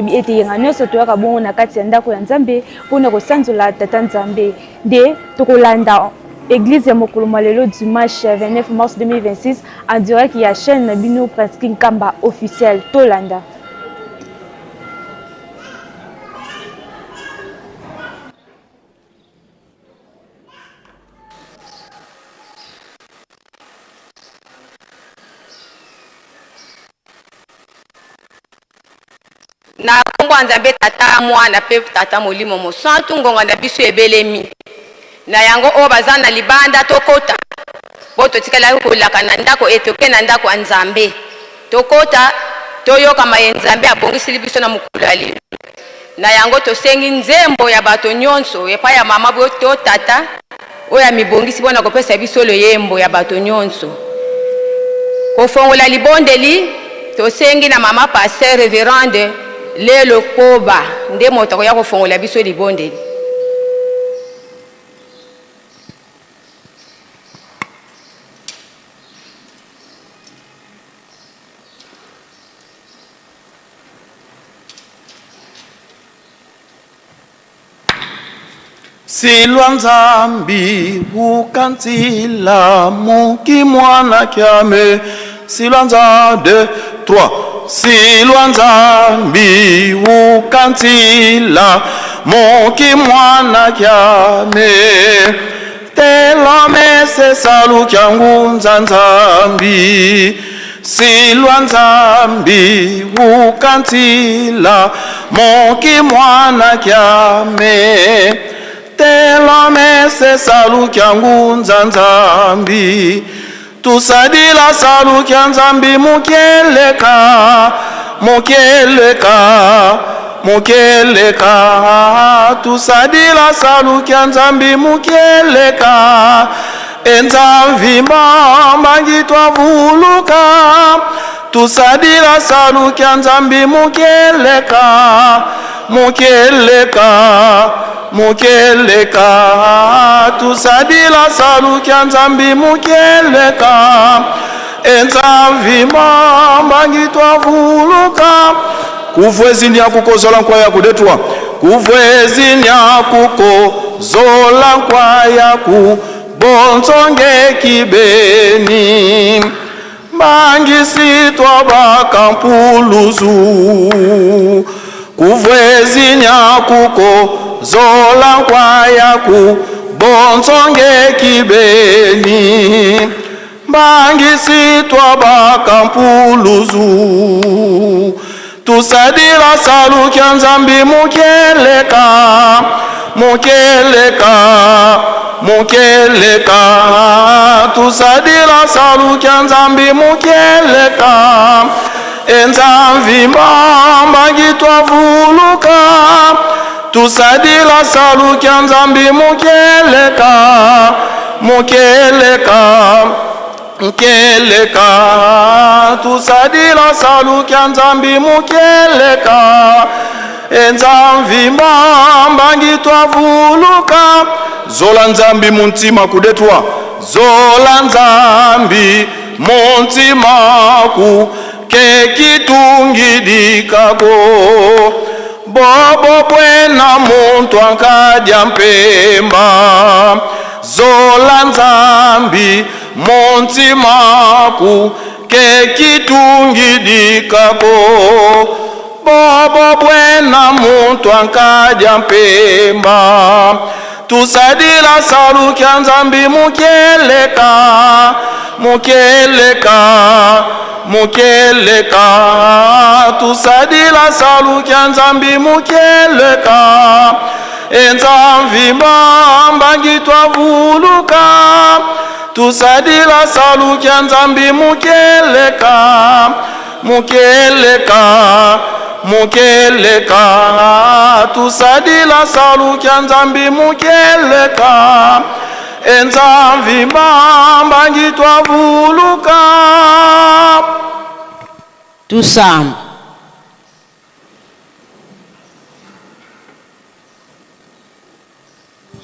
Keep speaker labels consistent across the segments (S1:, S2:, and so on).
S1: lobi ete yenga nyonso toyaka bongo na kati ya ndako ya Nzambe mpona kosanzola tata Nzambe nde tokolanda Église ya mokolo malelo dimanche 29 mars 2026 en direct ya chaîne na bino Prince King Kamba officiel tolanda.
S2: Na kongo Nzambe tata mwana pe tata molimo mosantu ngonga na biso ebelemi na yango o bazana libanda tokota boto tikala kolaka na ndako etoke na ndako ya Nzambe tokota toyoka maye Nzambe abongisi biso na mokolo ya lelo na yango tosengi nzembo ya bato nyonso epa ya mama boto tata oya mibongisi bona kopesa biso loyembo ya bato nyonso kofongola libondeli tosengi na mama pasteur révérende Lelo Koba nde moto ya kofongola biso libondeli.
S3: Silwa Nzambi ukansila muki mwana kyame Silwa Nzambi 2 3 Silwa Nzambi ukansila muki mwana kyame Telame se salu kyangu Nzambi Silwa Nzambi ukansila muki mwana kyame Telame se salu kyangu Nzambi Tusadila salu kya Nzambi mukeleka mukeleka mukeleka Tusadila salu kya Nzambi mukeleka Enzamvi mambangi twavuluka Tusadila salu kya Nzambi mukeleka mukeleka mukeleka tusadila salu kya Nzambi mukeleka Enzamvi mambangi twavuluka kuvwezi nya kukozola nkwaya kudetwa kuvwezi nya kukozola nkwaya kubonzonge kibeni mbangi twabaka mpuluzu kuvwezi nyakuko zola nkwaya kubonzonge kibeni mbangisi twabaka mpuluzu tusadila salu kya Nzambi mukeleka mukeleka mukeleka tusadila salu kya Nzambi mukeleka Enzamvi mambangi twavuluka tusadila salu kya Nzambi mukeleka mukeleka mukeleka tusadila salu kya Nzambi mukeleka Enzamvi mambangi twavuluka zola Nzambi muntima kudetwa zola Nzambi muntima ku kekitungidikako bobo bwena muntu ankadya mpemba zola Nzambi muntimaku kekitungidikako bobo bwena muntu ankadya mpemba tusadila salu kya Nzambi mukeleka mukeleka mukeleka tusadila salu kya Nzambi mukeleka Enzamvi mambangi twavuluka tusadila salu kya Nzambi mukeleka mukeleka mukeleka tusadila salu kya Nzambi mukeleka Enzamvi mambangi twavuluka
S4: Tusam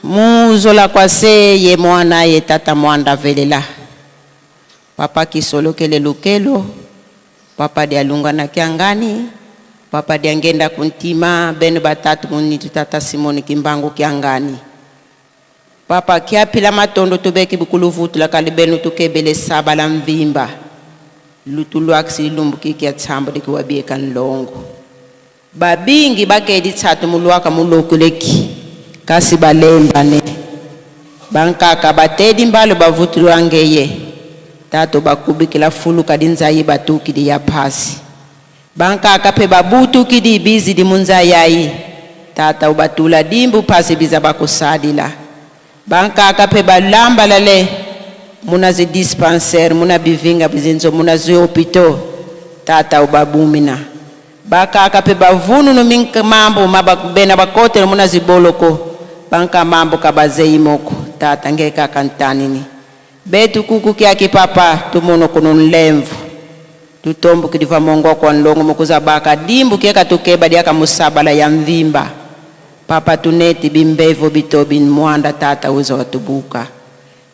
S4: muzola kwase ye mwana ye tata mwanda velela papa kisolo kele lukelo papa de alunga na kiangani papa diangenda kuntima beno batatu munitu tata Simoni Kimbangu kiangani papa kia pila matondo tubeki bukuluvutu la kalibenu tukebele saba la mvimba lutulu aksi lumbuki kia tsambo dikiwabie kanlongo babingi bakedi tsatu muluaka mulukuleki kasi balembane bankaka batedi mbalo bavutulu angeye tato bakubikila fulu kadinzayi batuki di ya pasi bankaka pe babutu kidi bizi di munzayayi tata ubatula dimbu pasi biza bakusadila bankaka pe balamba lale muna zi dispensaire muna bivinga bizinzo muna zi hopito tata ubabumina bakaka pe bavunu no minka mambo mabakubena bakote muna zi boloko banka mambo kabazei moko tata ngeka kantanini betu kuku kia kipapa tumono kunun lemvu tutombu kidiva mongo kwa nlongo mukuza baka dimbu kieka tukeba diaka musabala ya mvimba papa tuneti bimbevo bitobin mwanda tata uza watubuka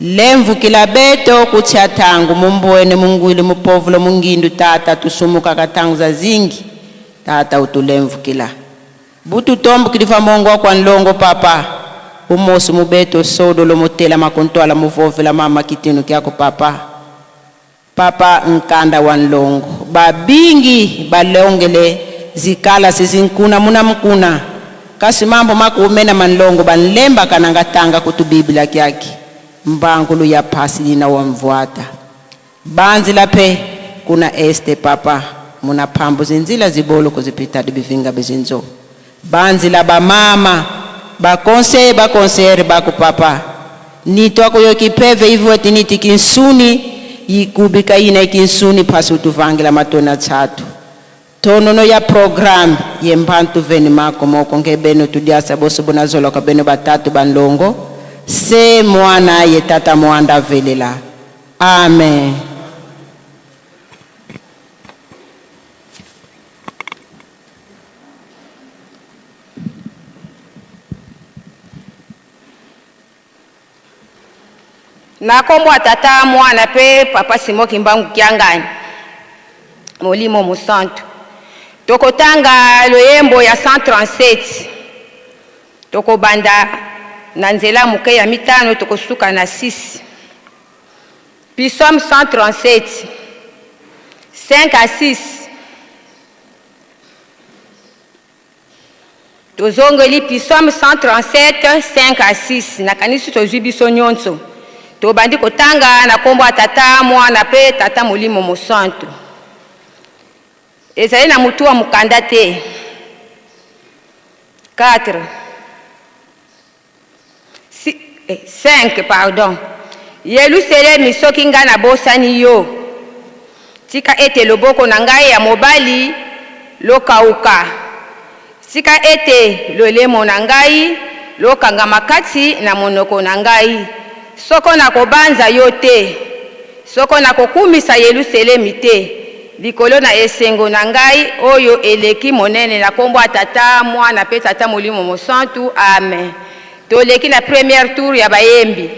S4: lemvu kila beto kutia tangu mumbuene munguili mupovulo mungindu tata tusumuka katangu za zingi tata utulemvu kila butu tombu kidiva mongo kwa nlongo papa umosu mubeto sodo lo motela makontola muvovela mama kitinu kiako papa nkanda wanlongo babingi balongele zikala sizinkuna muna mkuna kasi mambo makuumena manlongo banlemba kanangatanga kutu biblia kyaki mbangulu ya pasi dina wamvuata banzi lape kuna este papa muna pambo zinzila zibolo kuzipita dibivinga bizinzo banzi la bamama bakonsere baku papa nito ako yo kipeve hivyo tiniti kinsuni yikubika ina kinsuni pasi utuvangila matona tatu tonono ya program yembantu veni mako moko ngebeno tudiasa bosu bunazola kwa beno batatu banlongo se mwana ye tata mwanda velela amen.
S2: na kombo tata mwana pe papa Simoni Kimbangu kiangani molimo musantu tokotanga loyembo ya 137 tokobanda na nzela muke ya mitano tokosuka na 6 Psalm 137 5 à 6 tozongeli Psalm 137 5 à 6 na kanisi tozwi biso nyonso tobandi kotanga na kombo tata mwana pe tata molimo musantu ezali na mutu wa mukanda te 4 5 pardon Yelusalemi soki nga na bosani yo tika ete loboko na ngai ya mobali lokauka tika ete lolemo na ngai lokanga makati na monoko na ngai soko na kobanza yo te soko na kokumisa Yelusalemi te likolo na esengo na ngai oyo eleki monene na kombo tata mwana pe tata molimo musantu amen. Toleki na première tour ya bayembi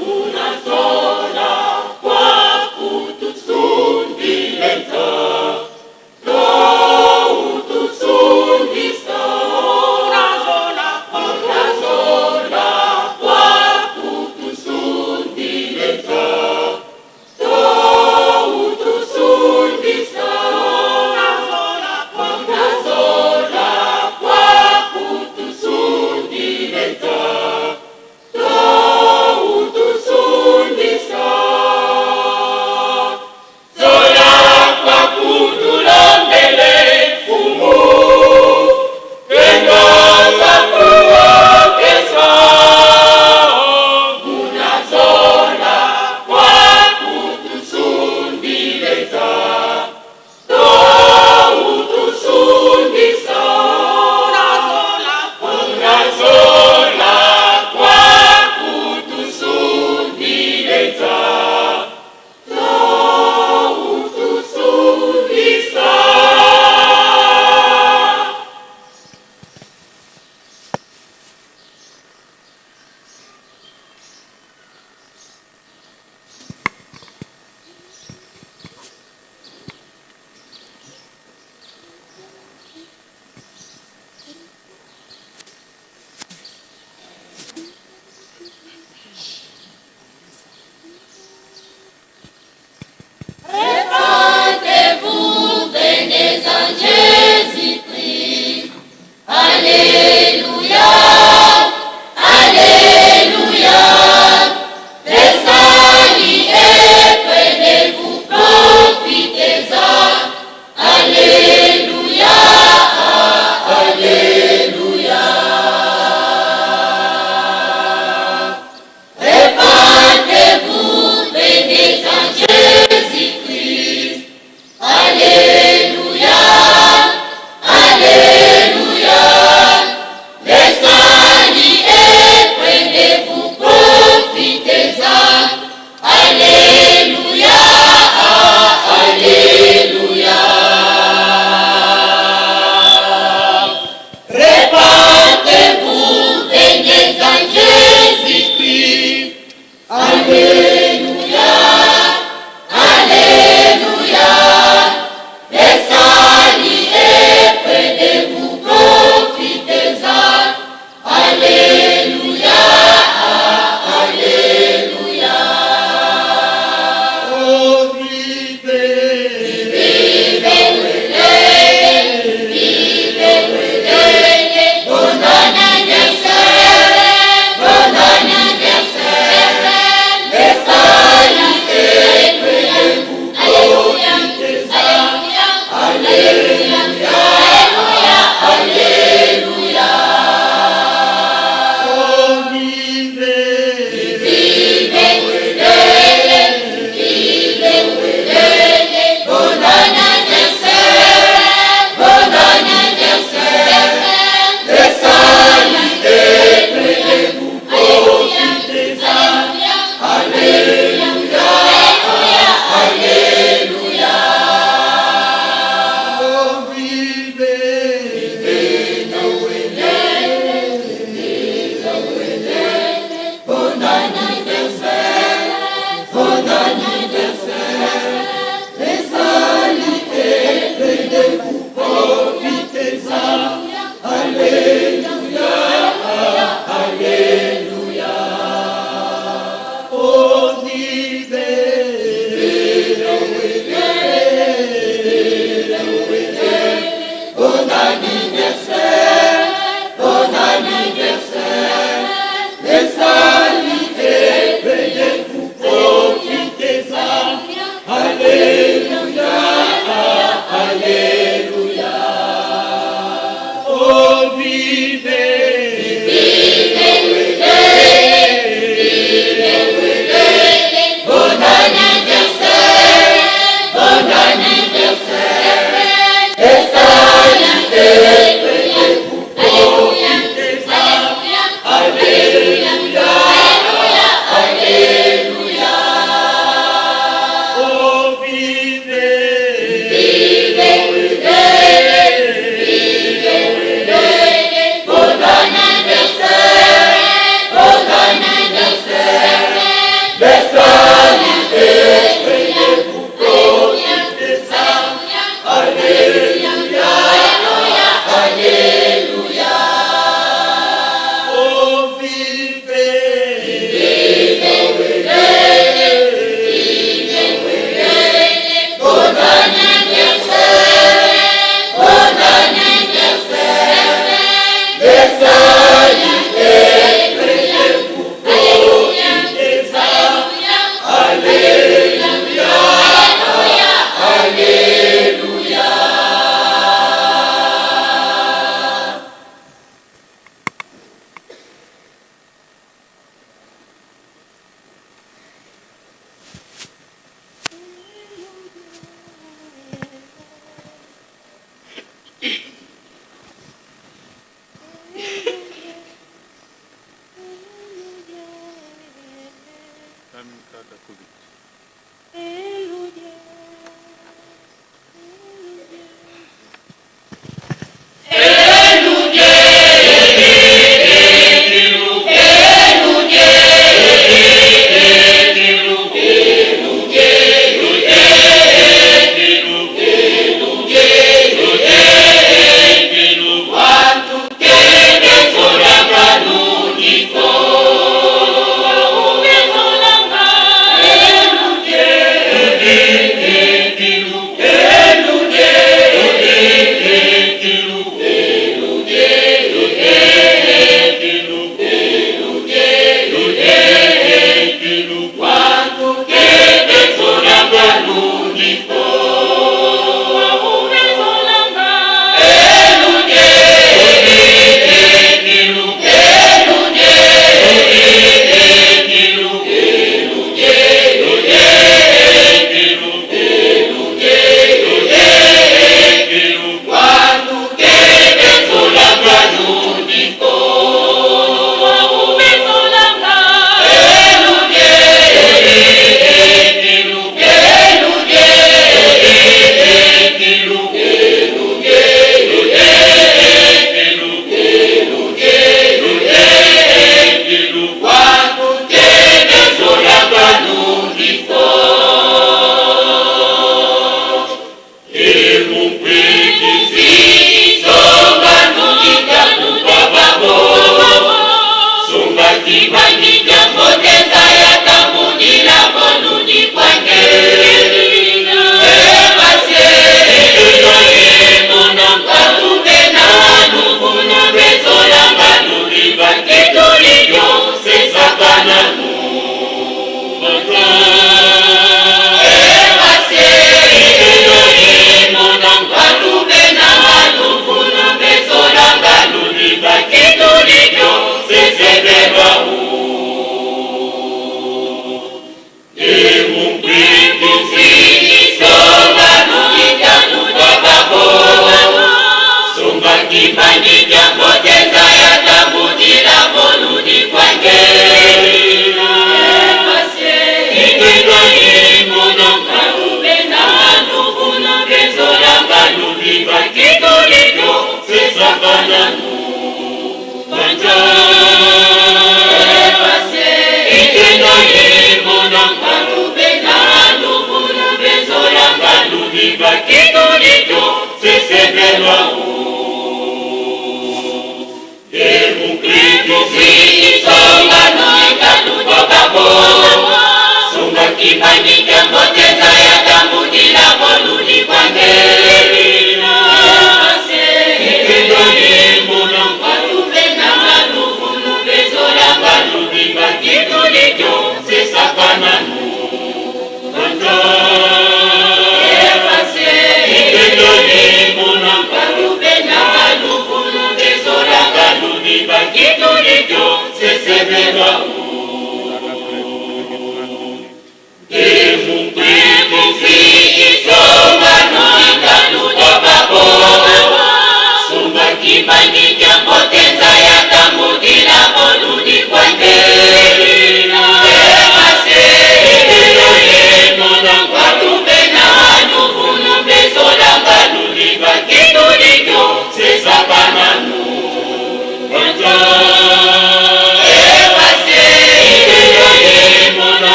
S5: Una sola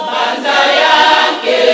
S5: Banza yake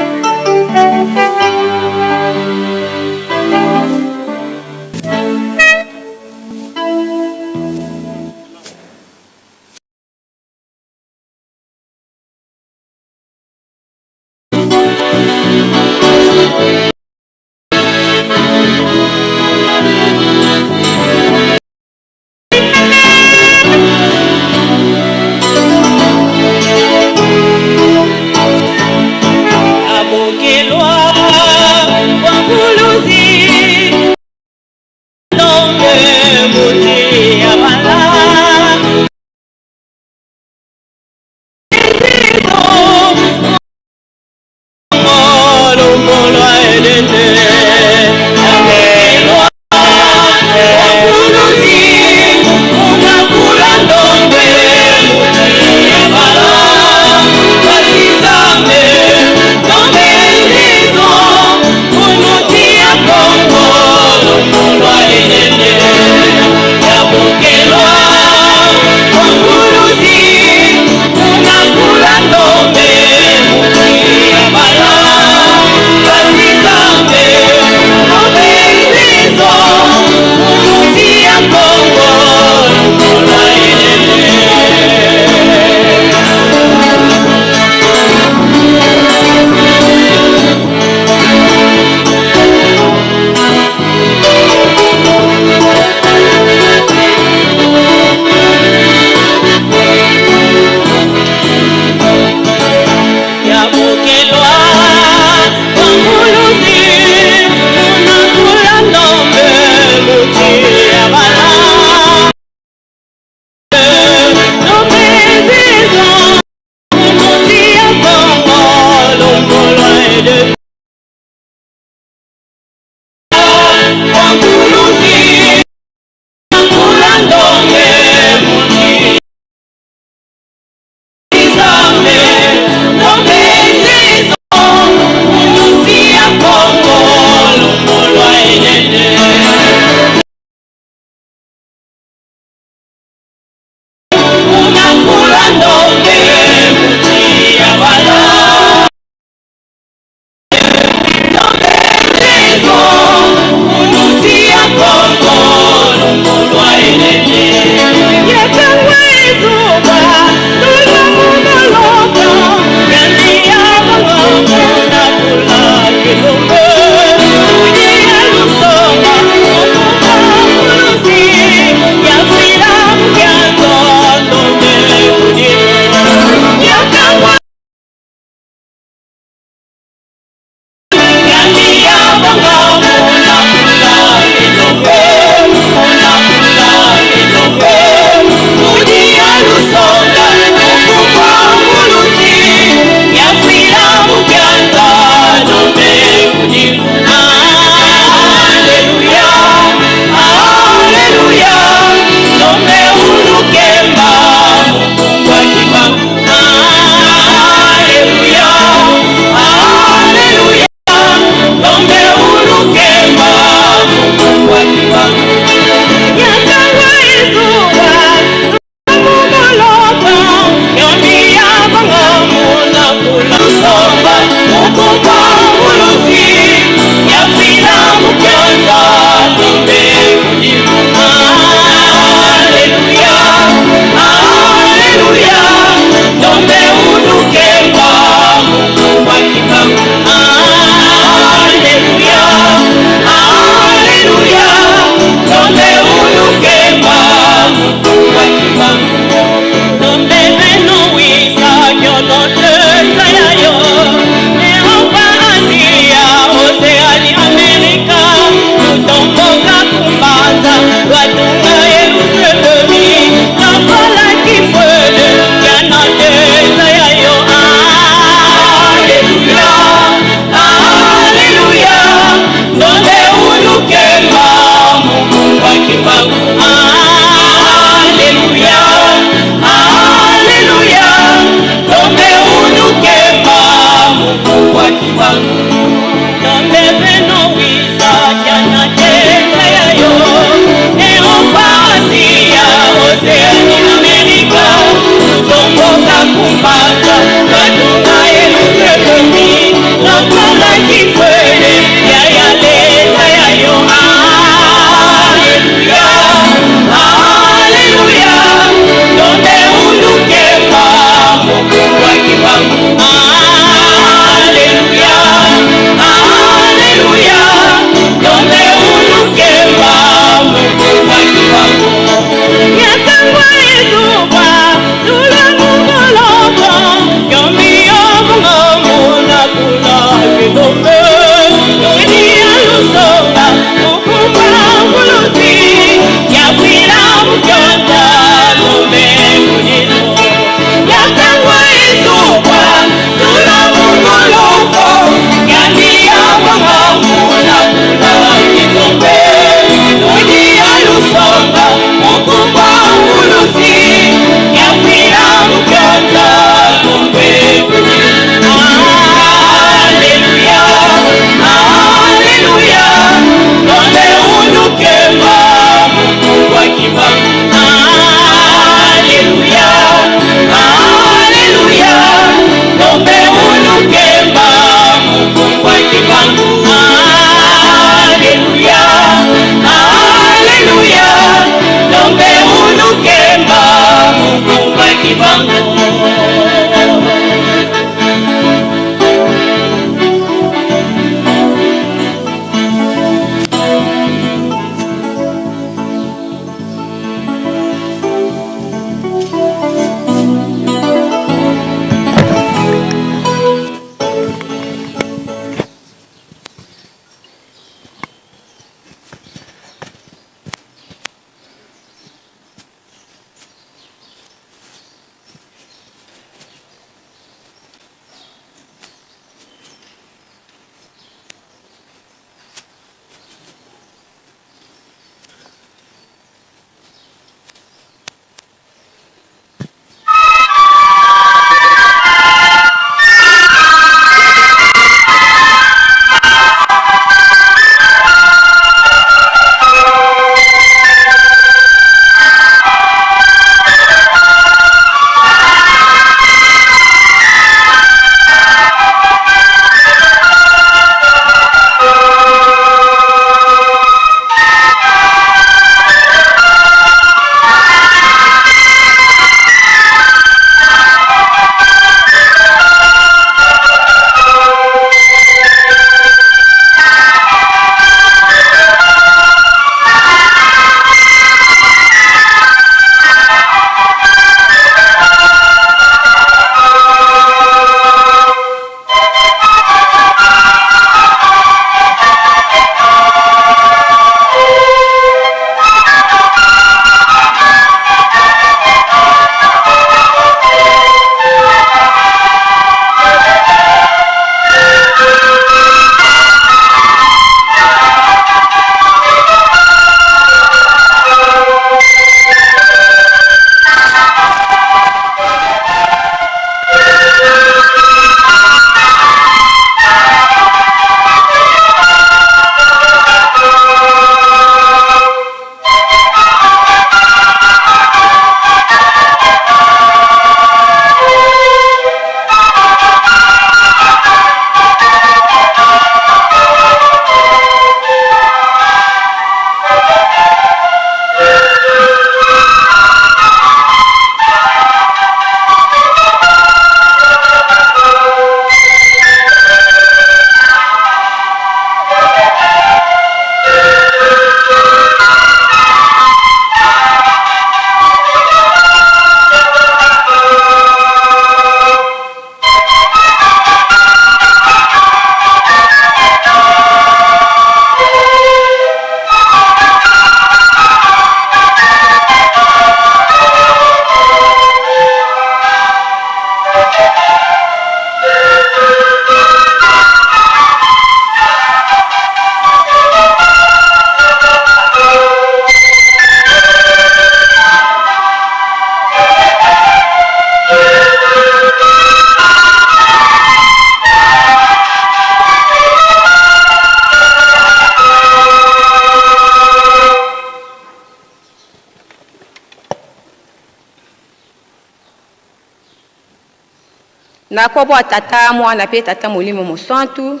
S2: na kombo ya tata mwana pe tata molimo mosantu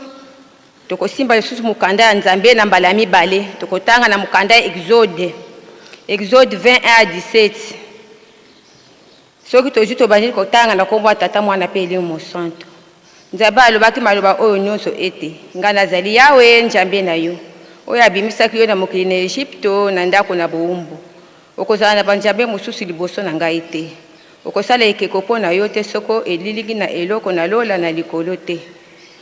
S2: tokosimba lisusu mukanda ya Nzambe na mbala mibale tokotanga na mukanda ya Exode 21-17 soki tozwi tobandi kotanga na kombo ya tata mwana pe elimo mosantu Nzambe alobaki maloba oyo nyonso ete nga nazali Yawe Nzambe na yo oyo abimisaki yo na mokili na Egypto na ndako na bowumbu okozala na banzambe mosusu liboso na ngai te okosala ekeko mpo na yo te soko eliliki na eloko na lola na likolo te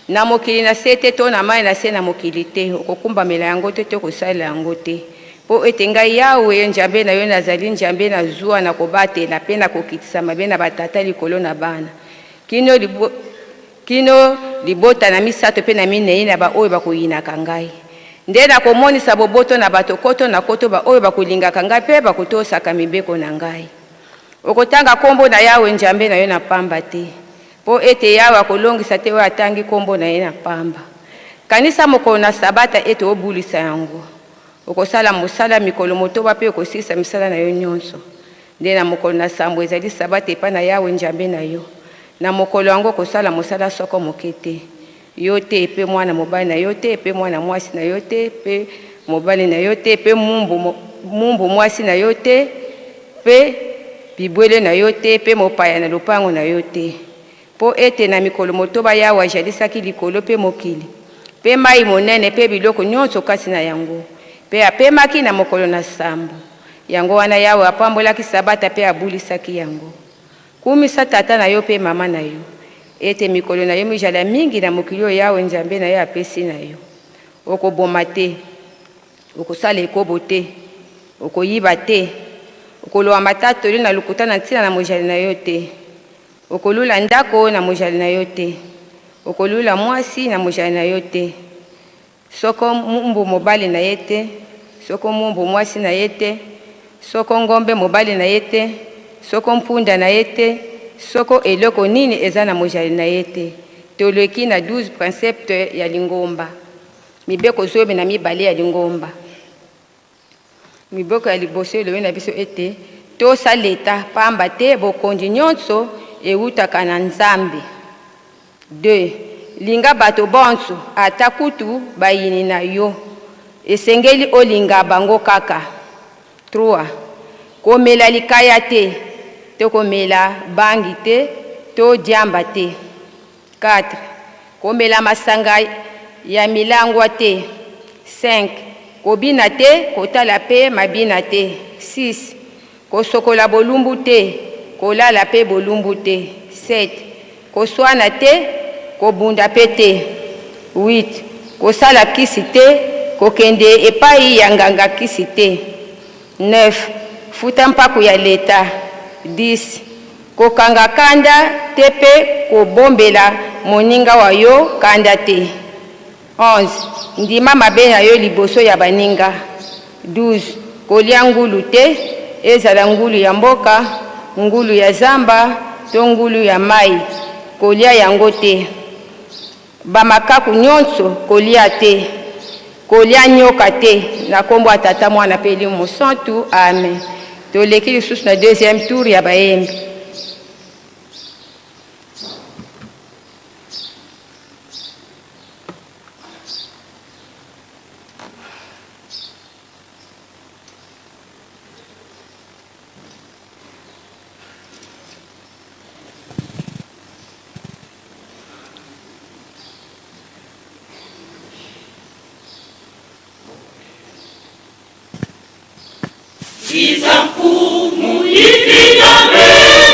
S2: na mokili na se te to na mai na se na mokili te okokumbamela yango te to kosala yango te mpo ete ngai Yawe Nzambe na yo nazali Nzambe na zuwa na kobatela mpe na kokitisa mabe na batata likolo na bana kino libota na misato mpe na minei na baoyo bakoyinaka ngai nde nakomonisa boboto na bato koto na koto baoyo bakolingaka ngai mpe bakotosaka mibeko na ngai okotanga kombo na Yawe Nzambe na yo na pamba te po ete Yawe akolongisa te oyo atangi kombo na ye na pamba kanisa mokolo na sabata ete obulisa yango okosala mosala mikolo motoba mpe okosilisa misala na yo nyonso nde na mokolo na sambo ezali sabata epai na Yawe Nzambe na yo na mokolo yango okosala mosala soko moke te yo te mpe mwana mobali na yo te mpe mwana mwasi na yo te mpe mobali na yo te mpe mumbu mwasi na yo te mpe bibwele na yo te mpe mopaya na lopango na yo te po ete na mikolo motoba Yawe ajalisaki likolo mpe mokili mpe mai monene mpe biloko nyonso kasi na yango mpe apemaki na mokolo na sambo yango wana Yawe apambolaki sabata mpe abulisaki yango kumisa tata na yo mpe mama na yo ete mikolo na yo mijala mingi na mokili oyo Yawe Nzambe na yo apesi na yo okoboma te okosala ekobo te okoyiba te okolowa matatoli na lokuta na ntina na mojali na yo te okolula ndako na mojali na yo te okolula mwasi na mojali na yo te soko mumbu mobali na ye te soko mumbu mwasi na ye te soko ngombe mobali na ye te soko mpunda na ye te soko eloko nini eza na mojali na ye te toleki na 12 principe ya lingomba mibeko zobe na mibale ya lingomba mibeko ya liboso elobi na biso ete tosaleta pamba te bokonzi nyonso eutaka na Nzambe 2 linga bato bonso ata kutu bayini na yo esengeli olinga bango kaka 3 komela likaya te to komela bangi te to diamba te 4 komela masanga ya milangwa te 5 kobina te kotala pe mabina te 6 kosokola bolumbu te kolala pe bolumbu te 7 koswana te kobunda pe te 8 kosala kisi te kokende epai ya nganga kisi te 9 futa mpaku ya leta 10 kokanga kanda te pe kobombela moninga wa yo kanda te 11 ndima mabe na yo liboso ya baninga 12 kolia ngulu te ezala ngulu ya mboka ngulu ya zamba to ngulu ya mai kolia yango te bamakaku nyonso kolia te kolia nyoka te na kombo ya tata mwana pe elimo mosantu amen toleki lisusu na deuxième tour ya bayembi
S5: Izampumu ifika mbele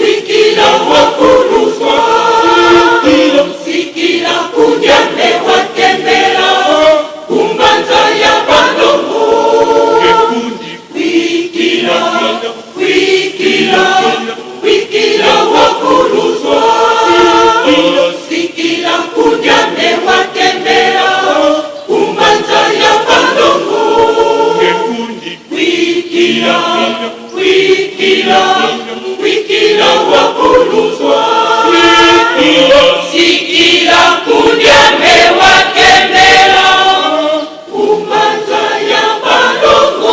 S5: wikila wakuluzwa sikila kunyame watembela kumbanza ya balongo wikila wakuluzwa sikila kunyame watembela kumbanza ya balongo wikila wakuluzwa sikila kunyame watembela kumbanza ya balongo.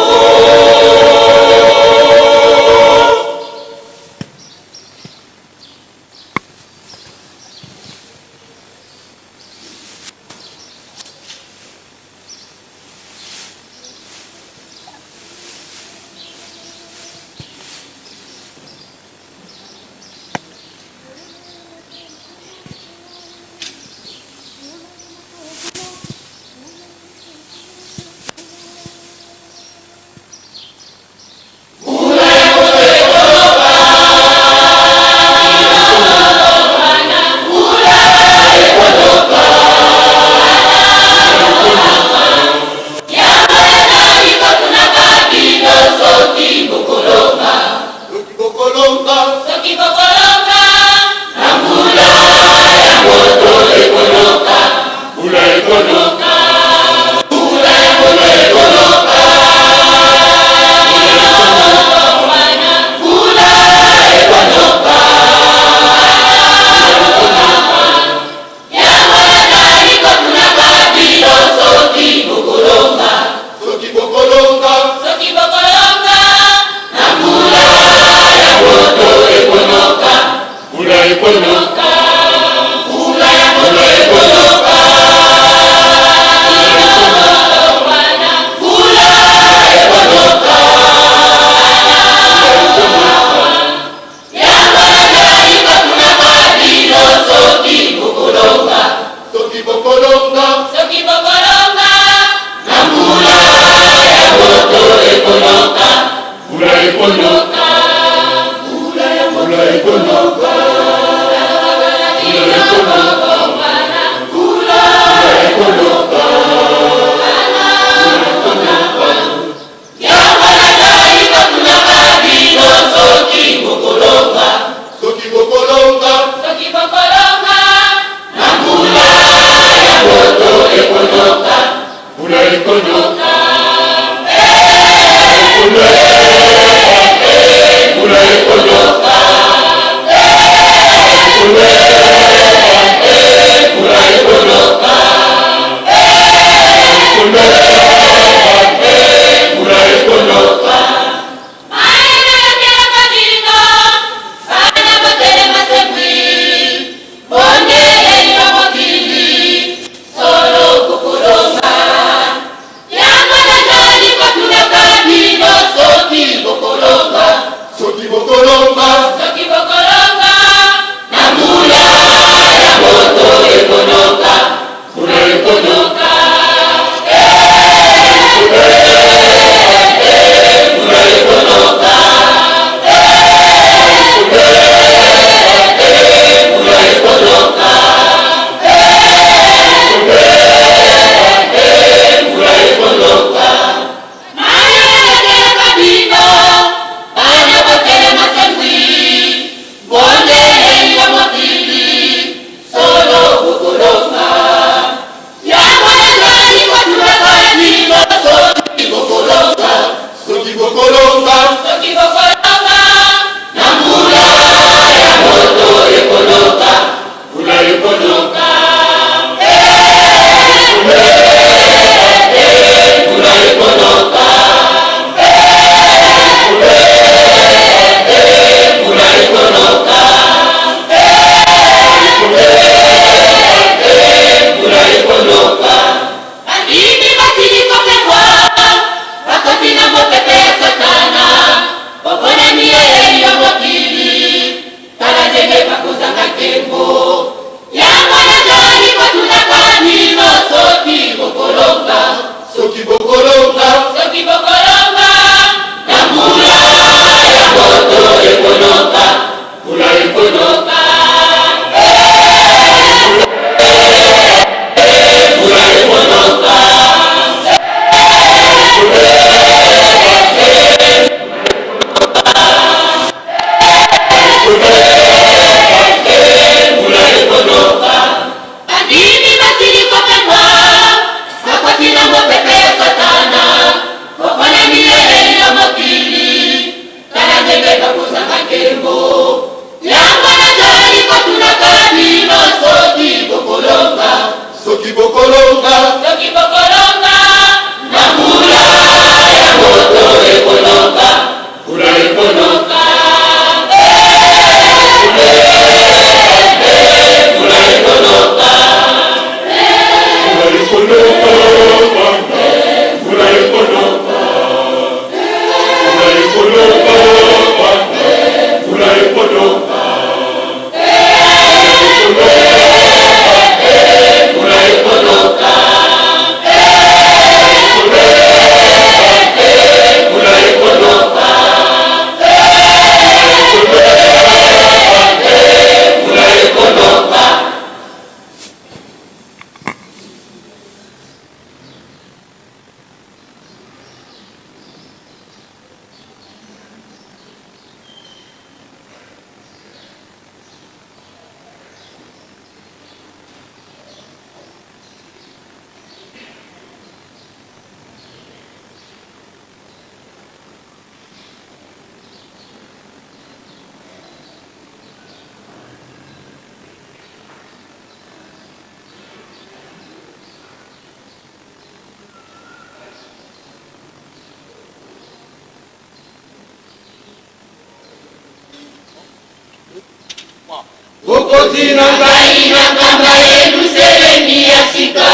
S5: Ukotina kaina kama yenu sereni ya sika.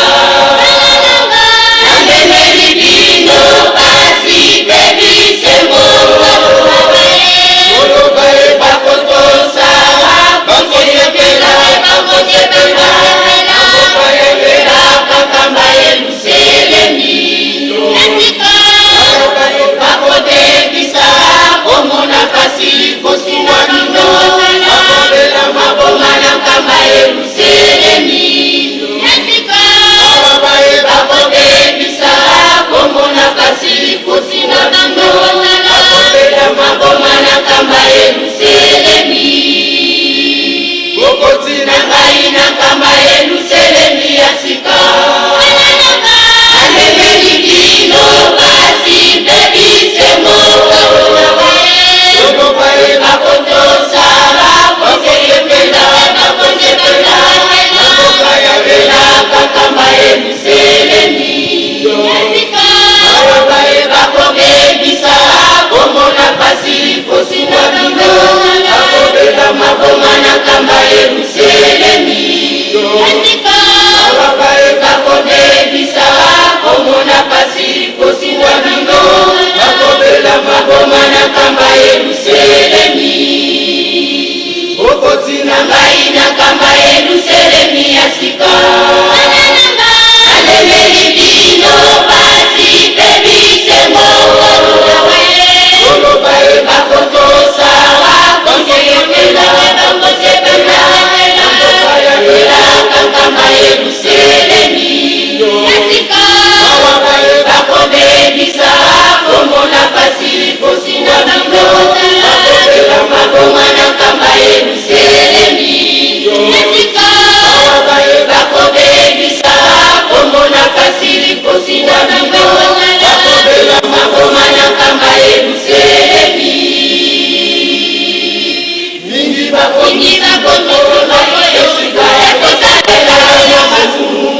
S5: Nambemeli bino basi bebi sembo. Olobae bakotosa, bakosepela, bakosepela. Nakobae bela kakamba yenu sereni. Olobae bakotebisa, omona kasi kosina bino. Mabomana kama yenu sereni. Ababae bakobebisa komona kasi kusina bino. Akobela mabomana kama yenu sereni. Kokotina ngaina kama yenu sereni ya sika. Anemeli bino basi bebise mo. Sonobae bakotosa kama yenu sereni. Ababae bakobebisa komona pasi kosina bino. Akobela mabomana kama yenu sereni. Ababae bakobebisa komona pasi kosina bino. Akobela mabomana kama yenu sereni. Okotina ngaina kama yenu sereni ya sika. Anemeli bino basi bebise mo. Olobae bakotosa, bakosepela, bakosepela. Nakobae bela kakamba yenu sereni. Ababae bakobebisa komona pasi kosina bino. Akobela mabomana kamba yenu sereni. Ababae bakobebisa komona pasi kosina bino. Akobela mabomana kamba yenu sereni. Mingi bakomisa komona esika ya kosalela ya mazumu.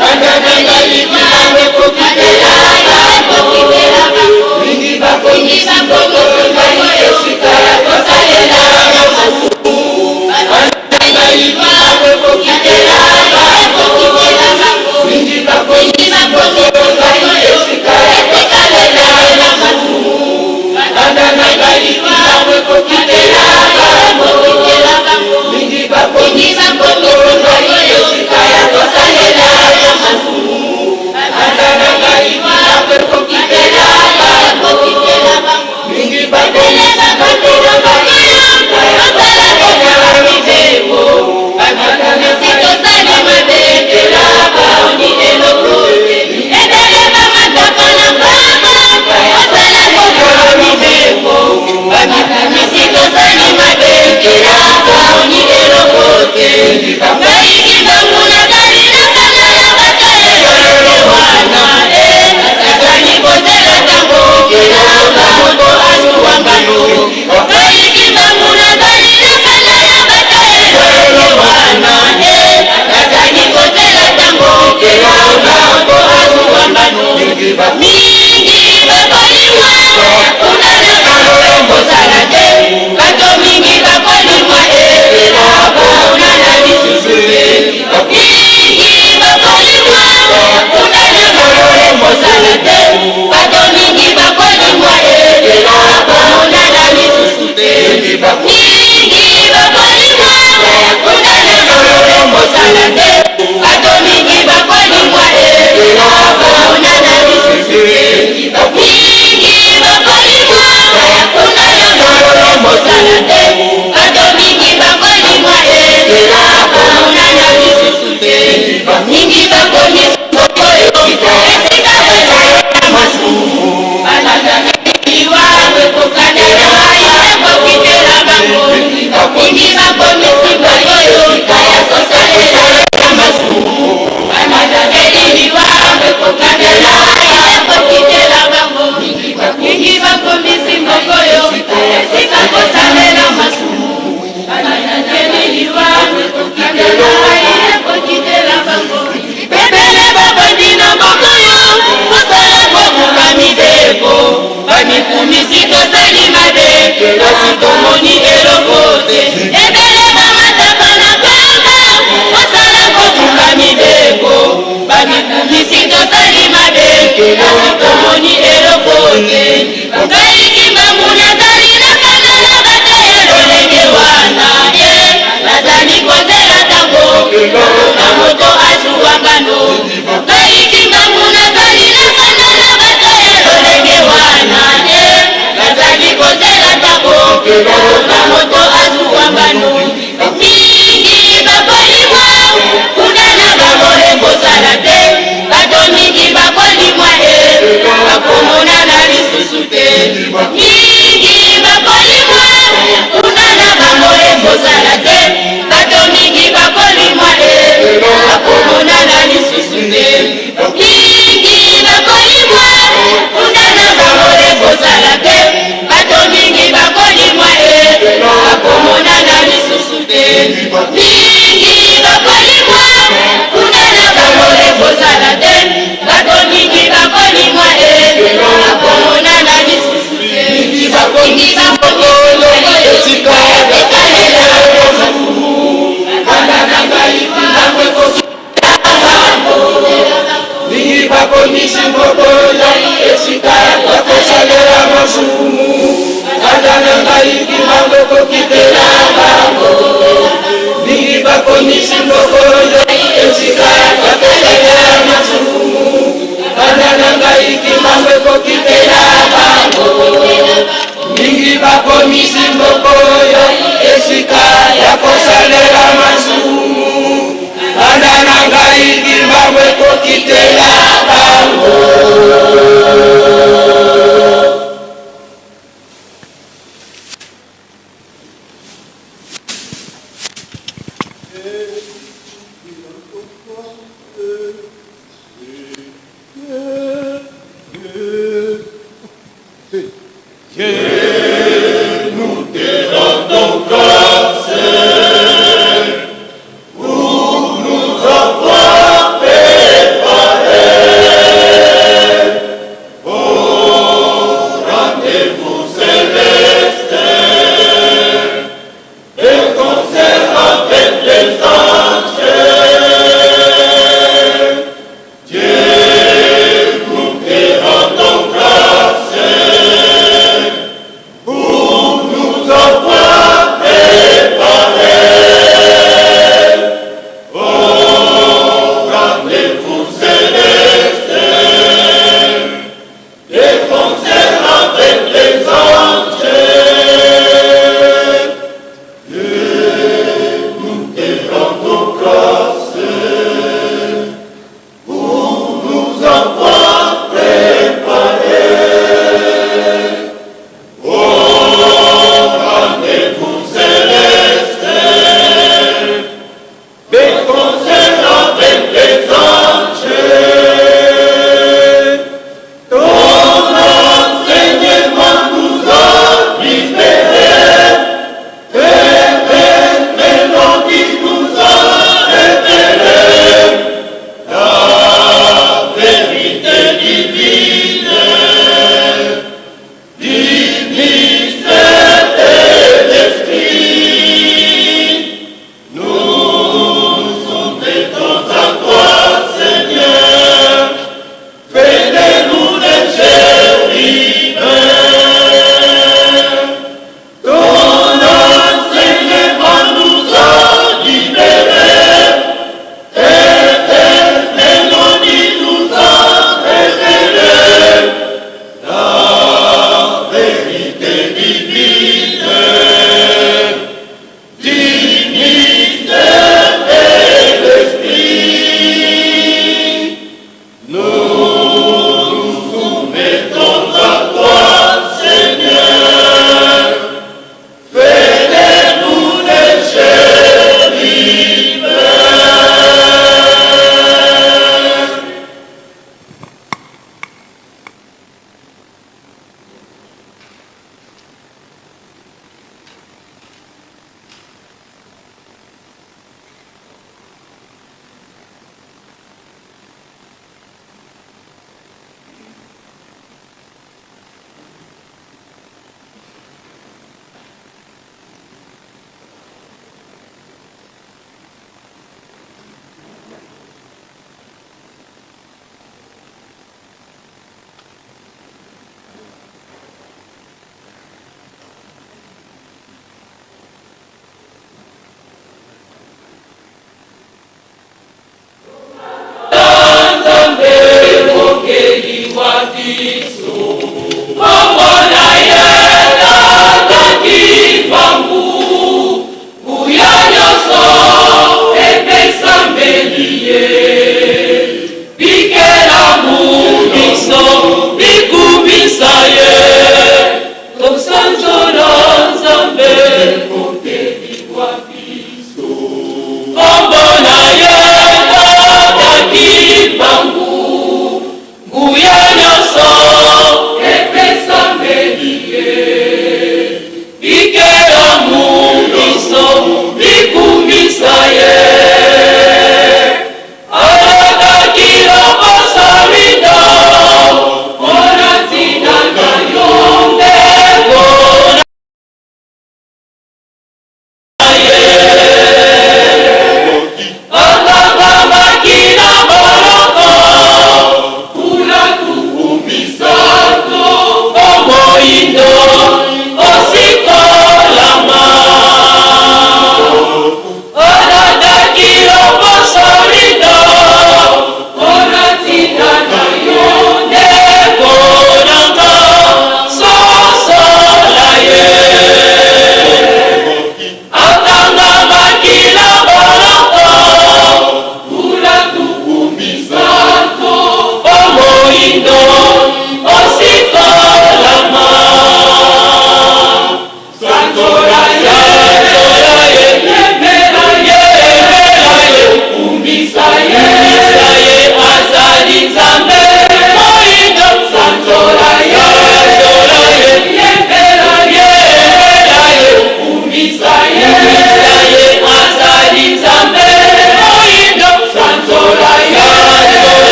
S5: Bandana ngaliki ame kokitela kokitela. Mingi bakomisa komona esika ya kosalela ya mazumu. Bandana ngaliki ame kokitela kokitela. Mingi bakomisa komona esika ya kosalela ya mazumu. Bandana ngaliki ame kokitela kokitela. Mingi bakomisa komona esika ya kosalela ya mazumu. Bandana ngaliki ame kokitela kokitela. Mingi bakomisa komona esika ya kosalela ya mizemo. Bandana ngaliki ame kokitela baoni elokote. Ebele bamataka na baba osala kokola mizemo. Bandana sikosani mabekela baoni elokote. Ngaiki banguna dalila kama ya batalelo wana. Kazani bozela tango kela bamoto asuwangano. Ngaiki banguna dalila kama ya batalelo wana. Kazani bozela tango kela bamoto asuwangano. Mingi bakolimwa unana kalombo salade. Bato mingi bakolimwa ebela unana bisusule. Mingi bakolimwa unana kalombo salade. Bato mingi bakolimwa ebela unana bisusule. Mingi bakolimwa unana kalombo salade. Bato mingi bakolimwa ebela unana bisusule. Mingi bakolimwa bakomisi mbokoyo esika ya kosalela masumu bana na ngai kimambo ekokitela bango mingi bakomisi mbokoyo esika ya kosalela masumu bana na ngai kimambo ekokitela bango. Et concert avec les anges.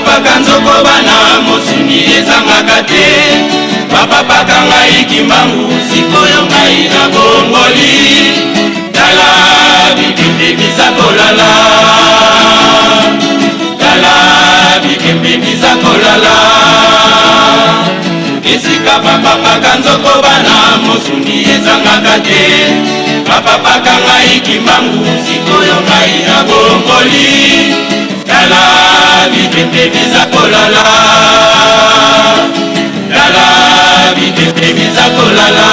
S5: bapapaka nzoko bana mosuni ezangaka te bapapaka ngai kimbangu sikoyo ngai na bongoli tala bikembe biza kolala tala bikembe biza kolala esika bapapaka nzoko bana mosuni ezangaka te bapapaka ngai kimbangu sikoyo ngai na bongoli tala bikembe biza kolala tala bikembe biza kolala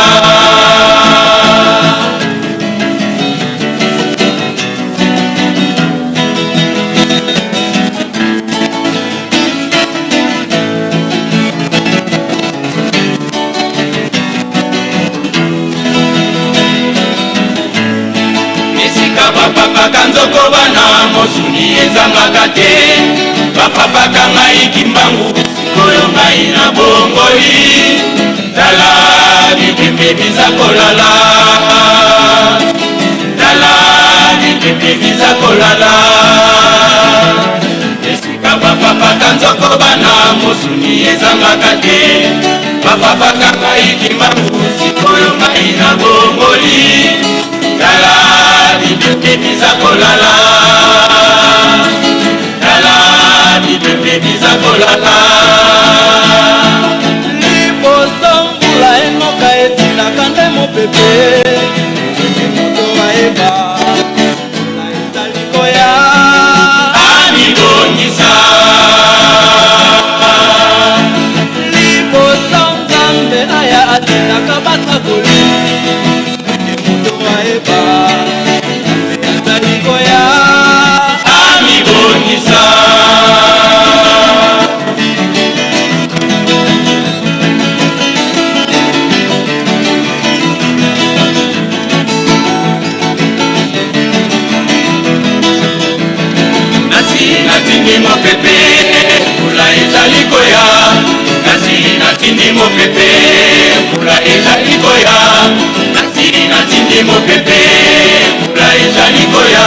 S5: bapapaka nzoko bana mosuni ezangaka te bapapaka ngai kimbangu sikoyo ngai na bongoli tala bikembe biza kolala tala bikembe biza kolala esika bapapaka nzoko bana mosuni ezangaka te bapapaka ngai kimbangu sikoyo ngai na bongoli tala bikembe biza kolala tala bikembe biza kolala
S6: liboso mbula enoka etinaka nde mopepe moto ayeba mbula ezali koya
S5: amibongisa
S6: liboso nzambe aya atinaka basakoli moto ayeba
S5: amibongisa nasi natindi mopepe mbula ezali koya nasi natindi mopepe mbula ezali koya nasi natindi mopepe mbula ezali koya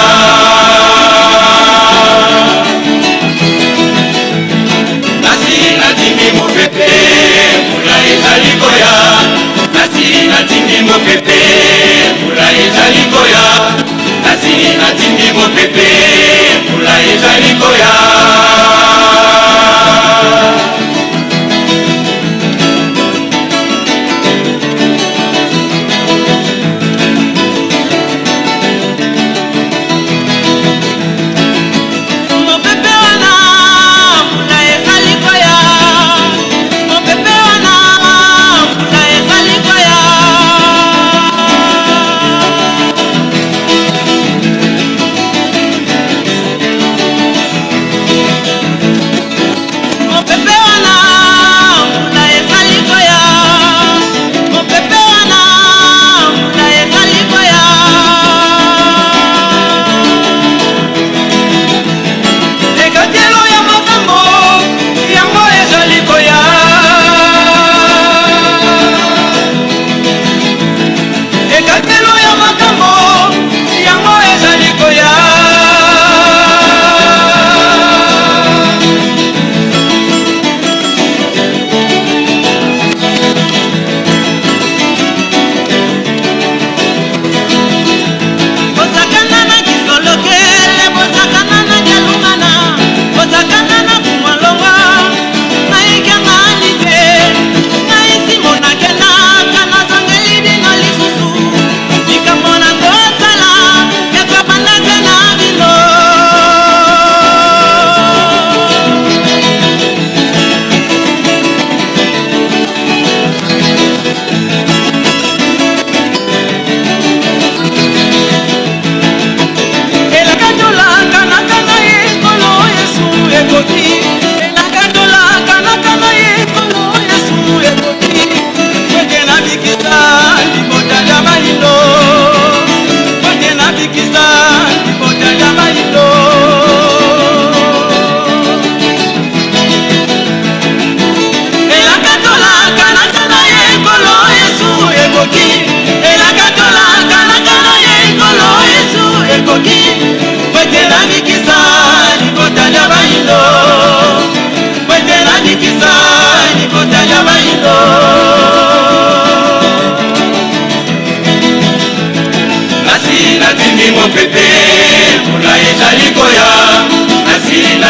S5: nasi natindi mopepe mbula ezali koya nasi natindi mopepe mbula ezali koya nasi natindi mopepe mbula ezali koya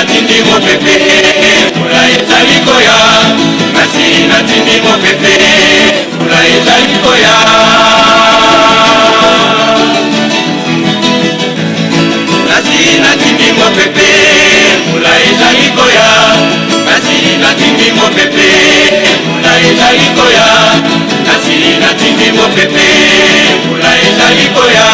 S5: natindi mopepe mbula ezali koya kasi natindi mopepe mbula ezali koya kasi natindi mopepe mbula ezali koya kasi natindi mopepe mbula ezali koya kasi natindi mopepe mbula ezali koya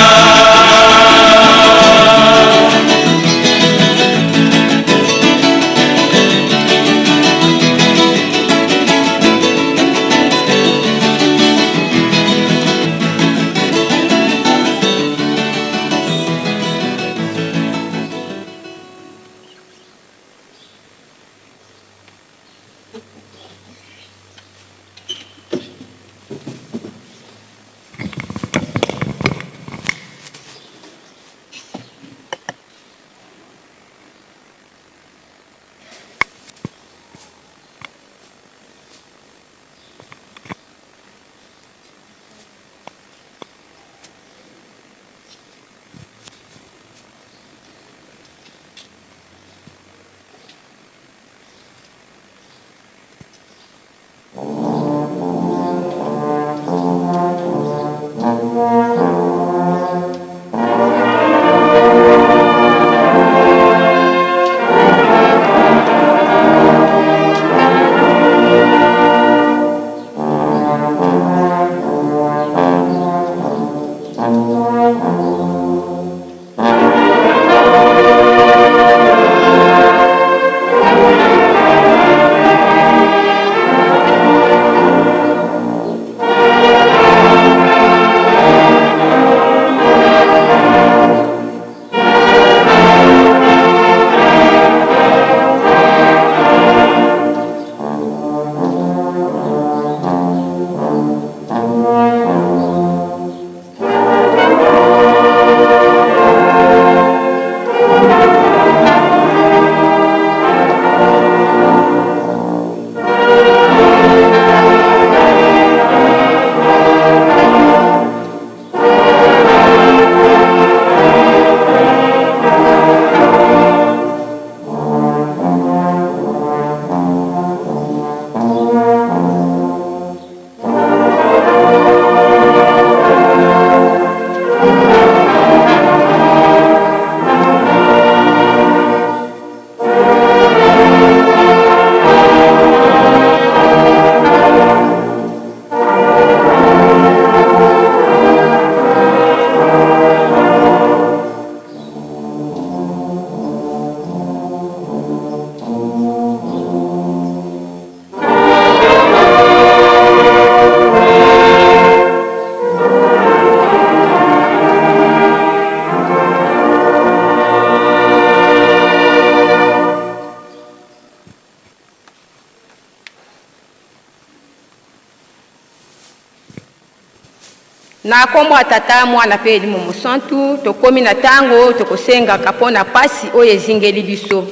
S2: na kombo tata mwana pe elimo mosantu tokomi na tango tokosengaka mpona pasi oyo ezingeli biso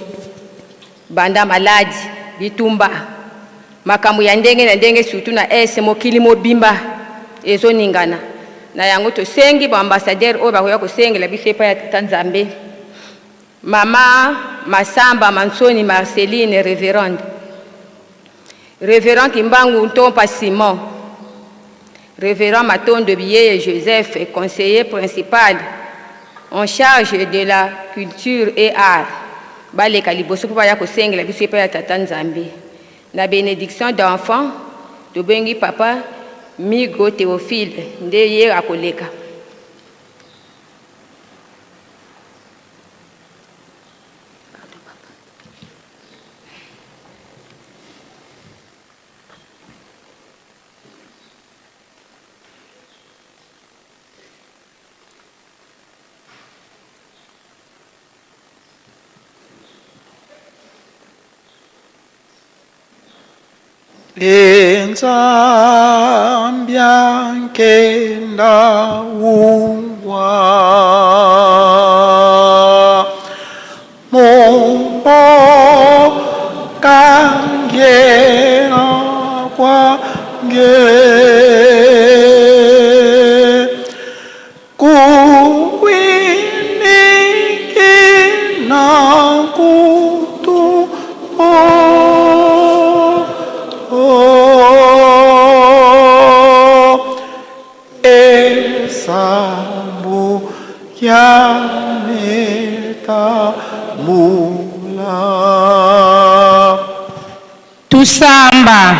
S2: banda maladi bitumba makambo ya ndenge na ndenge surtout na ese mokili mobimba ezoningana na yango tosengi baambassadeur oyo bakoya kosengela biso epai ya tata Nzambe mama Masamba Mansoni Marceline révérend Kimbangu Ntompa Simon, révérend Matondo Biye Joseph, conseiller principal en charge de la culture et art. Baleka liboso pa ya kosengela biso epai ya tata Nzambe. Na bénédiction d'enfant, tobengi papa Migo Théophile nde ye akoleka.
S3: Nzambi ankenda uwa Mombo kangena kwa nge Kuwini kina kutu
S7: Tusamba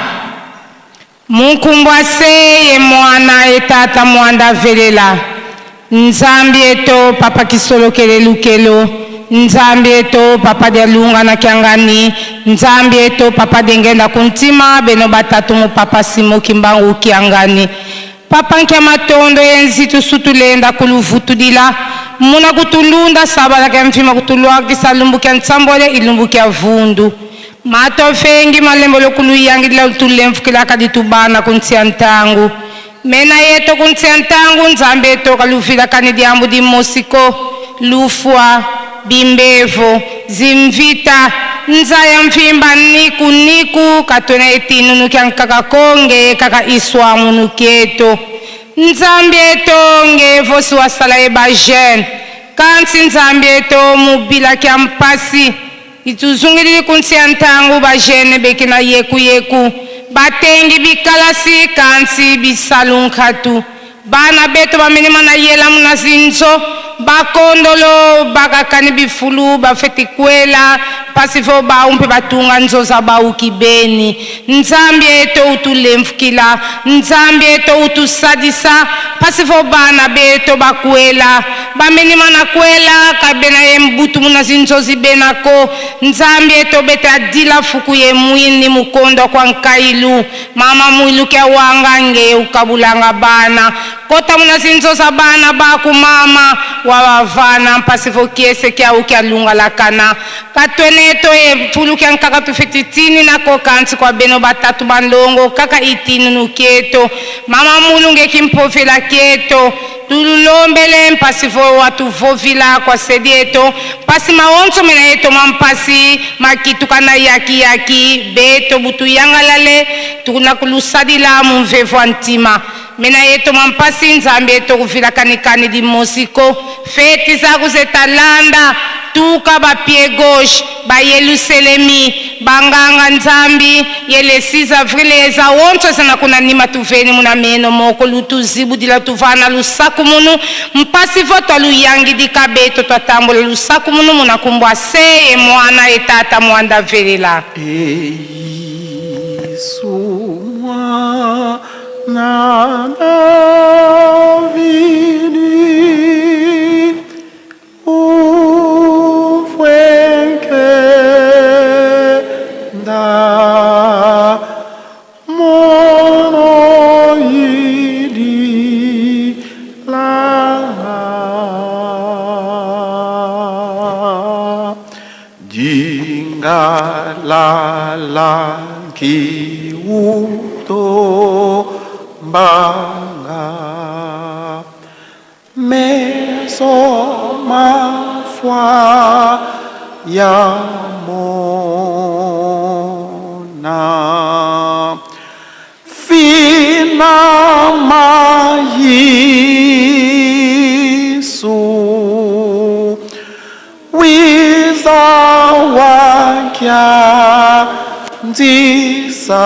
S7: Mukumbwase ye mwana etata mwanda velela Nzambi eto papa kisolokele lukelo Nzambi eto papa dialunga na kiangani Nzambi eto papa dengenda kuntima beno batatu mu papa simo kimbangu kiangani Papa nkia matondo yenzi tusutulenda kuluvutu dila Muna kutulunda sabala kia mfima kutulua kisalumbu kia nsambole ilumbu kia vundu Mato fengi malembo lokulu yangi dila utulemfu kila kaditubana kuntia ntangu Mena yeto kuntia ntangu Nzambi eto kalufila kanidiambu di mosiko Lufwa, bimbevo, zimvita Nzaya mfimba niku katone etinunu kia nkaka konge kaka iswa munuketo Nzambi eto ngevo siwasala eba jen Kansi Nzambi eto mubila kia mpasi Ituzungili kuntia ntangu ba jene bekina yeku Batengi bikalasi kansi bisalunkatu Bana beto bamenima na yela munazinzo Bakondolo bakakani bifulu bafeti kwela pasifo baumpe batunga nzoza baukibeni Nzambi eto utulemfukila Nzambi eto utusadisa pasifo bana beto bakwela bamenima na kwela kabena yembutu munazinzozi benako Nzambi eto beta dila fuku ye mwini mukondo kwa nkailu mama mwilu kia wangange ukabulanga bana kota munazinzoza bana baku mama wawavana mpasifo kiese kia ukia lunga lakana katweneto e fulu kia nkaka tufititini na kokansi kwa beno batatu bandongo kaka itini nuketo mama mulunge kimpofila keto tululombele mpasifo watu vovila kwa sedieto pasi maonso mena yeto mampasi makitu kana yaki beto butu yangalale tukuna mumvevo antima Mena yeto mampasi Nzambi eto kufila kanikani di mosiko feti zaku zetalanda tuka ba pie gauche ba Yerusalemi banganga Nzambi yele 6 avril eza wonto sana kuna nima tuveni muna meno moko lutuzibu dila tuvana lusaku munu mpasi voto luyangi di kabeto twatambola lusaku munu muna kumbwa seye mwana etata mwanda velela
S3: Sumwa na Davidi ufwenkenda mono ili langa jingalala kiuto Banga meso mafwa ya mona fina mayisu wiza wakya nzisa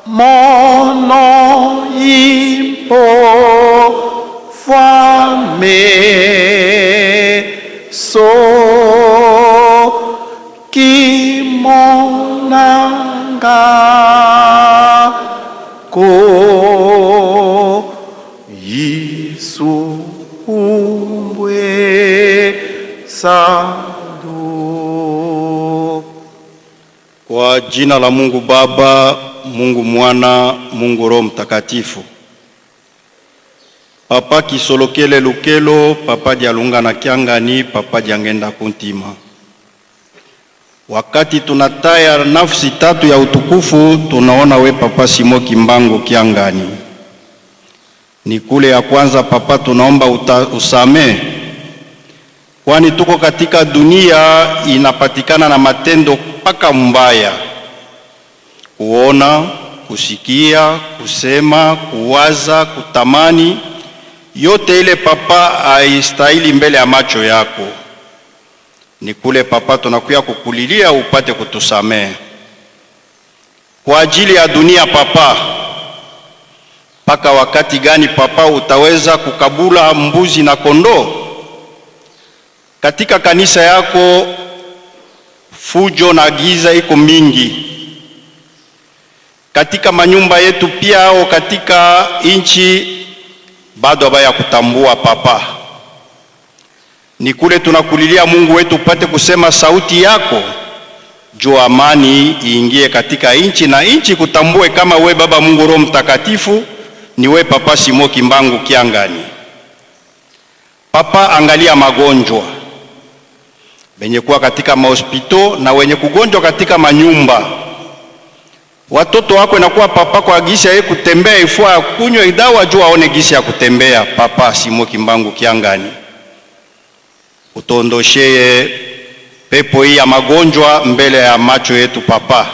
S3: mono impo fame so kimonanga ko Yesu umbwe sado.
S8: Kwa jina la Mungu Baba, Mungu Mwana, Mungu Roho Mtakatifu. Papa kisolokele lukelo, papa dialunga na kiangani, papa diangenda kuntima. Wakati tunataya nafsi tatu ya utukufu, tunaona we papa Simo Kimbangu kiangani. Ni kule ya kwanza papa tunaomba usame, kwani tuko katika dunia inapatikana na matendo paka mbaya. Kuona, kusikia, kusema, kuwaza, kutamani, yote ile papa haistahili mbele ya macho yako. Ni kule papa tunakuya kukulilia upate kutusamehe. Kwa ajili ya dunia papa, paka wakati gani papa utaweza kukabula mbuzi na kondoo? Katika kanisa yako fujo na giza iko mingi katika manyumba yetu pia au katika inchi, bado abaya kutambua papa. Ni kule tunakulilia Mungu wetu upate kusema sauti yako, juu amani iingie katika inchi na inchi kutambue kama we Baba Mungu Roho Mtakatifu ni we Papa Simon Kimbangu Kiangani. Papa, angalia magonjwa wenye kuwa katika mahospitali na wenye kugonjwa katika manyumba. Watoto wako inakuwa papa kwa gisi ya kutembea, ifua kunywa dawa juu aone gisi ya kutembea. Papa Simon Kimbangu Kiangani, utondoshee pepo hii ya magonjwa mbele ya macho yetu papa.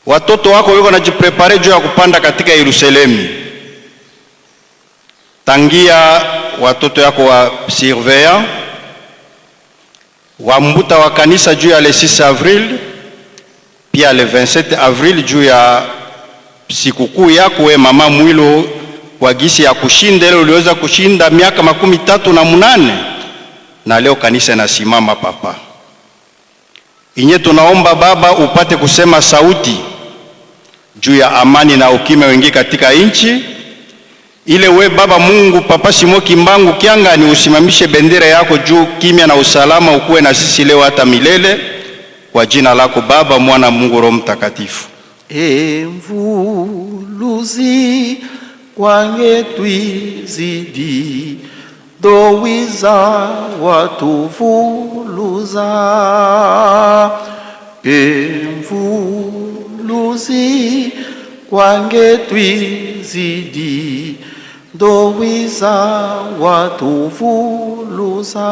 S8: Watoto wako wiko najiprepare juu ya kupanda katika Yerusalemu. Tangia watoto yako wa surveillant wa mbuta wa kanisa juu ya le 6 avril pia le 27 avril juu ya sikukuu yako we mama Mwilo, kwa gisi ya kushinda ile uliweza kushinda miaka 38 na leo kanisa inasimama papa. Inye tunaomba Baba upate kusema sauti juu ya amani na ukimya wengi katika inchi ile. We Baba Mungu Papa Simon Kimbangu Kiangani, usimamishe bendera yako juu kimya na usalama ukuwe na sisi leo hata milele, kwa jina lako Baba, Mwana, Mungu Roho Mtakatifu.
S3: Emvuluzi kwange twizidi dowiza watuvuluza. Emvuluzi kwange twizidi dowiza watuvuluza.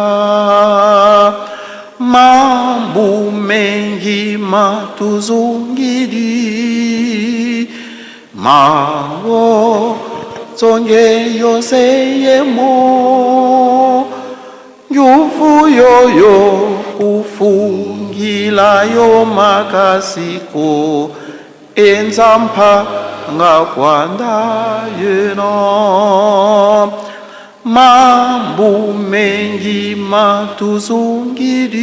S3: Mambo mengi matuzungiri mawo zonge yose yemo nguvu yoyo kufungila yo makasiko enzampa ngakwanda yeno. Mambo mengi matuzungiri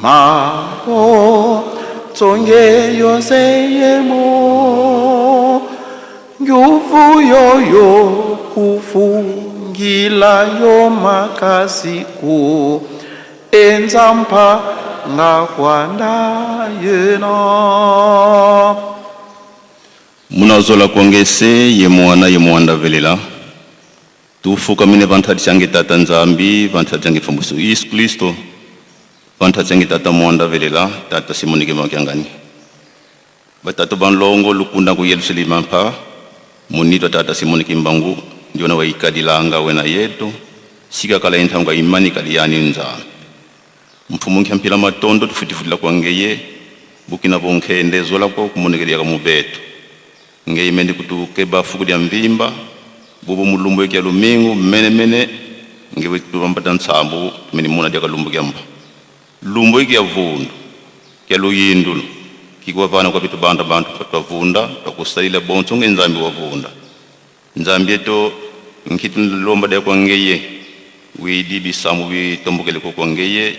S3: mawo zonge yose yemo nguvu yoyo kufungila yo makasiko enzampa ngakwanda yeno.
S9: Munazola kwangese ye mwana velela tufuka mine vantati change tata Nzambi, vantati change fambuso Yesu Kristo, vantati change tata mwanda velela tata Simon Kimbangu Kiangani. Batatu banlongo lukunda ku Yerusalemu pa munito tata Simon Kimbangu ndiona waikadilanga wena yetu sika kala intanga imani kaliyani Nzambi. Mfumu nkiampila matondo tufutifutila kwangeye bukina bonkende zola kwa kumonegelia mubetu ngeye mendi kutukeba fukulia mvimba bubu mulumbu ya lumingu mene ngewe tubambata nsambu tumeni muna dia kalumbu kiamba lumbu ya vundu kya luyindulo kikuwa vana kwa bitu banda bantu kwa vunda takusalila bonso Nzambi wa vunda. Nzambi yeto nkitu lomba dia kwa ngeye widi bisamu bitombukele kwa ngeye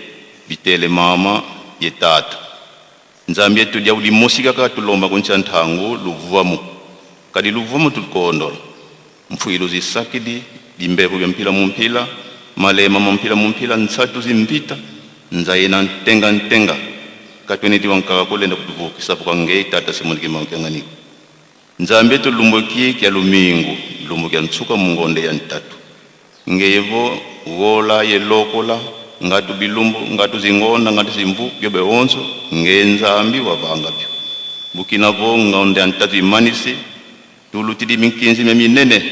S9: bitele mama ye tata. Nzambi yetu dia ulimusika ka tulomba kuncha ntangu luvuamu kadi luvuamu tulikondo mfuilo zisakidi dimbevu bya mpila mumpila malema mumpila mumpila nsatu zimbita nzayena ntenga katweneti wankaka kolenda kutuvukisa kwa ngei tata Simon Kimbangu Kiangani. Nzambi yetu lumbuki kya lumingu lumbuki ya ntsuka mungonde ya ntatu ngeyevo wola ye lokola ngatu bilumbu ngatu zingonda ngatu zimvu byobe onzo Nzambi wabanga byo bukina vo ngonde ya ntatu imanisi tulutidi minkinzi minene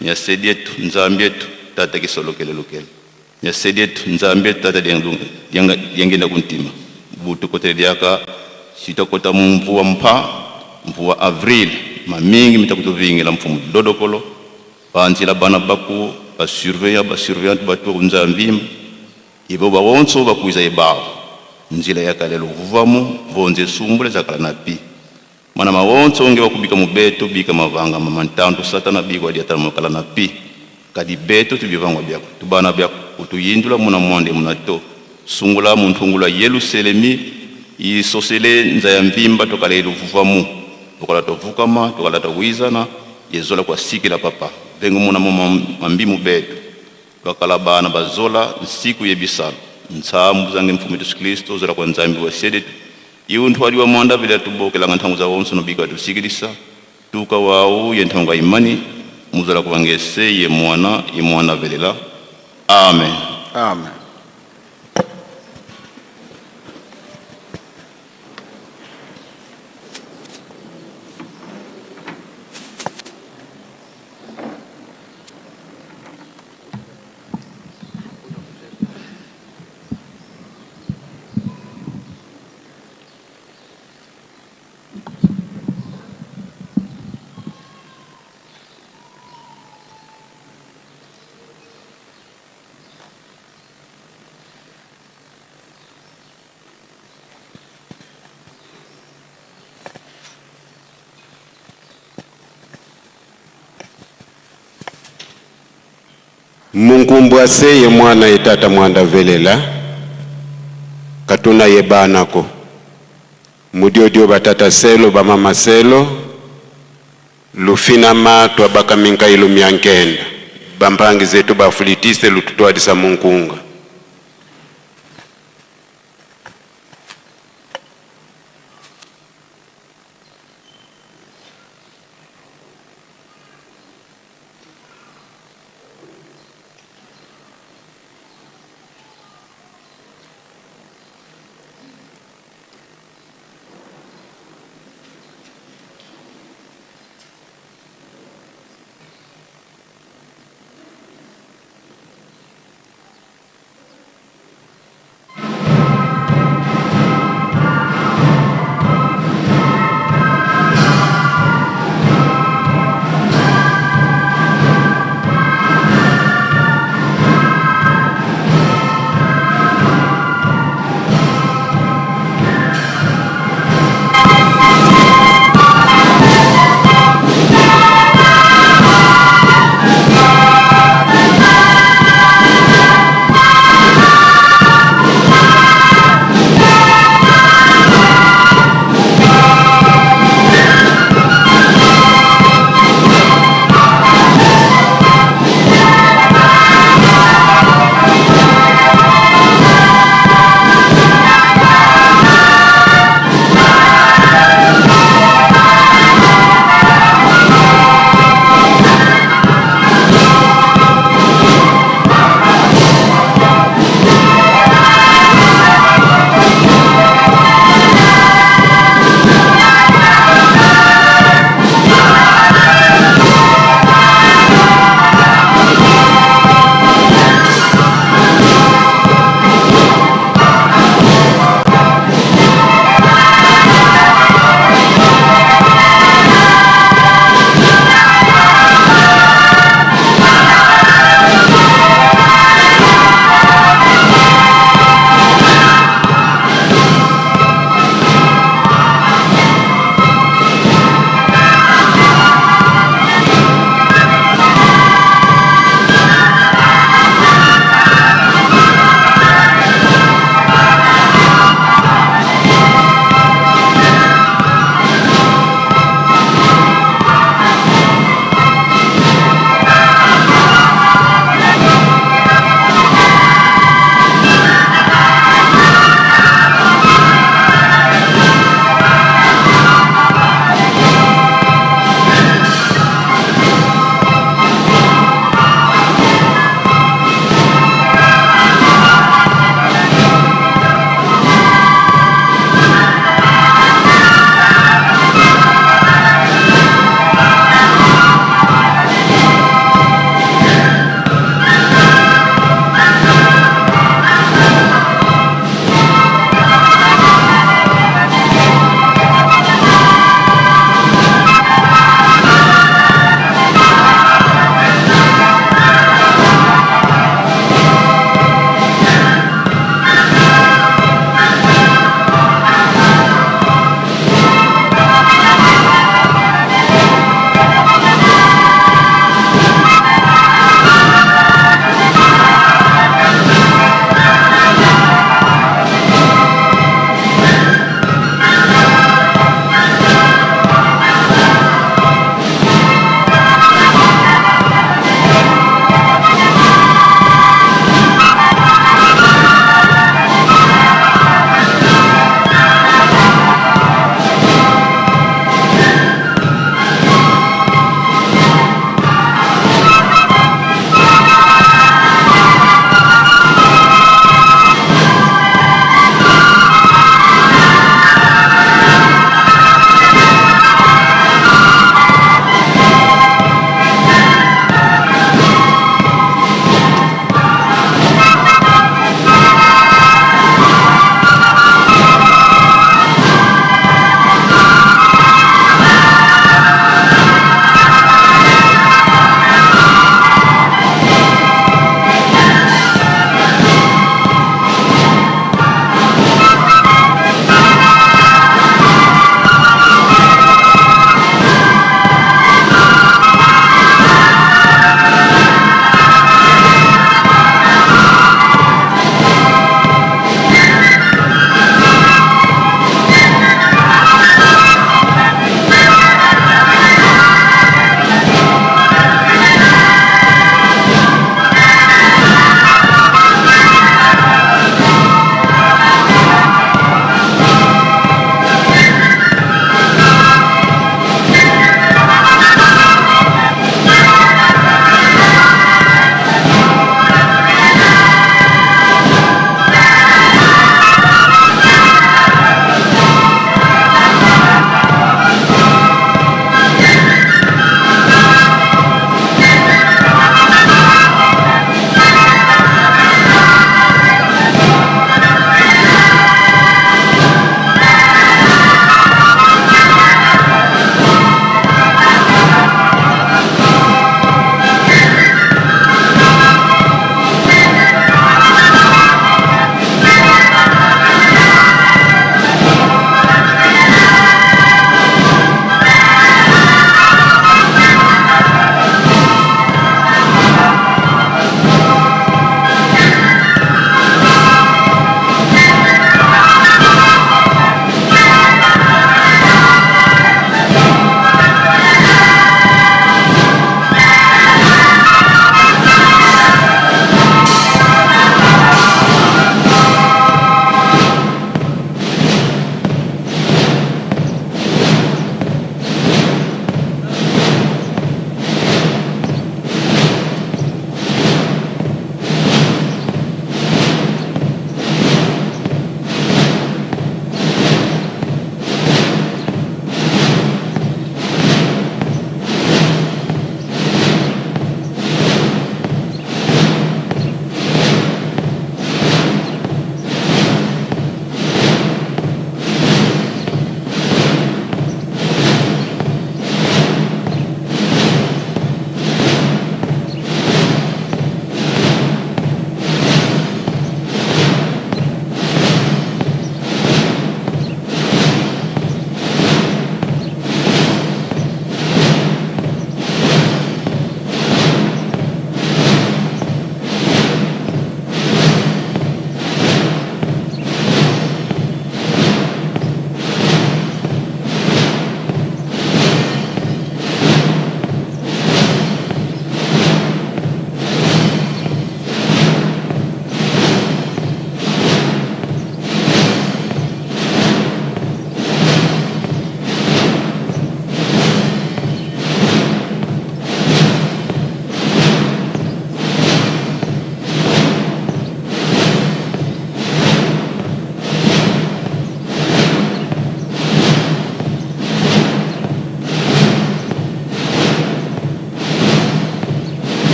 S9: nyasedi yetu Nzambi yetu tata kisolokele lukele nyasedi yetu Nzambi yetu tata yangenda kuntima butu kote diaka sitakota mvua mvua avril mamingi mitakutuvingi la mfumu dodokolo banzila bana baku basurveillant batu Nzambi ibo bawonso bakuiza ibao nzila yakalelo vuvamu vonze sumbule zakala napi mana mawonso onge wakubika mubeto bika mavanga mamantanto satana bigwa dia taramukala napi kadi beto tubivangwa byako tubana byako utuyindula muna mwande munato sungula muntungula Yerusalemi isosele nza ya mvimba tokale luvuvamu tokala tovukama tokala towizana yezola kwa sikila papa vengu muna mambimu betu twakala bana bazola nsiku yebisala ntsambu zange mfumu Yesu Kristo zola kwa nzambi wa sedetu iwu ntwali wa mwanda vile tubokela ngantangu za wonso nobika tusikilisa tuka wau yentangu imani muzola kubangese ye mwana velela. Amen.
S3: Amen. Munkumbwase ye mwana ye tata mwanda velela katuna ye banako mudiodio batata selo bamama selo lufinama twabaka minka ilu myankenda bampangi zetu bafulitise lututwadisa munkunga.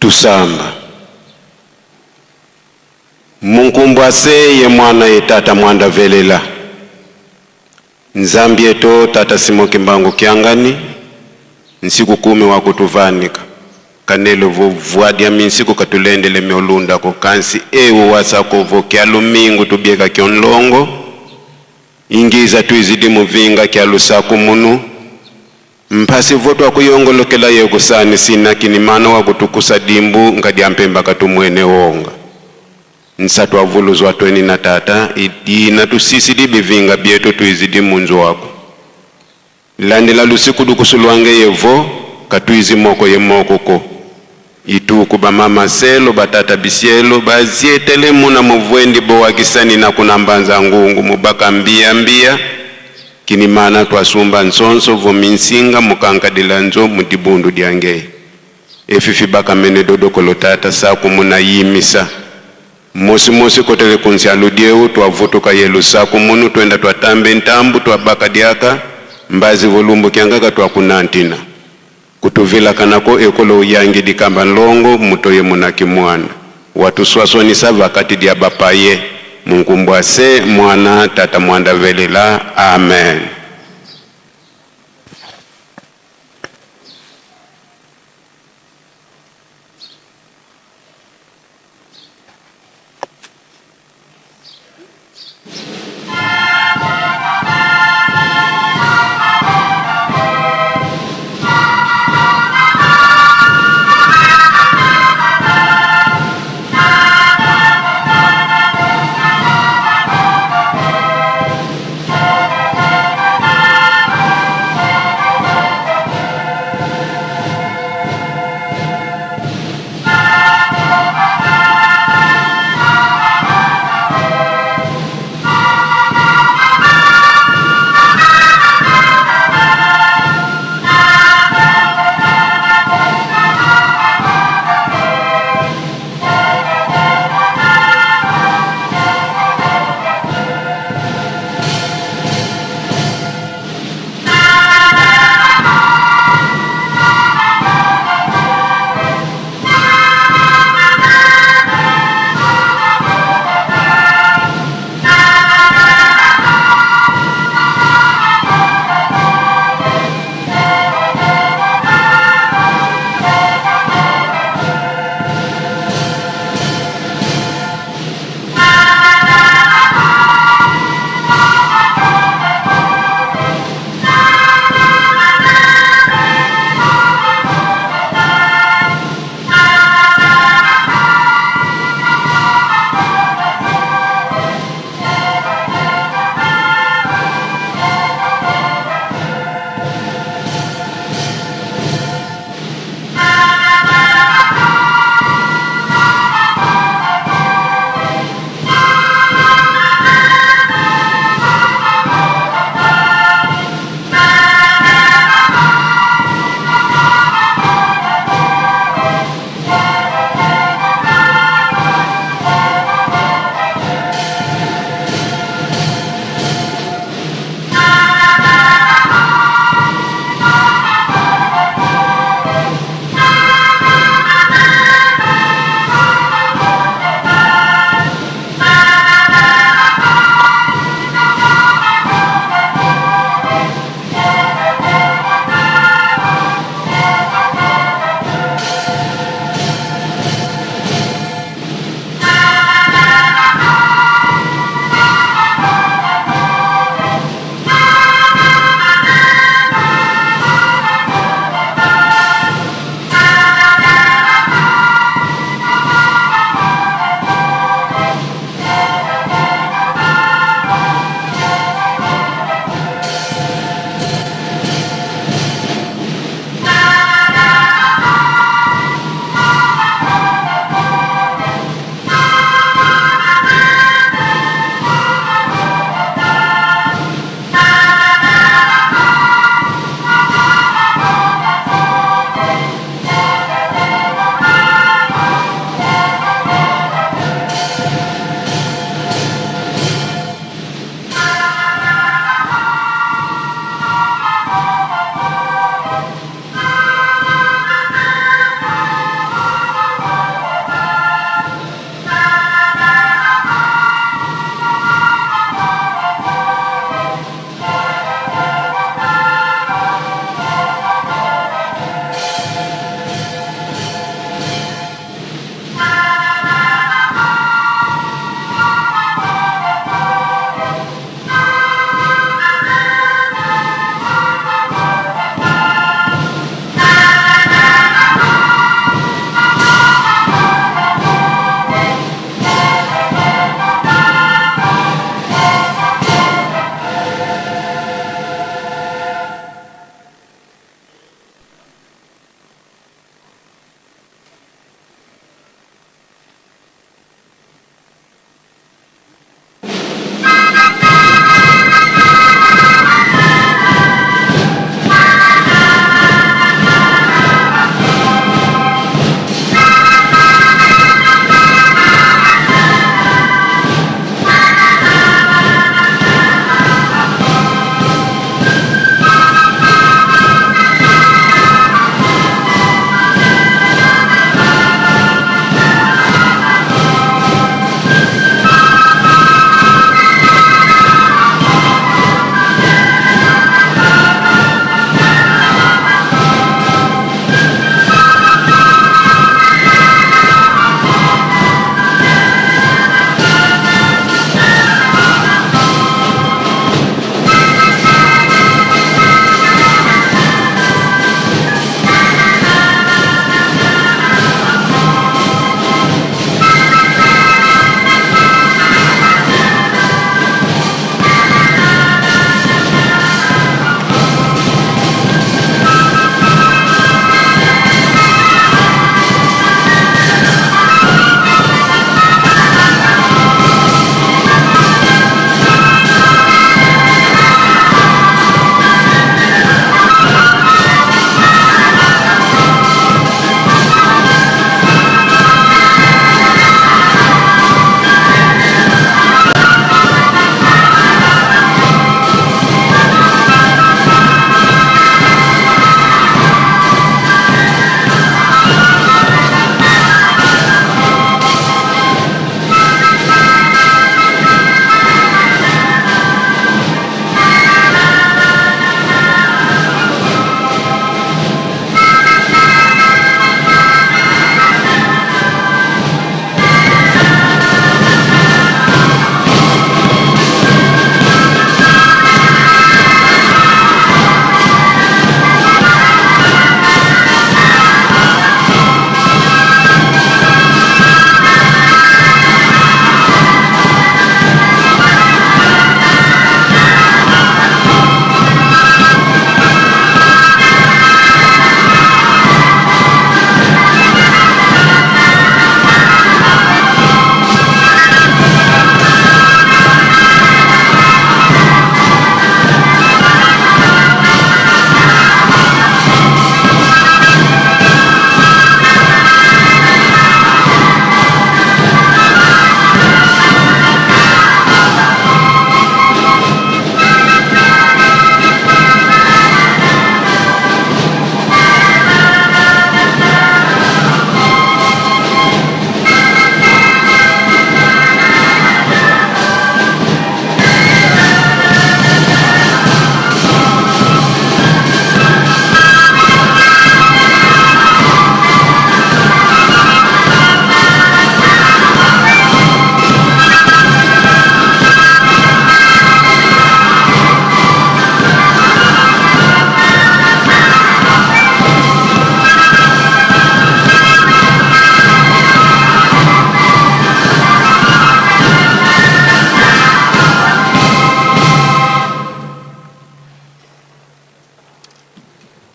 S3: Tusamba. Munkumbwase ye mwana ye tata mwanda velela. Nzambi yeto tata simo kimbangu kiangani. Nsiku 10 wa kutuvanika. Kanelo vuadia minsiku katulendele meolunda ko kansi ewo wasako vokia lumingu tubieka kionlongo. Ingiza tuizidi muvinga kia lusaku munu. Mpasi votu wa kuyongolokela yego sani sina kinimano wa kutukusa dimbu ngadi ampemba katumwene wonga. Nsatu wa vuluzu wa 20 na tata idina tusisidi bivinga bieto tuizidi munzo wako. Landela lusiku dukusuluange yevo katuizi moko ye moko ko. Ituku ba mama selo batata bisielo bazietele muna muvwendi bo wakisani na kunambanza ngungu mubaka mbia kinimana twasumba nsonso vominsinga mukankadila nzo mutibundu diange efifi baka mene dodokolo tata saku muna yimisa mosi kotele kunsi aludieu twavutuka yelu saku munu twenda twatambe ntambu twabaka diaka mbazi volumbu kiangaka twakunantina kutuvila kanako ekolo uyangi dikamba nlongo mutoye munaki mwana watu swasoni sava kati dia bapaye munkumbwase mwana tata mwanda velela. Amen.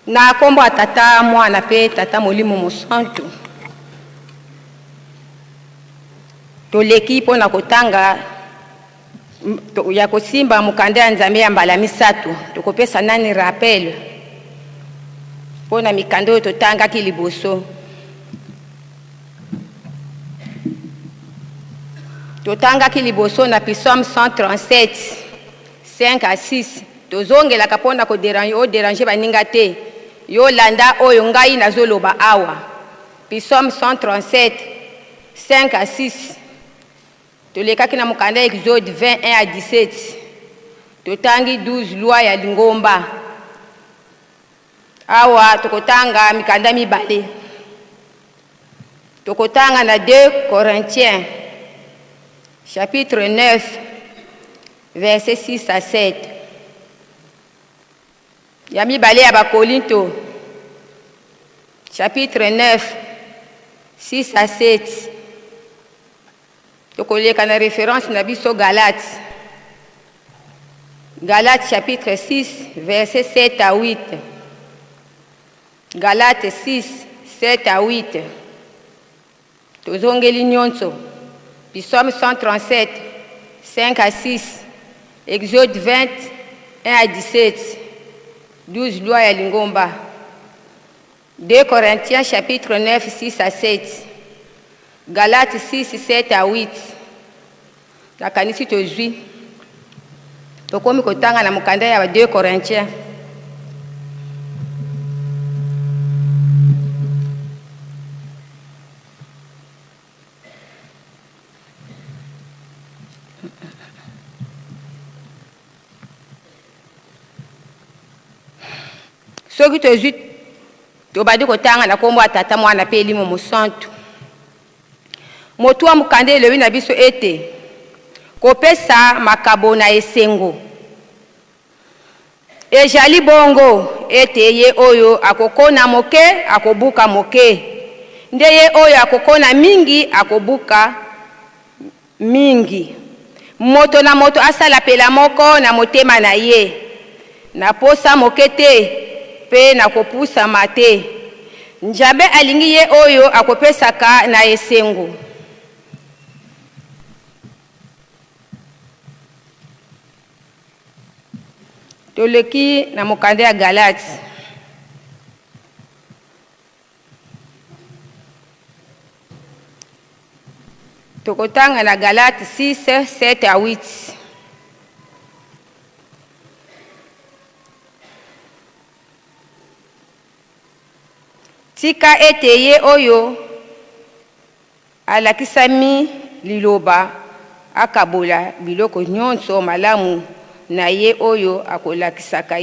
S2: na kombo ya tata mwana pe tata molimo mosantu toleki mpona kotanga ya kosimba mokanda ya nzambe ya mbala misatu tokopesa nani rappel mpona mikanda oyo totangaki liboso. Totangaki liboso na Psaume 137 5 à 6 tozongelaka mpona koderange baninga te yo landa oyo ngai nazoloba awa. Psaume 137 5 à 6 tolekaki na mokanda Exode 21 à 17 totangi 12 loi ya lingomba. Awa tokotanga mikanda mibale. Tokotanga na 2 Corinthiens chapitre 9 verset 6 à 7. Ya mibale ya Bakolinto chapitre 9 6 à 7. Tokoleka na référence na biso Galates. Galates chapitre 6 verset 7 à 8. Galates 6 7 à 8. Tozongeli nyonso. Psaume 137 5 à 6. Exode 21 à 17. 12 lois ya lingomba. 2 Corinthiens chapitre 9 6 à 7. Galates 6 7 à 8. La kanisi tozwi. Tokomi kotanga na mokanda ya 2 Corinthiens. Soki tozwi tobadi kotanga na kombo ya tata mwana pe elimo mosantu. Motu wa mokanda elewi na biso ete kopesa makabo na esengo ejali bongo ete ye oyo akokona moke akobuka moke, nde ye oyo akokona mingi akobuka mingi. Moto na moto asala pela moko na motema na ye, na posa moke te pe na kopusa mate. Njabe alingi ye oyo akopesaka na esengo. Toleki na mokanda ya Galates. Tokotanga na Galates 6 7 à 8. Tika ete ye oyo alakisami liloba akabola biloko nyonso malamu na ye oyo akolakisaka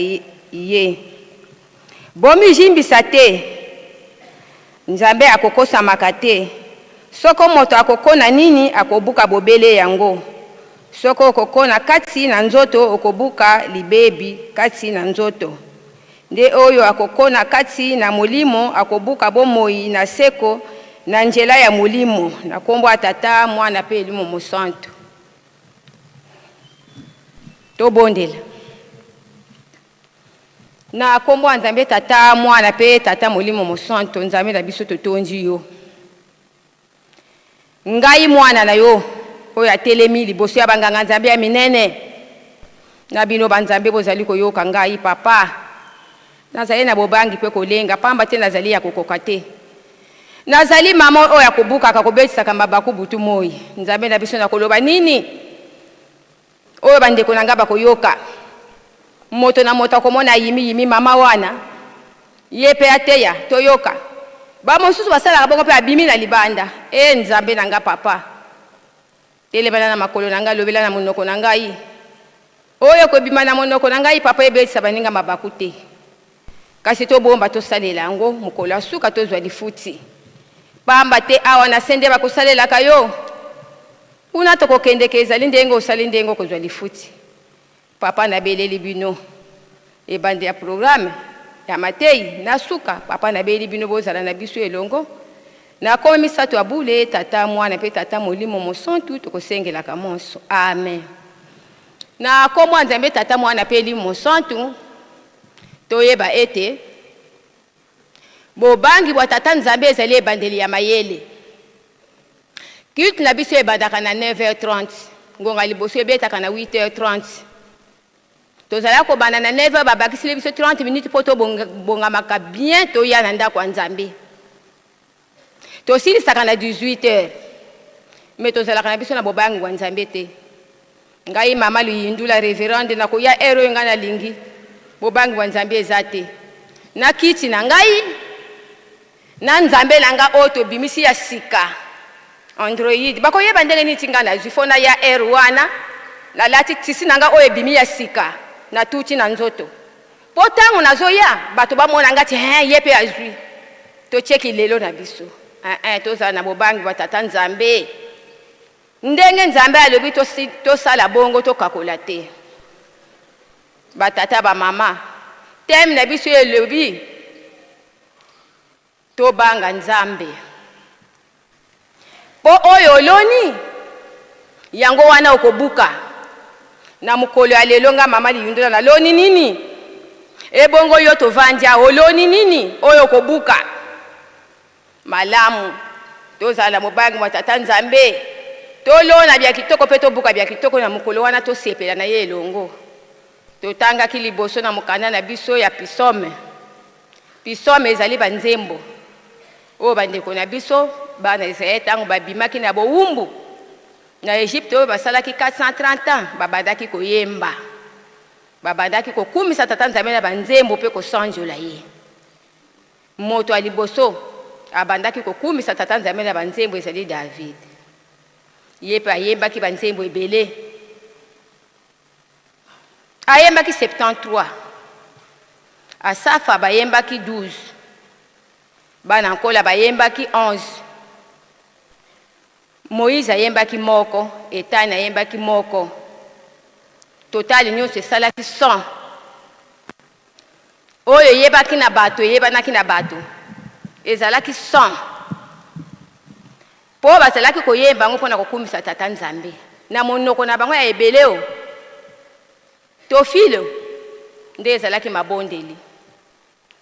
S2: ye. Bomi jimbisa te, Nzambe akokosamaka te. Soko moto akokona nini akobuka bobele yango. Soko okokona kati na nzoto okobuka libebi kati na nzoto. Nde oyo akokona kati na molimo akobuka bomoi na seko na njela ya molimo. Na kombo atata mwana pe elimo mosantu. Tobondela. Na kombo Nzambe tata mwana pe tata molimo mosantu Nzambe na biso totonji yo. Ngai mwana na yo oyo atelemi liboso ya banganga Nzambe ya minene. Na bino banzambe bozali koyoka ngai papa. Nazali na bobangi pe kolenga pamba te nazali ya kokoka te. Nazali mama oyo akobuka akakobetisa mabaku butu moi. Nzambe na biso na koloba nini? Oyo bandeko na ngaba koyoka. Moto na moto akomona yimi mama wana. Ye pe ateya toyoka. Ba mosusu basala bongo pe abimi na libanda. Nzambe na nga papa. Telebana na makolo na nga lobela na monoko na ngai. Oyo ko bima na monoko na ngai papa ebetisa baninga mabaku te. Kasi to bomba to salela yango mukolo asuka tozwa lifuti. Pamba te awa na sende bakosalela kayo. Una to kokendekeza lindengo salindengo kozwa lifuti. Papa na beleli bino. E bande ya programme ya Matei na suka papa na beleli bino bozala na biso elongo. Na komi misato abule tata mwana pe tata molimo mosantu to kosengela kamonso. Amen. Na komo Nzambe tata mwana pe elimo mosantu toyeba ete bobangi bwa tata nzambe ezali ebandeli ya mayele. Culte na biso ebandaka na 9h30 ngonga liboso ebetaka na 8h30. Tozala kobanda na 9h babakisili biso 30 minutes po tobongamaka bien toya na ndako ya nzambe. Tosilisaka na 18h mais tozalaka na biso na bobangi bwa nzambe te. Ngai mama Luyindula reverende na koya ero nga na lingi bobangi bwa nzambe eza te. Na kiti na ngai na nzambe na nga oyo tobimisi ya sika Android bakoyeba ndenge niti nga na zifona ya air wana na lati tisi na nga oyo ebimi ya sika na tuti na nzoto po ntango nazoya bato bamona ngati ye mpe azwi tocheki lelo na biso tozala na bobangi bwa tata nzambe ndenge nzambe alobi tosala bongo tokakola te batata bamama teme na biso elobi tobanga nzambe po oyo oloni yango wana okobuka na mukolo ya lelo nga mama Liyindula na loni nini ebongo yo tovanja oloni nini oyo okobuka malamu tozala mobangi mwa tata nzambe tolona bya kitoko pe tobuka bya kitoko na mukolo wana tosepela na ye elongo totangaki liboso na mokanda na biso ya pisome ezali banzembo oyo bandeko na biso bana Israel ntango babimaki na bowumbu na Egypte oyo basalaki 430 ans babandaki koyemba babandaki kokumisa tata nzambe na banzembo mpe kosanjola ye. Moto ya liboso abandaki kokumisa tata nzambe na banzembo ezali David ye mpe ayembaki banzembo ebele ayembaki 73 Asafa bayembaki 12 bana nkola bayembaki 11 Moïse ayembaki moko Etani ayembaki moko total nyonso esalaki 100 oyo eyebaki na bato eyebanaki na bato ezalaki 100 po bazalaki koyemba ngo mpona kokumisa tata nzambe na monoko na bango ya ebele o Tofilo nde ezalaki mabondeli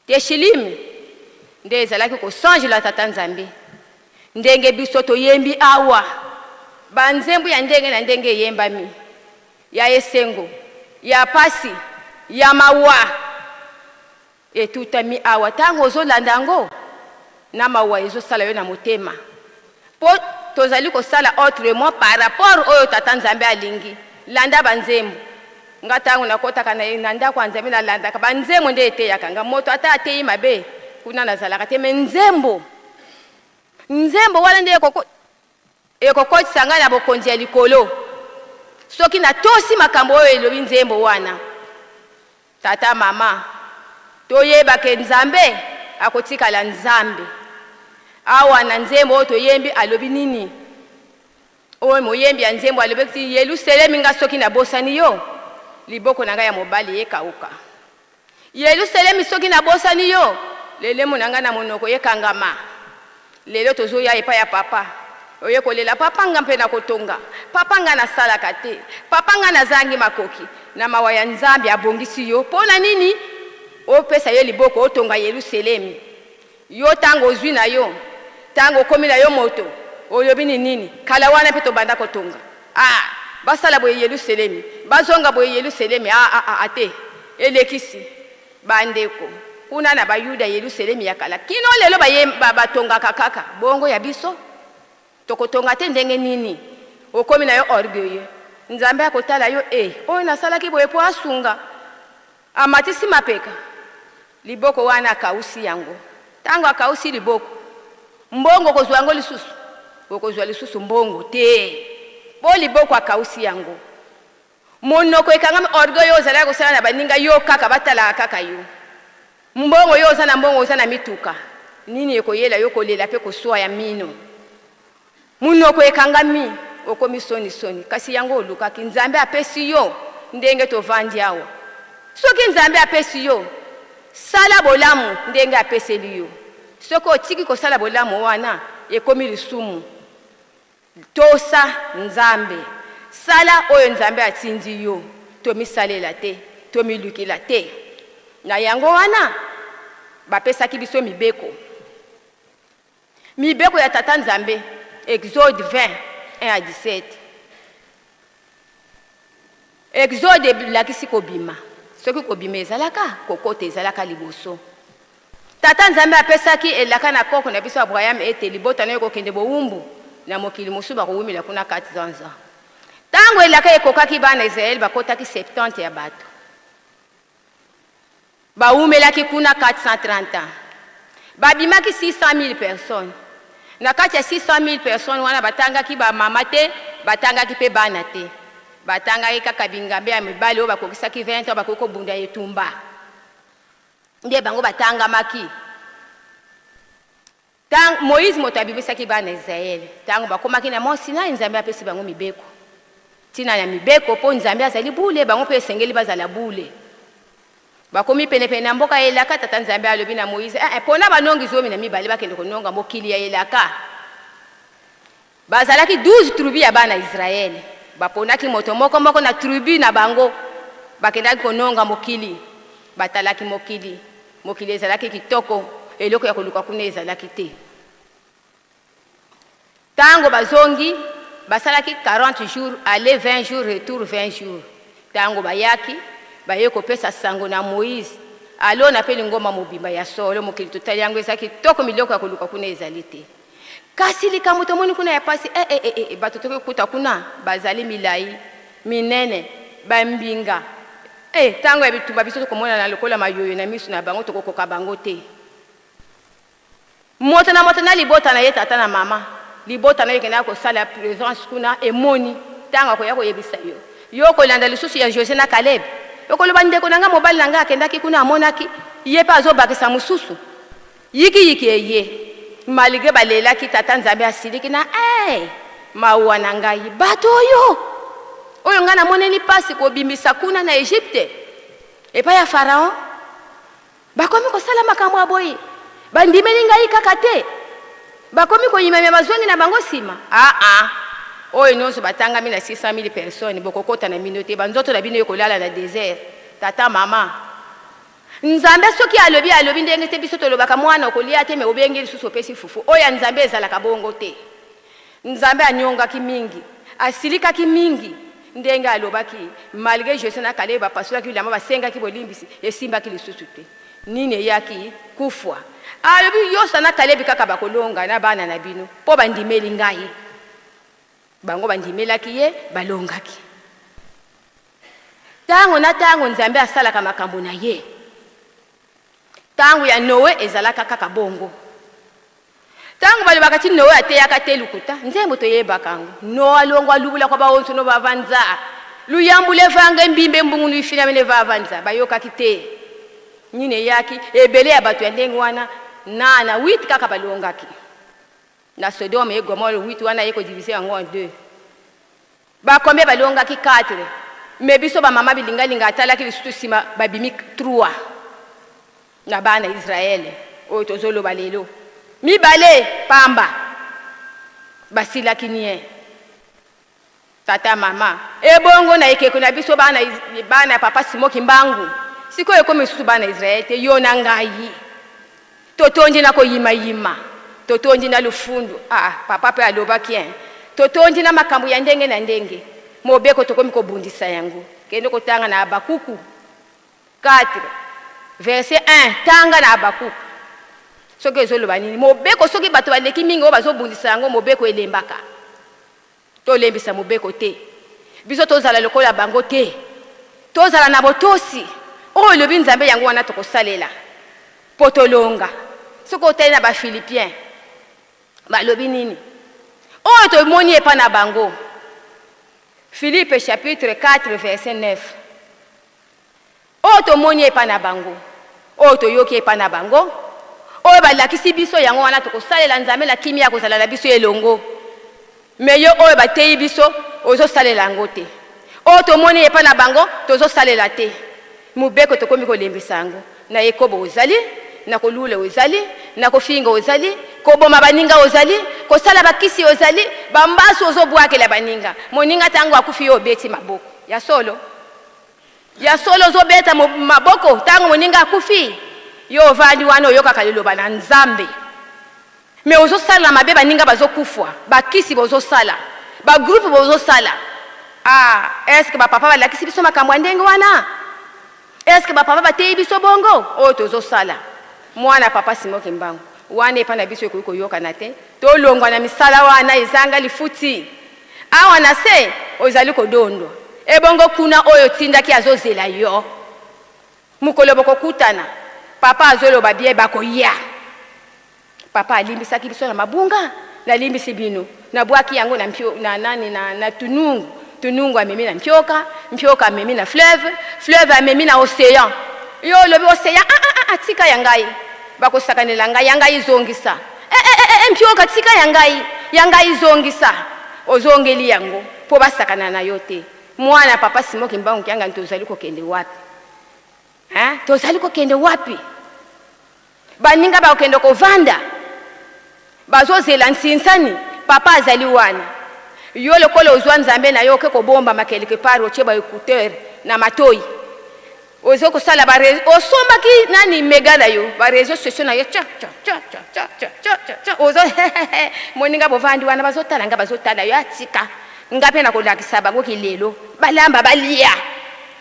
S2: Teshilimi nde ezalaki kosanjela tata nzambe ndenge biso toyembi awa banzembo ya ndenge na ndenge eyembami ya esengo ya pasi ya mawa etutami awa ntango ozolanda yango na mawa ezosala yo na motema po tozali kosala autrement par rapport oyo tata nzambe alingi landa banzembo nga ntango nakotaka na ndako ya nzambe nalandaka banzembo nde eteyaka nga moto ata ateyi mabe kuna nazalaka te me nzembo wana nde ekokotisa nga na bokonzi ya likolo soki natosi makambo oyo elobi nzembo wana tata mama toyebake nzambe akotikala nzambe awa na nzembo oyo toyembi alobi nini oyo moyembi ya nzembo alobi kuti Yelusalemi nga soki nabosani yo liboko na nga ya mobali ekauka Yelusalemi soki nabosani yo lelemo na nga na monoko ekangama lelo tozoya epa ya papa oye kolela papa nga mpe na kotonga papa nga nasalaka te papa nga nazangi makoki na mawa ya nzambe abongisi yo mpona nini opesa yo liboko otonga Yelusalemi yo tango ozwi na yo tango okomi na yo moto oyobi nini kala wana mpe tobanda kotonga basala boye Yelusalemi bazonga boye Yelusalemi ate elekisi bandeko kuna na bayuda Yelusalemi ya kala kino lelo batongaka kaka bongo ya biso tokotonga te ndenge nini okomi na yo orgueilleux nzambe akotala yo oyo nasalaki boye po asunga amatisi mapeka liboko wana akausi yango tango akausi liboko mbongo kozwa yango lisusu okozwa lisusu mbongo te bo liboko akausi yango monoko ekangami orgueilleux ozalaki kosala na baninga yo kaka batalaka kaka yo mbongo yo oza na mbongo oza na mituka nini ekoyela yo kolela mpe koswa ya mino munoko ekangami okomi soni kasi yango olukaki nzambe apesi yo ndenge tovandi awa soki nzambe apesi yo sala bolamu ndenge apeseli yo soki otiki kosala bolamu wana ekomi lisumu tosa nzambe sala oyo nzambe atindi yo tomisalela te tomilukila te na yango wana bapesaki biso mibeko. Mibeko ya tata Nzambe, Exode 20, 1 à 17. Exode lakisi kobima. Soki kobima ezalaka, kokote ezalaka liboso. Tata Nzambe apesaki elaka na koko na biso Abraham ete libota na yoko kende bowumbu na mokili mosusu bakuwumila kuna 400 ans. Tango elaka ekokaki bana Israel bakotaki 70 ya bato. Bawumelaki kuna 430 ans. Babimaki 600 000 personnes. Na kati ya 600 000 personnes wana batangaki ba mama te, batangaki pe bana te. Batangaki kaka bingambe ya mibali oyo bakokisaki 20 ans bakoko bunda etumba. Nde bango batangamaki. Tang Moïse moto abimisaki bana Israel. Tango bakomaki na Mont Sinai Nzambe apesi bango mibeko. Tina na mibeko po Nzambe azali bule bango pe esengeli bazala bule. Bakomi pene na mboka elaka tata Nzambe alobi na Moïse pona banongi zomi na mibali bakende kononga mokili ya elaka. Bazalaki 12 tribu ya bana Israel. Baponaki moto moko na tribu na bango. Bakendaki kononga mokili. Batalaki mokili. Mokili ezalaki kitoko. Eloko ya koluka kuna ezalaki te. Tango bazongi basalaki 40 jours, aller 20 jours, retour 20 jours. Tango bayaki baye kopesa sango na Moïse. Alo na peli ngoma mobimba ya solo mokili totali yango ezaki kitoko miloko ya koluka kuna ezali te. Kasi likamuto moni kuna ya pasi bato toke kuta kuna bazali milai minene bambinga tango ya bitumba biso komona na lokola mayoyo na misu na bango tokokoka bango te. Moto na libota na ye tata na mama libota na ye kena ko sala présence kuna emoni tango ko yako yebisa yo yoko landa lisusu ya José na Caleb yoko loba ndeko nanga mobali nanga akendaki kuna amonaki ye pa azobakisa mususu yiki eye malgré balela ki tata Nzambe asiliki na mawa na ngai bato oyo ngana moneli pasi ko bimbisa kuna na Egypte epa ya Pharaon bakomi ko sala makambo aboyi bandimeli ngai kaka te bakomi ko yimamia bazwangi na bango sima oyo nyonso batangami na 600 000 personnes bokokota na minote banzoto na bino yokolala na désert tata mama Nzambe soki alobi ndenge te biso tolobaka mwana okolia te me obengeli susu opesi fufu oya Nzambe ezalaka bongo te. Nzambe anyongaki mingi asilikaki mingi ndenge alobaki malgré José na Caleb bapasolaki bilamba basengaki bolimbisi esimbaki lisusu te nini yaki kufwa alobi yosa na Caleb kaka bakolonga na bana na bino po bandimeli ngai bango bandimelaki ye balongaki tango na tango Nzambe asalaka makambo na ye. Tango ya Noé ezalaka kaka bongo. Tango balobaka ti Noé ateyaka te lukuta nzembo toyebaka ngo Noé alongwa lubula kwa baonso no bavanza luyambule vanga mbimbe mbungu lufina mene bavanza bayokaki te nyine yaki ebele ya bato ya ndenge wana na 8 kaka balongaki na Sodome et Gomorrhe 8 wana yeko diviser en 2 bakombe balongaki 4 mais biso ba mama bilinga atalaki lisusu sima babimi 3 na bana Israel oyo tozoloba lelo mibale pamba basilaki nie tata mama ebongo na ekeko na biso bana papa Simoki Mbangu siko ekomi susu bana Israel te yo na ngai totonji na ko yima totonji na lufundu papa pe alobaki totonji na makambo ya ndenge na ndenge mobeko tokomi ko bundisa yango kende ko tanga na Abakuku 4 verset 1 tanga na Abakuku soki ezoloba nini mobeko soki bato baleki mingi oyo bazobundisa yango mobeko elembaka tolembisa mobeko te biso tozala lokola bango te tozala na botosi oyo lobi Nzambe yango wana tokosalela po tolonga soki otali na baphilipien balobi nini oyo tomoni epa na bango Philippe chapitre 4 verset 9 oyo tomoni epa na bango oyo toyoki epa na bango oyo balakisi biso yango wana tokosalela Nzambe na kimia kozala na biso elongo meyo oyo bateyi biso ozosalela yango te oyo tomoni epa na bango tozosalela te mobeko tokomi kolembisa yango na ekobo ozali na kolula ozali na kofinga ozali koboma baninga ozali kosala bakisi ozali bambasu ozobwakela baninga moninga tango akufi yo obeti maboko ya solo zobeta maboko tango moninga akufi yo vandi wana oyoka kaliloba na nzambe me ozosala mabe baninga bazokufwa bakisi bozosala ba groupe bozosala est-ce que papa balakisi biso makambo ndenge wana est-ce que papa bateyi biso bongo o tozosala mwana papa Simon Kimbangu wana epana biso eko yoka na te to longwa na misala wana ezanga lifuti awa na se ozali kodondo ebongo kuna oyo tindaki azozela yo mukolo bokokutana papa azoloba bie bakoya papa alimbisaki biso na mabunga na limbisi bino na bwaki yango na mpio na nani na tunungu amemi na mpioka amemi na fleuve amemi na océan yo lobi océan tika yangai bakosakanela ngai yangai zongisa mpioka tika yangai zongisa ozongeli yango po basakana na yote mwana papa Simon Kimbangu kyanga ntozali kokende wapi tozali kokende wapi baninga bakende kovanda bazozela nsinsani papa azali wana yo lokolo ozwa nzambe na yo ke kobomba makeleke paro cheba écouteur na matoi ozo ko sala ba osomba ki nani megala yo ba réseaux sociaux na yo cha ozo moninga bovandi wana bazotala nga bazotala yo atika ngape na kolakisa bango kilelo balamba balia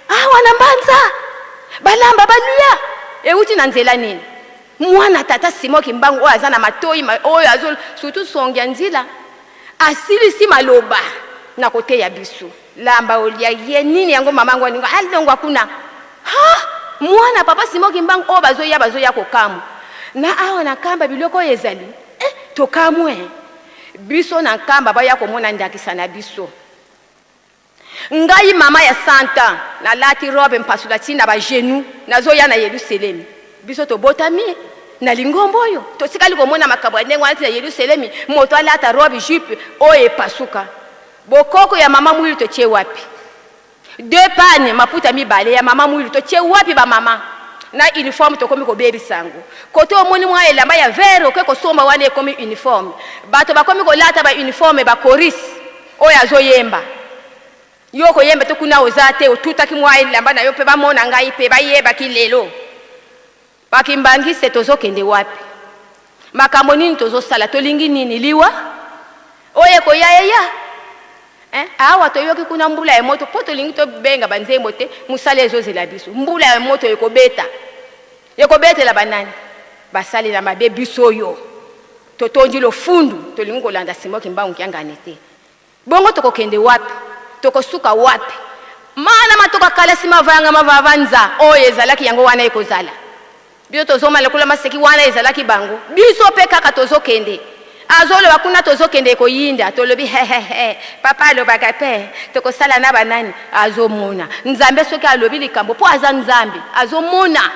S2: wana mbanza balamba balia euti na nzela nini mwana tata Simon Kimbangu oyo azana matoi oyo azol surtout songya nzila asilisi maloba na kote ya biso lamba olia ye nini yango mamangu aninga alongwa kuna mwana papa Simon Kimbangu oyo bazoya kokamu na awa na kamba biloko ezali tokamwe biso na kamba baya komona ndakisa na biso ngai mama ya santa na lati robe mpasula tina ba genou nazoya na Yerusalemi biso to botami na lingombo oyo tosikali komona makabo ya ndenge wana na Yerusalemi moto alata robe jupe oyo epasuka bokoko ya mama mwili totie wapi deux panes maputa mibale ya mama mwili totie wapi ba mama na uniforme tokomi ko baby sango kote omoni mwa elamba ya vert okeko somba wana ekomi uniforme bato bakomi ko lata ba uniforme ba chorus oyo azoyemba yoko yemba to kuna ozate otutaki mwa elamba na yo pe bamona ngai pe bayeba kilelo bakimbangise tozokende wapi makambo nini tozosala tolingi nini liwa oye ko ya awa toyoki kuna mbula ya moto po tolingi to benga banzembo te musale ezozela biso mbula ya moto ekobetela banani basali na mabe biso yo totonji lo fundu tolingi kolanda Simon Kimbangu kyangane te bongo tokokende wapi tokosuka wapi mana matoka kala sima vanga mavavanza oyo ezalaki yango wana ekozala biso tozomala kula maseki wana ezalaki bango biso pe kaka tozokende azolo bakuna tozokende koyinda tolobi papa alobaka pe tokosala na banani azomona nzambe soki alobi likambo po aza nzambe azomona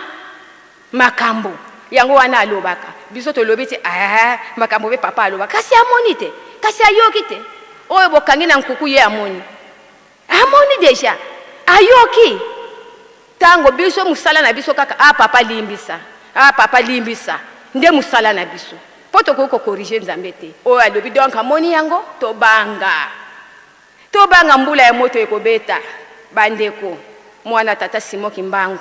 S2: makambo yango wana alobaka biso tolobi te makambo be papa alobaka kasi amoni te kasi ayoki te oyo bokangi na nkuku ye amoni deja ayoki tango biso musala na biso kaka papa limbisa nde musala na biso poto ko corriger nzambe te oyo alobi donc amoni yango tobanga mbula ya moto ekobeta bandeko mwana tata Simon Kimbangu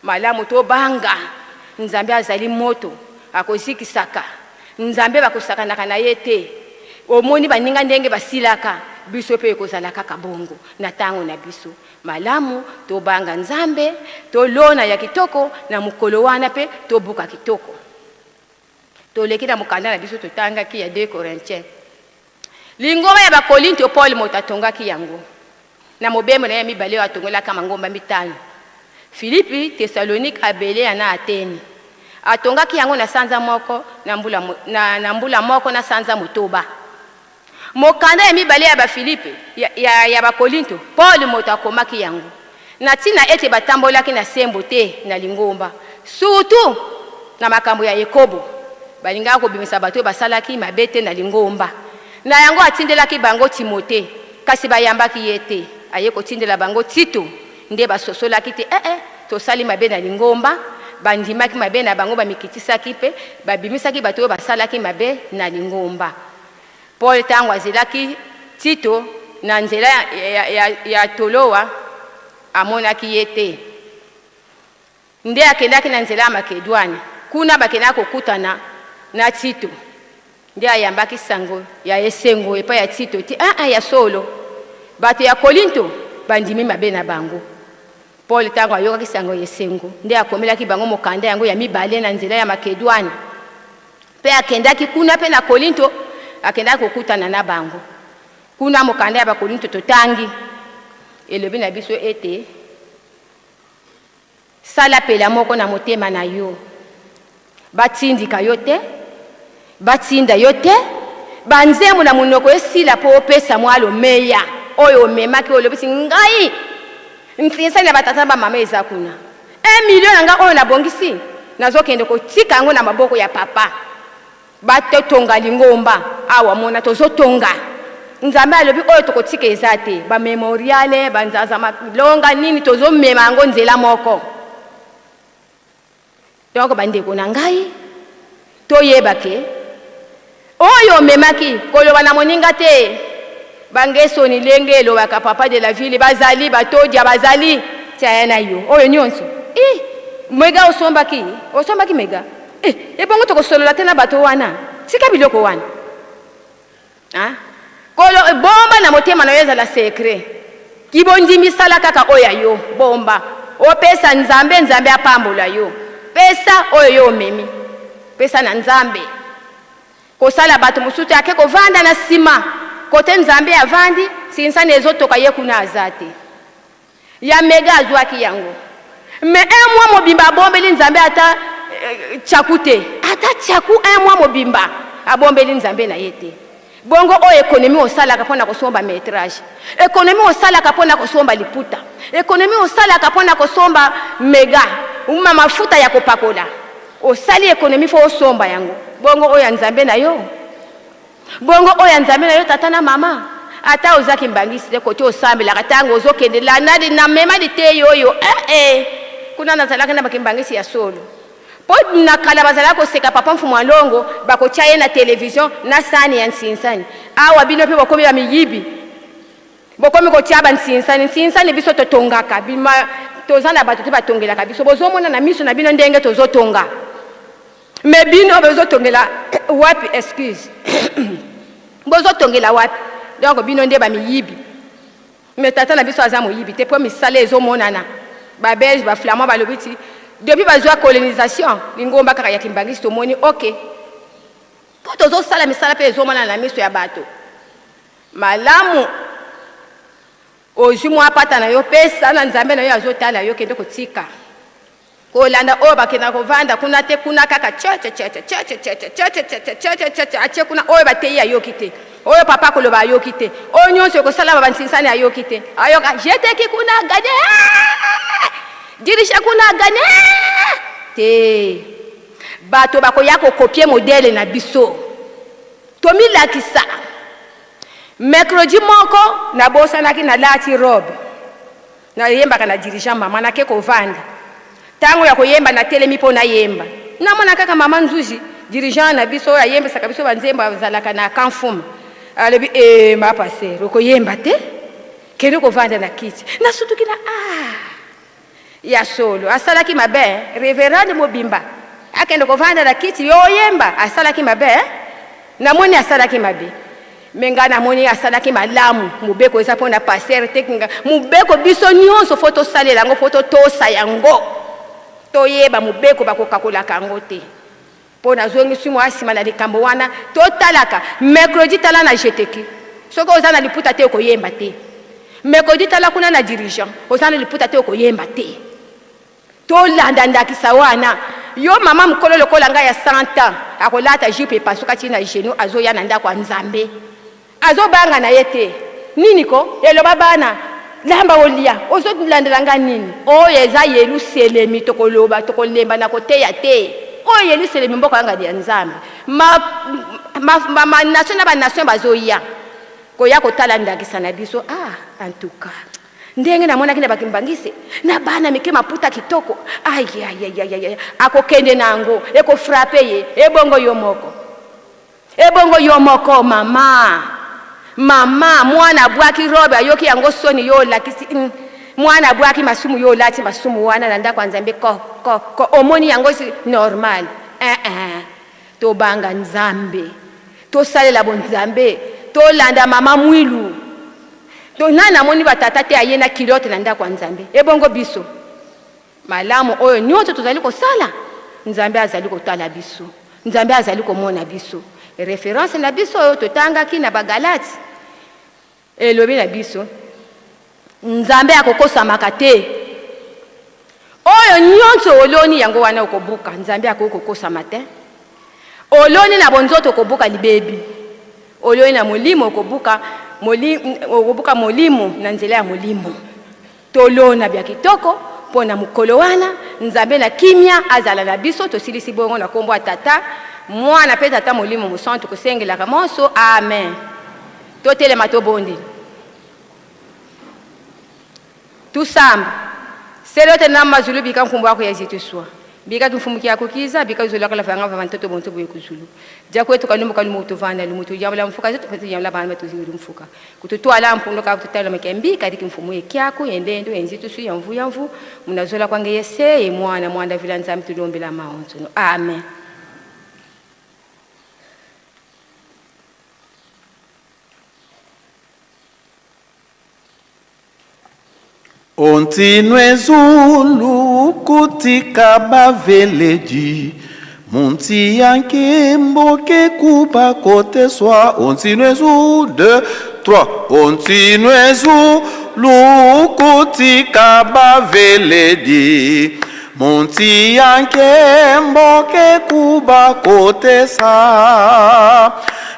S2: malamu tobanga nzambe azali moto akozikisaka nzambe bakosakanaka na ye te omoni baninga ndenge basilaka biso pe ekozala kaka bongo na tango na biso malamu tobanga nzambe tolona ya kitoko na mukolo wana pe tobuka kitoko toleki na mukanda na biso totangaki ya 2 Corinthiens lingoma ya bakolinto Paul motatongaki yango na mobembo na ya mibale atongola kama ngomba mitano Philippe Thessalonique Abele na Atene atongaki yango na sanza moko na mbula moko na sanza motoba mokanda ya mibale ya ba Philippe ya bakolinto Paul motakomaki yango na tina ete batambolaki na sembo te na lingomba surtout na makambo ya Yakobo balinga ko bimisa bato basalaki mabete na lingomba na yango atindelaki bango Timote kasi bayambaki yete aye ko tindela bango Tito nde basosolaki te tosali mabe na lingomba bandimaki mabe na bango bamikitisaki pe babimisaki bato basalaki mabe na lingomba Paul tango azelaki Tito na nzela ya Toloa amonaki yete nde akendaki na nzela ya Makedwane kuna bakenda kokutana na Tito nde ayambaki sango ya esengo epa ya Tito ti ya solo bato ya Korinto bandimi mabe na bango. Paul tango ayokaki sango ya esengo nde akomelaki bango mokanda yango ya mibale na nzela ya Makedwane pe akendaki kuna pe na Korinto akendaki kokutana na bango kuna mokanda ya ba Korinto totangi elobi na biso ete sala pela moko na motema na yo batindika yo te batinda yo te banzemu na munoko esila po opesa mwalo meya oyo memaki olobisi ngai ntinsa na batata ba mama eza kuna 1 million nga oyo nabongisi nazokende kotika yango na maboko ya papa batotonga lingomba awa mona tozotonga nzambe alobi oyo tokotika eza te ba memoriale banzaza malonga nini tozomema yango nzela moko. Donc bandeko na ngai toyeba ke oyo memaki koloba na moninga te bangeso ni lengelo baka papa de la ville bazali batodia bazali tiana yo oyo nyonso mega osombaki mega ebongo tokosolola tena bato wana sika biloko wana kolo bomba na motema na yeza la secret kibondi misala kaka oya yo bomba opesa nzambe apambola yo pesa oyo yo memi pesa na nzambe kosala bato musutu yake kovanda na sima kote nzambe avandi sinsa nezotoka ye kuna azate ya mega azwaki yango me mwa mobimba abombeli nzambe ata chakute ata chaku mwa mobimba abombeli nzambe na yete bongo oyo ekonomi osalaka mpona kosomba metrage ekonomi osalaka mpona kosomba liputa ekonomi osalaka mpona kosomba mega uma mafuta ya kopakola osali ekonomi fo osomba yango bongo oyo nzambe na yo bongo oyo nzambe na yo tata na mama ata ozaki mbangisi te kote osambelaka ntango ozokende lanadi na mema te yoyo kuna nazalaka na bakimbangisi ya solo po na kala bazala koseka papa mfumu alongo bakotia ye na television na sani ya nsinsani awa bino pe bokomi ya miyibi bokomi kotia ba nsinsani biso totongaka bima tozana bato te batongelaka biso bozomona na miso na bino ndenge tozotonga me bino bozotongela wapi excuse bozotongela wapi donc bino nde ba miyibi me tata na biso aza moyibi te po misala ezomonana ba belge ba flamand ba lobiti depuis bazwa colonisation lingomba kaka ya kimbangisi tomoni ok po tozosala misala pe ezomona na miso ya bato malamu ozwi mwa pata na yo pesa na nzambe na yo azotala yo kende kotika kolanda oyo bakenda kovanda kuna te kuna kaka atie kuna oyo bateyi ayoki te oyo papa koloba ayoki te oyo nyonso ekosala babansinsani ayoki te ayoka jeteki kuna gade dirisha kuna gane te bato bakoya kokopie modele na biso tomilakisa mercredi moko na bosanaki na lati robe na yembaka na dirigeant mama na ke kovanda tango ya koyemba na telemi po na yemba na mona kaka mama nzuji dirigeant na biso ya yemba saka biso banzemba zalaka na kanfuma alebi ma passer koyemba te kero kovanda na kiti na sutuki na ya solo asalaki mabe reverend mobimba akende kovanda na kiti yoyemba asalaki mabe na moni asalaki mabe menga na moni asalaki malamu mubeko eza pona passer tekinga mubeko biso nyonso foto salela ngo foto tosa yango toyeba mubeko bakokakola kango te pona zongi simo asima na likambo wana totalaka mercredi tala na jeteki soko ozana liputa te koyemba te mercredi tala kuna na dirigeant ozana liputa te koyemba te tolanda ndakisa wana yo mama mukolo lokola nga ya 100 ans akolata jipe pasuka tina genou azoya na ndako nzambe azobanga na yete nini ko eloba bana lamba olia ozolandela nga nini oyo eza yeluselemi tokoloba tokolemba na koteya te oyo yeluselemi mboka yanga ya nzambe ma nation na ba nation bazoya koya kotala ndakisa na biso en tout cas ndenge na mona kina bakimbangise na bana mike maputa kitoko akokende nango eko frappe ye ebongo yomoko mama mwana bwaki robe ayoki yango soni yo lakisi mwana bwaki masumu yo lati masumu wana nanda kwa nzambe ko omoni yango si normal to banga nzambe to salela bon nzambe to landa mama mwilu to nana moni batata te ayena kilote nanda kwa nzambe ebongo biso malamu oyo nyoto tozali ko sala nzambe azali ko tala biso nzambe azali ko mona biso référence na biso oyo totanga ki na bagalati elobi na biso nzambe akokosamaka te oyo nyonso oloni yango wana okobuka nzambe akokosama te oloni na bonzoto okobuka libebi oloni na molimo okobuka molimo na nzela ya molimo tolona bya kitoko pona mukolo wana nzambe na kimia azala na biso tosilisi bongo na kombo tata mwana pe tata molimo musantu kosengelaka monso amen totelema tobondeli tusamba selote na mazulu bika nkumbu wako ya zituswa bika tumfumuki yako kiza bika uzulaka la fanga va mtoto bonto boye kuzulu jakwe tukanumbu kalumu utovanda lumutu yamla mfuka zetu pete yamla bana metuzuru mfuka kututwala mpundo ka tutala makembi kadiki mfumu yekyako yendendo yenzituswa yamvu munazola kwange yese mwana vilanza mtulombela maonzo amen.
S10: Ontinwe zulu kutika baveledi Munti yanke mboke kuba kote swa Ontinwe zulu 2, 3 Ontinwe zulu kutika baveledi Munti yanke mboke kuba kote sa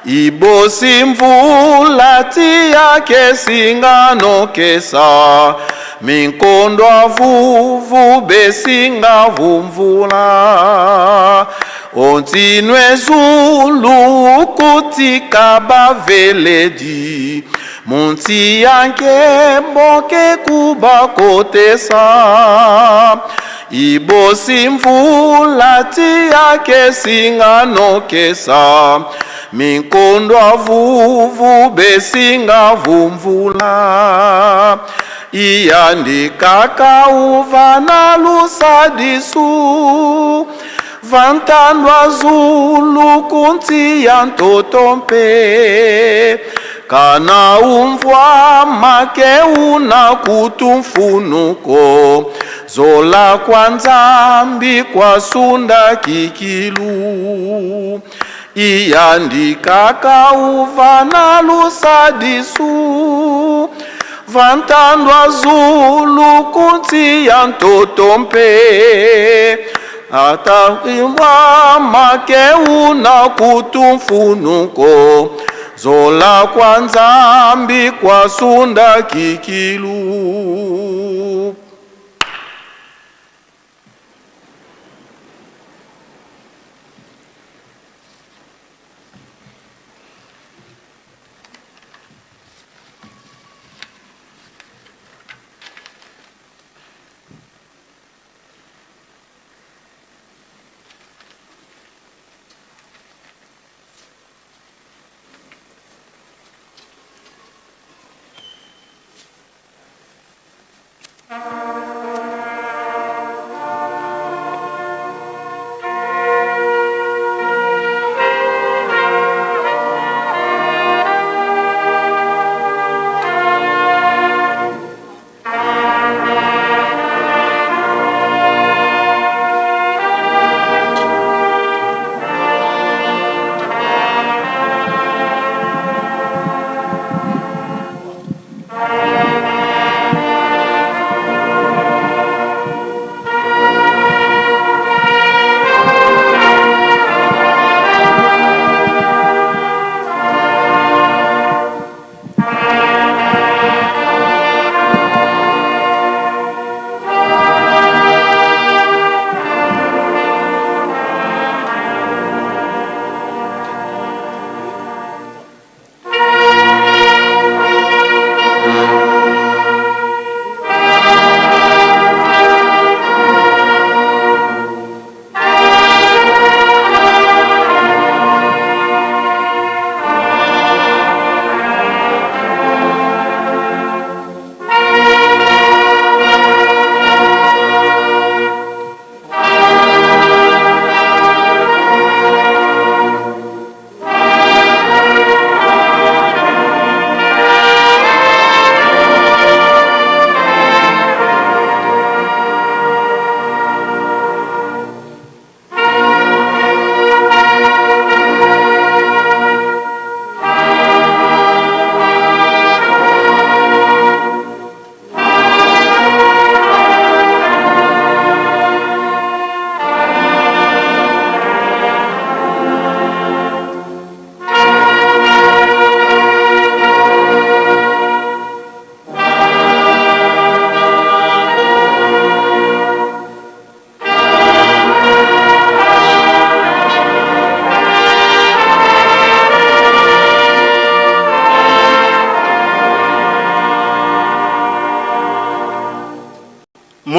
S10: Ibosi mvula tiyake singano kesa Minkondwa vuvu besinga vumvula Ontinwe zulu kutika baveledi Munti yanke mboke kuba kotesa Ibosi mvula tiyake singano kesa Minkondwa vuvu besinga vumvula Iyandikaka uvana lusadisu Vantandwa zulu kunti yantotompe Kana umvwa make una kutumfunuko Zola kwa nzambi kwa sunda kikilu Iyandikaka uvana lusadisu Vantandwa zulu kunti yantotompe Atakimwa make una kutumfunuko Zola kwa nzambi kwa sunda kikilu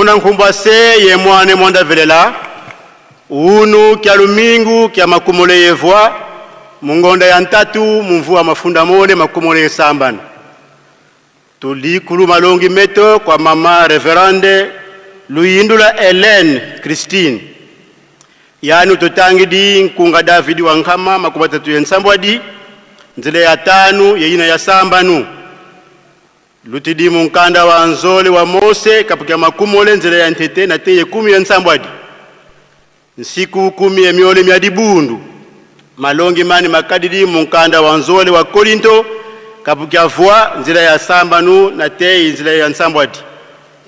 S11: muna nkumbwase ye mwane mwanda velela unu kya lumingu kya makumole yevwa mungonda ya ntatu mumvua mafunda mole makumole yesambana tulikulu malongi meto kwa mama reverende Luyindula Hélène Christine yani tutangidi nkunga David wankama makubatatu yensambwadi nzile ya tanu yeina ya sambanu lutidi munkanda wa nzole wa Mose kapukia makumole nzile ya ntete na teye 10 yensambwadi nsiku 10 emiole myadibundu malongi mani makadidi munkanda wa nzole wa Korinto kapukia vwa nzile ya sambanu na teye nzile ya nsambwadi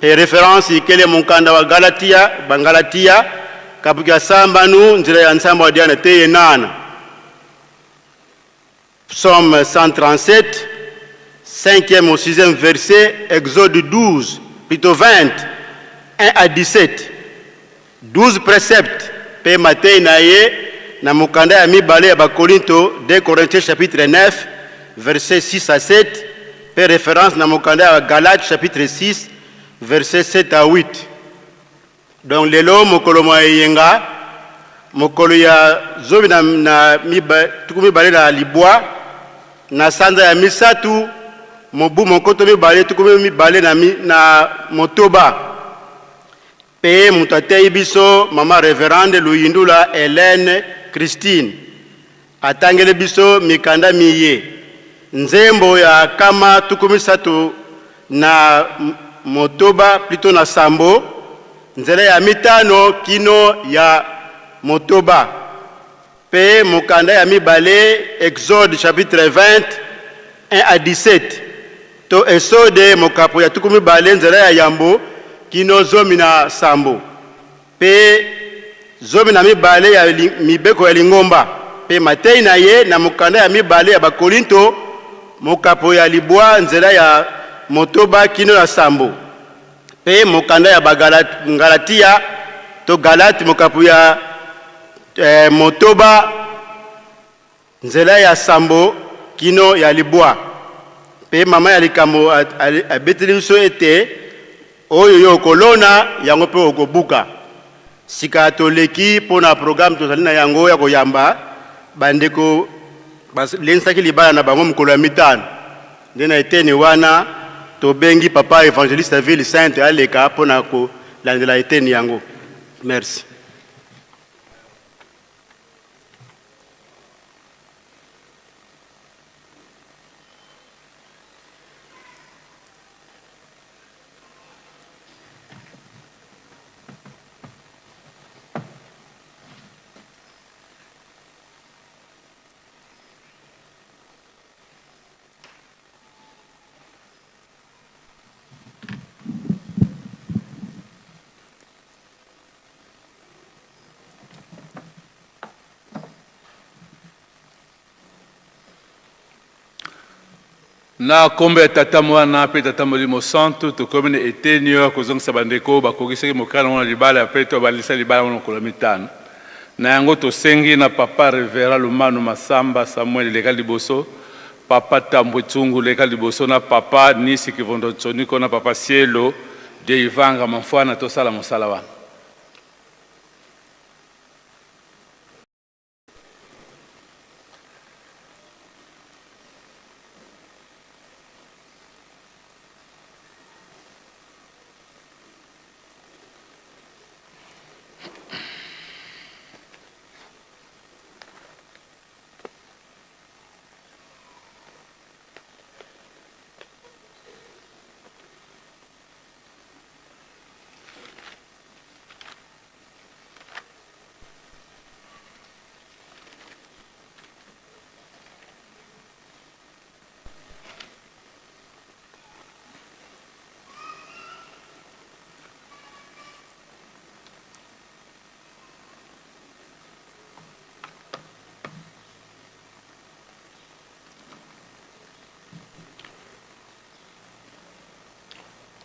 S11: pe reference ikele munkanda wa Galatia bangalatia kapukia sambanu nzile ya nsambwadi na teye 8 Psaume 137 5e au 6e verset, Exode 12, plutôt 20, 1 à 17. 12 préceptes, pe Matthieu naye, na mukanda ya mibale ya Bakorinto, 2 Corinthiens chapitre 9, verset 6 à 7, pe référence na mukanda ya Galates chapitre 6, verset 7 à 8. Donc lelo mokolo mwa yenga, mokolo ya zobi na mibale la libwa, na sanza ya misatu, mobu mokoto mibale tukumi mibale na motoba pe mutate ibiso mama reverende Luyindula Hélène Christine atangele biso mikanda miye nzembo ya kama tukumi satu na motoba plutôt na sambo nzele ya mitano kino ya motoba pe mukanda ya mibale Exode chapitre 20 1 à 17 to esode mokapo ya tukumi bale nzela ya yambo kino zomi na sambo pe zomi na mibale ya mibeko ya lingomba pe Matei na ye na mukanda ya mibale ya Bakorinto mokapo ya libwa nzela ya motoba kino ya sambo pe mukanda ya Galatia to Galati mokapo ya motoba nzela ya sambo kino ya libwa pe mama ya likambo abeteli biso ete oyo yo kolona yango pe okobuka sika toleki pona programme tozali na yango ya koyamba bandeko lensaki libala na bango mokolo ya mitano nde na eteni wana tobengi papa évangéliste ville sainte aleka pona kolandela eteni yango. Merci.
S12: Na kombe ya tata mwana pe tata molimo santo to komene etenio kozongisa bandeko bakogisaki mokana wana libala ya pe to balisa libala wana kola mitano na yango to sengi na papa revera Lumanu Masamba Samuel leka liboso papa Tambwe Tsungu leka liboso na papa Nisi Kivondo Tsoniko na papa Sielo de Ivanga mafwana to sala mosala wana.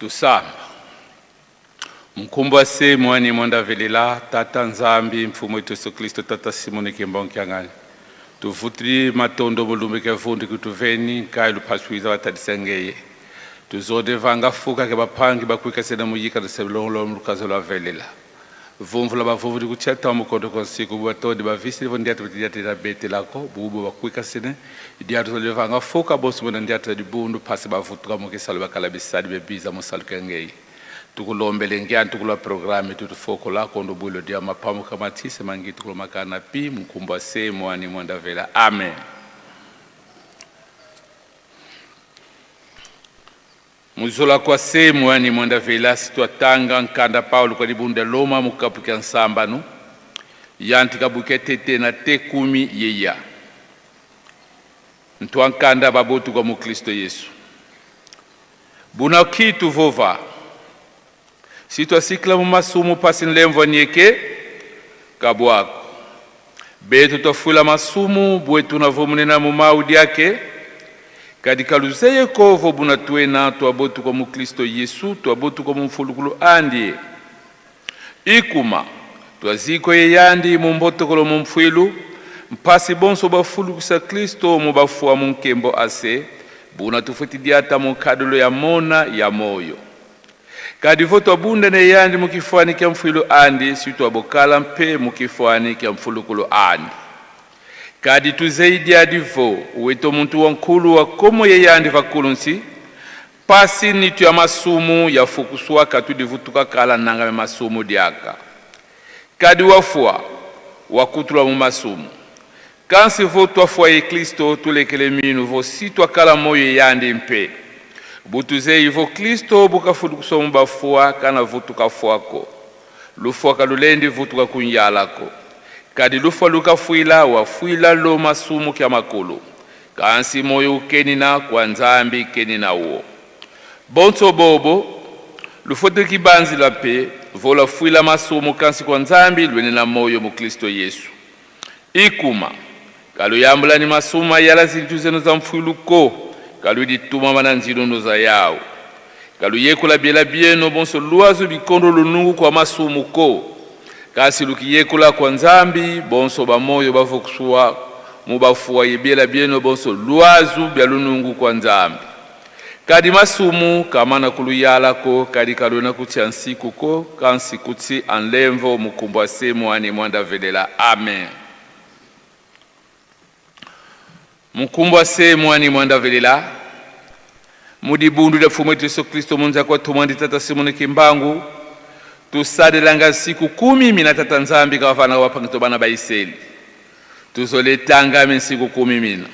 S12: Tusamba mkumba se mwani mwanda velela tata nzambi mfumo wetu Yesu Kristo tata Simoni Kimbangu Kiangani tuvutri matondo mulumbe kevundi kutuveni kai lupaswiza watadisengeye tuzodevanga fuka ke bapangi bakwika sena muyika de sebelongo mlukazo la velela vumvula bavuvu dikuchata mukondo kwa siku batodi bavisi vondiatu batidia bete lako bubu bakwika sene diatu zodevanga fuka bosu bona ndiatu dibundu pasi bavutuka mukisalo bakala bisadi bebiza musaluke ngei tukulombele ngiani tukula programme tutufoko la kondo bulo dia mapamu kama tise mangi tukulo makana pi mkumba se mwani mwanda vela amen. Muzola kwa se mwani mwanda vela situa tanga nkanda Paulo kwa dibunda loma mukapu kia nsambanu yanti kabuke tete na te kumi yeya ntuwa nkanda babotu kwa mukristo Yesu buna kitu vova sitwa sikla masumu pasin lemvo nieke kabwako betu tofula masumu bwetu na vomunena mumaudi yake kadika luzeye kovo buna tuena tuabotu kwa mukristo Yesu tuabotu kwa mfulukulu andi ikuma tuaziko yeyandi mumboto kolo mumfuilu mpasi bonso bafulukisa Kristo mubafuwa munkembo ase buna tufutidiata mukadolo ya mona ya moyo kadi voto abunda ne yandi mukifwani kia mfuilu andi situ abokala mpe mukifwani kia mfulukulu andi kadi tuzaidi adivo uweto muntu wankulu wa komo ye yandi vakulunsi pasi nitu ya masumu ya fukusua katu divutuka kala nangame masumu diaka kadi wafua wakutula mu masumu kansi voto afua ye Kristo tulekele minu vo situ akala moyo yandi mpe butuze ivo Kristo bukafudukusa mubafua kana vutuka fuako lufua kalulendi vutuka kunyalako kadi lufua lukafuila wafuila lo masumu kia makulu kansi moyo ukeni na kwa nzambi keni na uo bonso bobo lufote kibanzi la pe vola fuila masumu kansi kwa nzambi lwene na moyo mu Kristo Yesu ikuma kalu yambula ni masuma yala zintuzeno za mfuiluko kalu dituma mananzilondo za yao kalu yekula biela bieno bonso luazo bikondo lunungu kwa masumu ko kasi lukiyekula kwa nzambi bonso bamoyo bavokusua mubafuwa yebiela bieno bonso luazo bia lunungu kwa nzambi kadi masumu kamana kuluyala ko kadi kaluna kuti ansiku ko kansi kuti anlemvo mukumbwa semu ani mwanda velela amen. Mukumbwa semu ani mwanda velela mudibundu da fumu Yesu Kristo munza kwa tumandi tata Simoni Kimbangu tusade langa siku 10 mina tata nzambi kawafana wapangito bana baiseli tuzoletanga mensiku 10 mina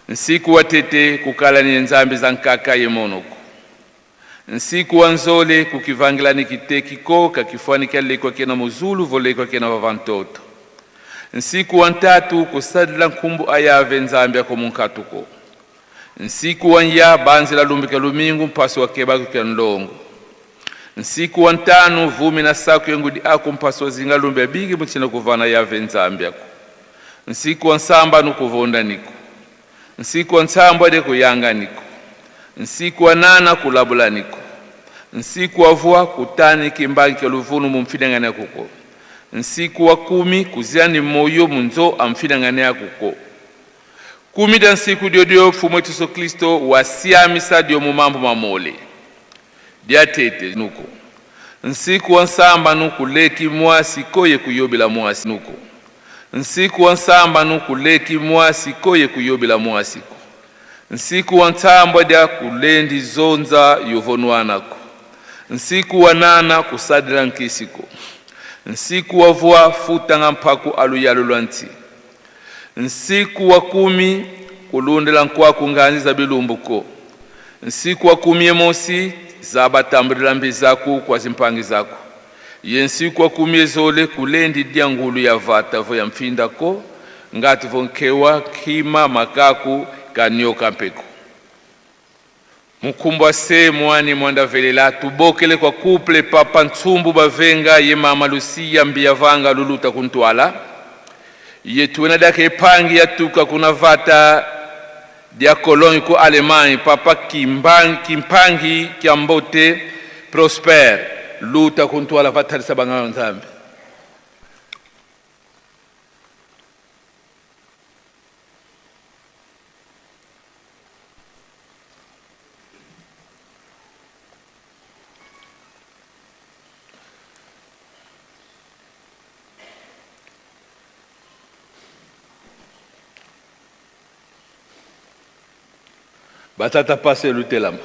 S12: nsiku watete kukala ni nzambi za nkaka yemonoko nsiku wanzole kukivangila ni kiteki ko kakifwani kale kwa kena muzulu vole kwa kena wavantoto nsiku wantatu kusadila nkumbu ayave nzambi yako munkatuko nsiku wanya banzi la lumbika lumingu mpasi wakeba kwa nlongo nsiku wantanu vumi na saku yengudi ako mpasi wazinga lumbi bigi mchina kuvana yave nzambi yako nsiku wansamba nukuvonda niko nsiku wansamba de kuyanga niko nsiku wanana kulabula niko nsiku wavua kutani kimbagi kia luvunu mumfidangane kuko nsiku wa 10 kuziani moyo munzo amfidangane kuko 10 da nsiku dio fumu Yesu Kristo wasiamisa dio mumambo mamole diatete nuko nsiku wansamba nukuleki mwasi koye kuyobila mwasi nuko nsiku wansamba nukuleki mwasi koye kuyobila mwasi ko nsiku wantambwa dia kulendi zonza yovonwanako nsiku wanana kusadira nkisiko nsiku wavua futanga mpaku aluyalulwanti nsiku wa 10 kulundela nkwaku nganzi za bilumbuko nsiku wa 10 emosi zabatambulila mbi zaku kwa zimpangi zaku yensiku wa 10 ezole kulendi dia ngulu ya vata vo ya mfinda ko ngati vonkewa kima makaku kanyoka mpeko mukumbwa se mwani mwanda velela tubokele kwa kuple papa ntsumbu bavenga ye mama Lucia mbia vanga luluta kuntwala yetuena dake pangi yatuka kuna vata dia koloni ko Alemany papa kimpangi kiambote Prosper luta kuntwala vata sabanga nzambe batata pase lutelama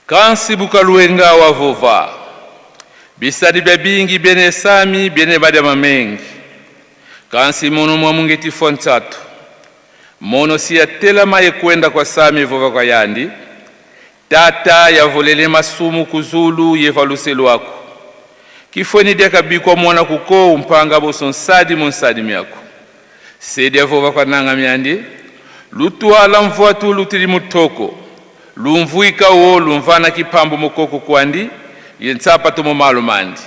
S12: kansi bukaluenga wa vova bisadi bya bingi bene sami bene badama mengi kansi mono mwa mungeti fonsatu mono siya telama yekwenda kwa sami vova kwa yandi tata yavolele masumu kuzulu yevaluselu wako kifweni deka bikwa mwana kuko umpanga bosonsadi monsadi miako sedi vova kwa nanga miandi lutuala mvua tu lutili mutoko lumvuika wo lumvana kipambo mukoko kwandi yensapa tumo malumandi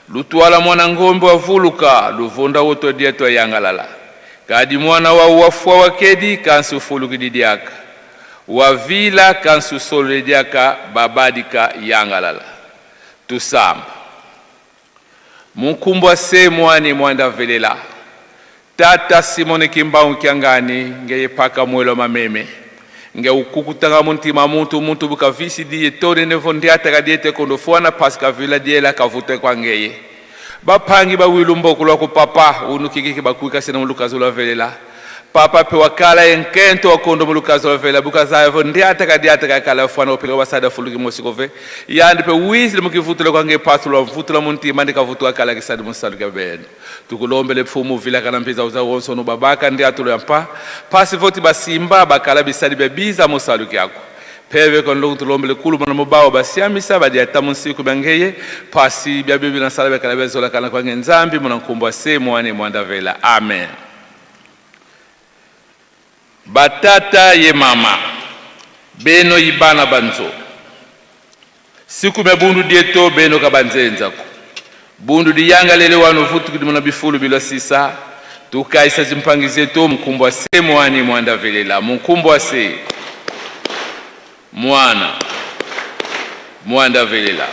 S12: lutuala mwana ngombe wavuluka luvunda woto dietwa yangalala kadi mwana wa uwafua wakedi kansu fulukididiaka wavila kansu solediaka babadika yangalala tusamba mukumbwa se mwani mwanda velela tata Simone Kimbangu Kiangani ngeye paka mwelo mameme nge ukukutanga muntima muntu buka visi diye tone nevondiata kadiete kondo fuana paska vila diela kavute kwa ngeye bapangi ba wilumbo lwa ku papa unukikiki bakuika sena mulukazula velela papa pe wakala enkento wakondo mulukazula velela buka za vondiata kadiata kakala fuana opelo basada fuluki mosikove yandi pe wisi mukivutula kwa nge pasulo mvutula muntima ndikavutua kala kisadi musaluka beno tukulombele pfumu vila kana mpiza uza wonso no babaka ndi atulo yampa pasi voti basimba bakala bisadi bebiza musaluki yako peve kon lo tulombele kulu mona mubawo basiamisa badi atamunsiku bangeye pasi bya bibi na sala bakala bezola kana kwa ngenzambi mona nkumbwa semo ane mwanda vela amen batata ye mama beno ibana banzo siku mebundu dieto beno kabanzenzako bundu diyanga lele wano futu kudimona bifulu bila sisa tukaisa zimpangize to mkumbwa se mwani mwanda velela mkumbwa se mwana mwanda velela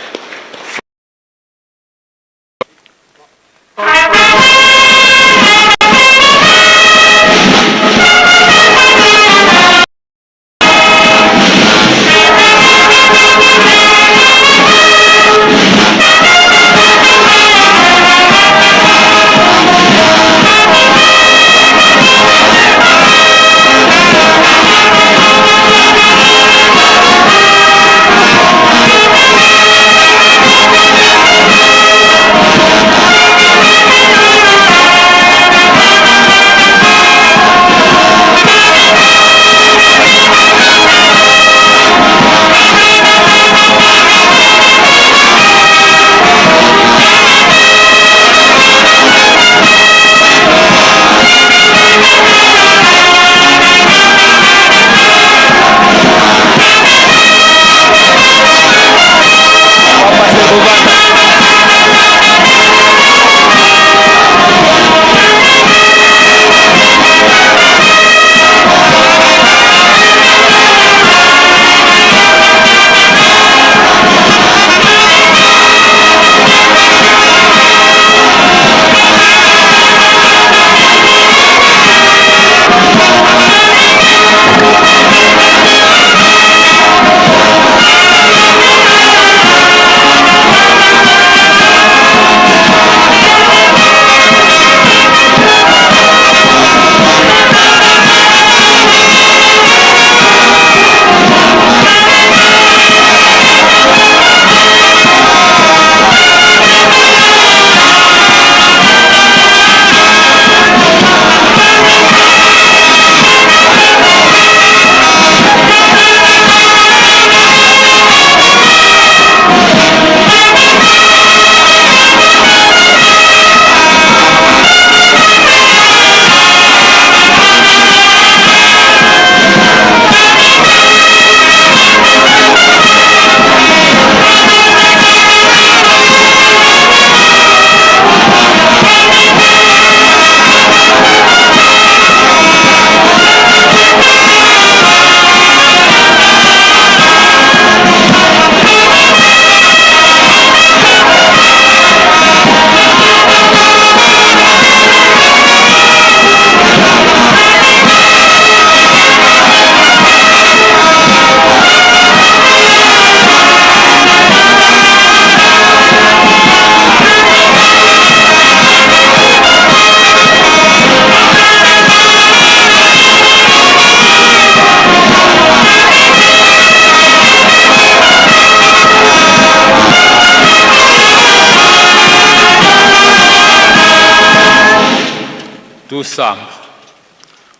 S12: tusamba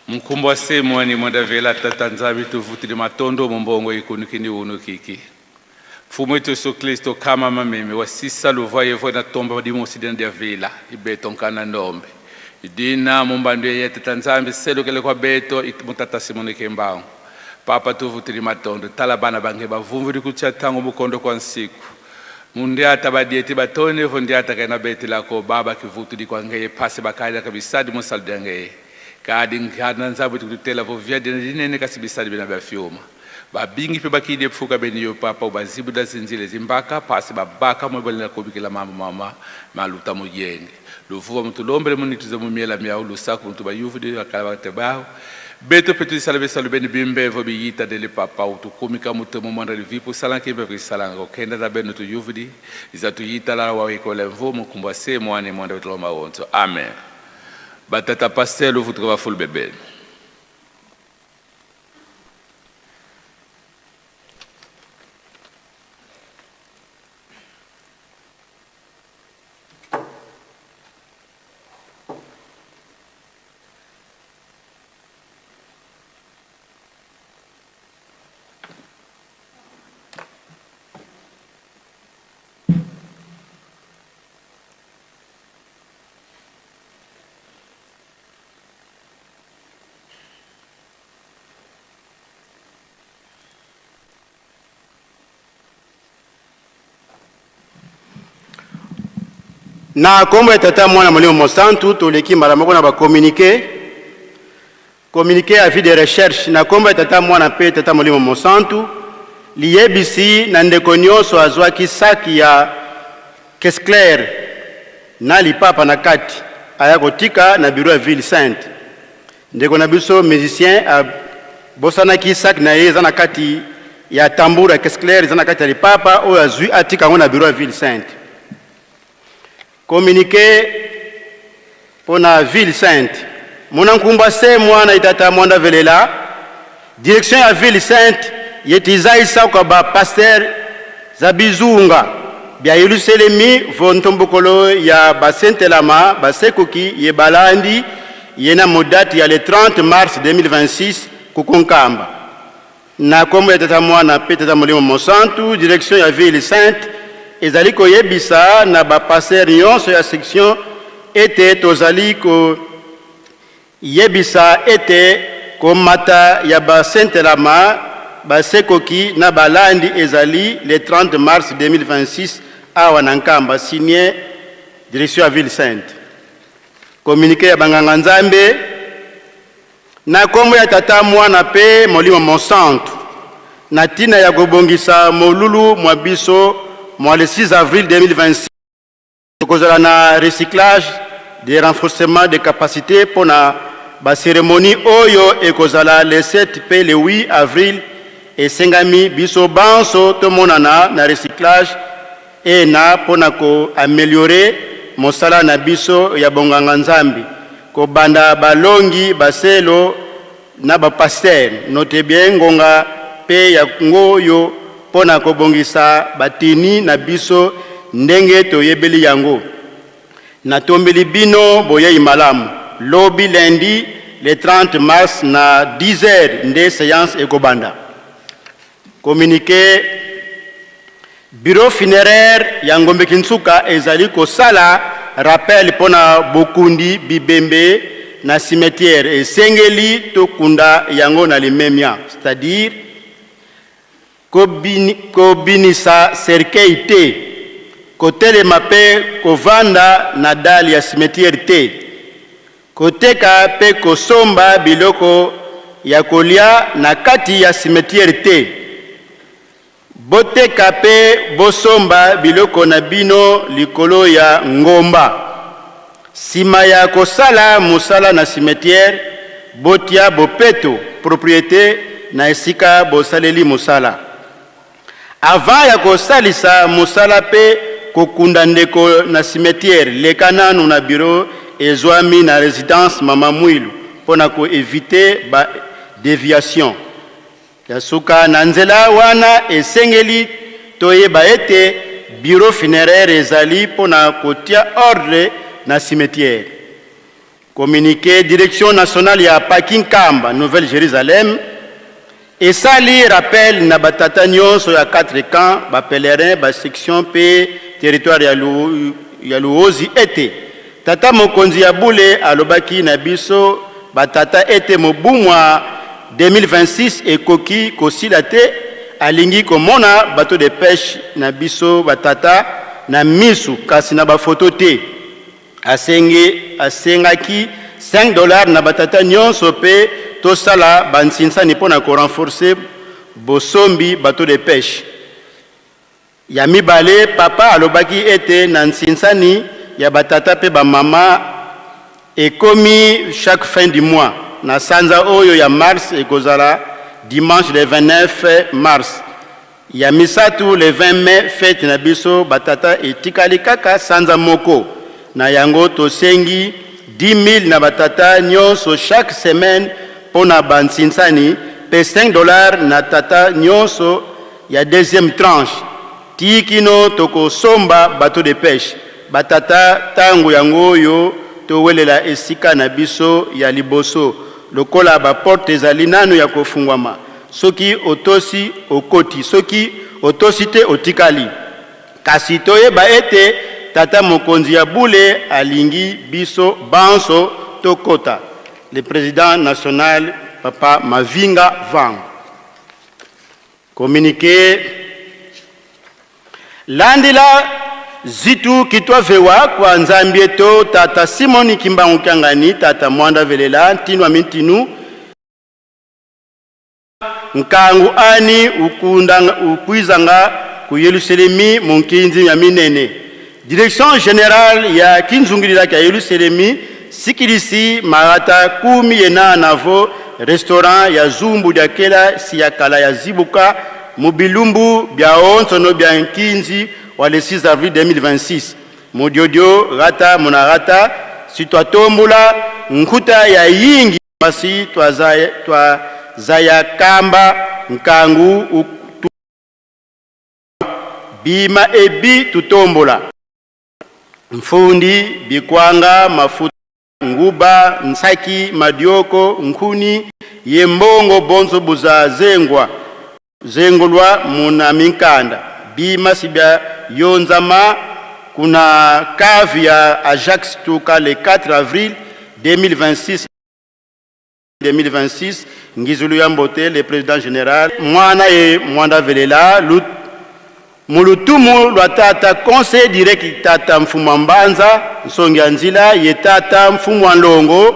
S12: mkumbo semo ni mwanda vela tata nzambi tuvutile matondo mumbongo ikunikini uno kiki fumu yetu Yesu Kristo kama mameme wasisa luvayevo na tomba dimosidena dia vela ibetonkana ndombe idina mumbando ye tata nzambi selukele kwa beto mutata Simoni Kimbangu papa tuvutile matondo talabana bange bavumvuli kuchatango mukondo kwa nsiku mundiata badieti batone vondiata kana beti lako baba kivutu di kwangeye pase bakaya kabisadi musaldange kadi ngana nzabu tukutela vo vya dinene kasibisadi bina bafyoma babingi pe bakide pfuka beniyo papa ubazibu da zinzile zimbaka pase babaka mwebela kobikela mama maluta mujenge luvuwa mtulombele munituze mumiela miao lusaku mtuba yuvudi akala tebao beto petu salve salve ni bimbe vo biyita dele papa utukumika mutemo mwanda livipu salanke bevri salango kenda da beno tu yuvudi izatu yita la wa ikole mvumo kumbase mwane mwanda utloma wonto amen batata pastel vutu va full bebe
S11: na kombo ya tata mwana molimo mosantu toleki mbala moko na ba communiquer avis de recherche na kombo ya tata mwana pe tata molimo mosantu liyebisi na ndeko nyonso azwaki saki ya Kesclair na lipapa na kati aya kotika na bureau ya ville sainte ndeko na biso musicien bosanaki saki na ye eza na kati ya tambura Kesclair eza na kati ya lipapa oyo azwi atika yango na bureau ya ville sainte. Communiqué pour la ville sainte. Mon enkumba c'est moi na itata mwanda velela. Direction ya ville sainte yetiza isa kwa ba pasteur Zabizunga. Bia Yerusalemi vontombokolo ya ba Saint-Elama ba Sekoki ye balandi yena modati ya le 30 mars 2026 kukonkamba. Na kombo ya tata mwana pe tata molimo mosantu direction ya ville sainte ezali koyebisa na ba passer nyonso ya section ete tozali ko yebisa ete komata ya ba Saint-Elama ba Sekoki na balandi ezali le 30 mars 2026 awa na Nkamba signé direction ya ville sainte. Communiqué ya banganga nzambe na kombo ya tata mwana pe molimo mosantu na tina ya kobongisa molulu mwa biso le 6 avril 2026, nous avons un recyclage des renforcements de capacités pour la cérémonie Oyo et le 7 et le 8 avril et Sengami biso banso to monana na recyclage et na pona ko améliorer mosala na biso ya bonganga nzambi ko banda balongi baselo na ba pasteur note bien ngonga pe ya ngoyo pona kobongisa batini na biso ndenge toyebeli yango na tombeli bino boye malamu lobi lundi le 30 mars na 10h nde séance ekobanda. Communiqué bureau funéraire ya Ngombe Kinsuka ezali kosala rappel pona bokundi bibembe na cimetière esengeli tokunda yango na limemia, c'est-à-dire kobinisa serkei te kotelema pe kovanda na dali ya cimetière te koteka pe kosomba biloko ya kolia na kati ya cimetière te boteka pe bosomba biloko na bino likolo ya ngomba sima ya kosala musala na cimetière botia bopeto propriété na esika bosaleli musala avant ya kosalisa musala pe kokunda ndeko na cimetière leka nanu na bureau ezwami na résidence mama Mwilu pona ko éviter ba déviation ya suka na nzela wana esengeli toyeba ete bureau funéraire ezali pona kotia ordre na cimetière. Communiqué direction nationale ya Parking Kamba, Nouvelle-Jérusalem. Et ça li rappel na batata nyonso ya 4 camps, ba pèlerin, ba section P, territoire ya Luozi ete. Tata mokonzi ya boule alobaki na biso batata ete mobumwa 2026 ekoki kosila te alingi komona bateau de pêche na biso batata na misu kasi na ba photo te. Asengaki $5 na batata nyonso pe tosala bansinsani pona ko renforcer bosombi bateau de pêche. Ya mibale papa alobaki ete na nsinsani ya batata pe ba mama ekomi chaque fin du mois na sanza oyo ya mars ekozala dimanche le 29 mars. Ya misatu le 20 mai fête na biso batata etikali kaka sanza moko. Na yango tosengi 10 000 na batata nyonso chaque semaine pona bansinsani pe $5 na tata nyonso ya deuxième tranche. Tikino toko somba bateau de pêche. Batata tango yango yo towelela esika na biso ya liboso. Lokola ba porte ezali nanu ya kofungwama. Soki otosi okoti, soki otosi te otikali. Kasi toyeba ete tata mokonzi ya boule alingi biso banso tokota. Le président national papa Mavinga Vang. Communiqué landila zitu kitwa vewa kwa nzambieto tata Simoni Kimbangu Kiangani tata Mwanda Velela ntinwa mintinu nkangu ani ukuizanga ku Yerusalemi munkinzi ya minene. Direction générale ya kinzungilila ka Yerusalemi sikilisi marata 10 navo restaurant ya zumbu ya kela siyakala ya zibuka mubilumbu bya ontono bya nkinzi wa le 6 avril 2026. Modiodio rata monarata sitwatombula nkuta ya yingi basi twazaya kamba nkangu bima ebi tutombola mfundi bikwanga mafuta nguba nsaki madioko nkuni yembongo bonzo buza zengolwa muna minkanda bima sibya yonzama kuna kavi ya Ajax tuka le 4 avril 2026 ngizulu ya mbote le président général mwana e Mwanda Velela mulutumu lwa tata conseil direct tata mfumu mbanza nsongi ya nzila ye tata mfumu wa Ndongo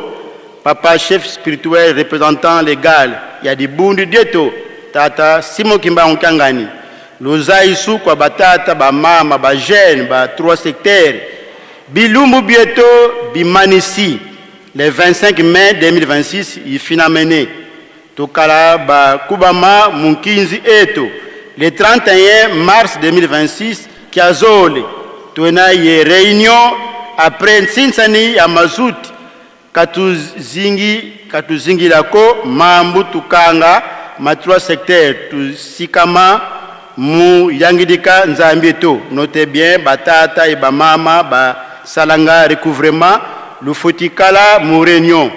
S11: papa chef spirituel représentant légal ya dibundi dieto tata Simon Kimbangu Kiangani luzaisu kwa batata ba mama ba jeune ba 3 secteurs bilumbu bieto bimanisi le 25 mai 2026 ifinamene tokala ba kubama munkinzi eto le 31 mars 2026 kiazole tuena ye réunion après nsinsani ya mazuti katuzingi lako mambu tukanga ma 3 secteurs tusikama mu yangidika nzambieto note bien batata e ba mama ba salanga recouvrement lufotikala mu réunion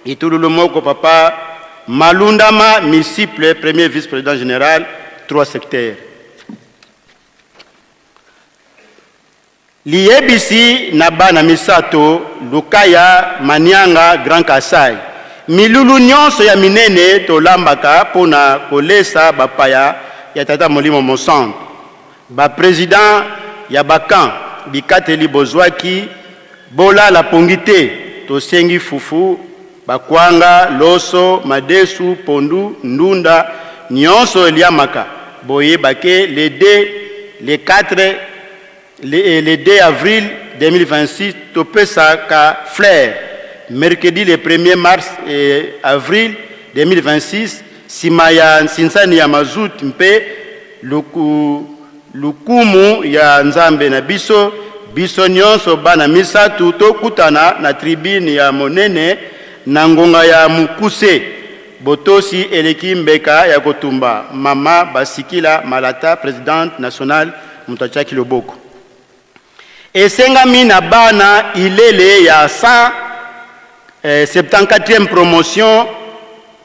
S11: itululu moko papa Malundama Misiple premier vice-président général 3 secteurs. Liebisi Nabana Misato, Lukaya, Manianga, Grand Kasai. Milulu nyonso ya minene to lambaka pona kolesa bapaya ya tata Molimo Monsanto. Ba président ya bakan bikateli bozwaki bola la pongite to sengi fufu bakwanga loso madesu pondu ndunda nyonso eliamaka. Boye Baké, le 2 avril 2026, topé sa ka flair. Mercredi le 1er mars et avril 2026, Simaya Nsinsani ya Mazut mpe lukumu ya Nzambe na biso nyonso bana misatu tokutana na tribune ya monene na ngonga ya mukuse. Botosi eleki mbeka ya kotumba mama Basikila Malata présidente nationale Mutachaki Loboko. Esengami na bana ilele ya 100 74e promotion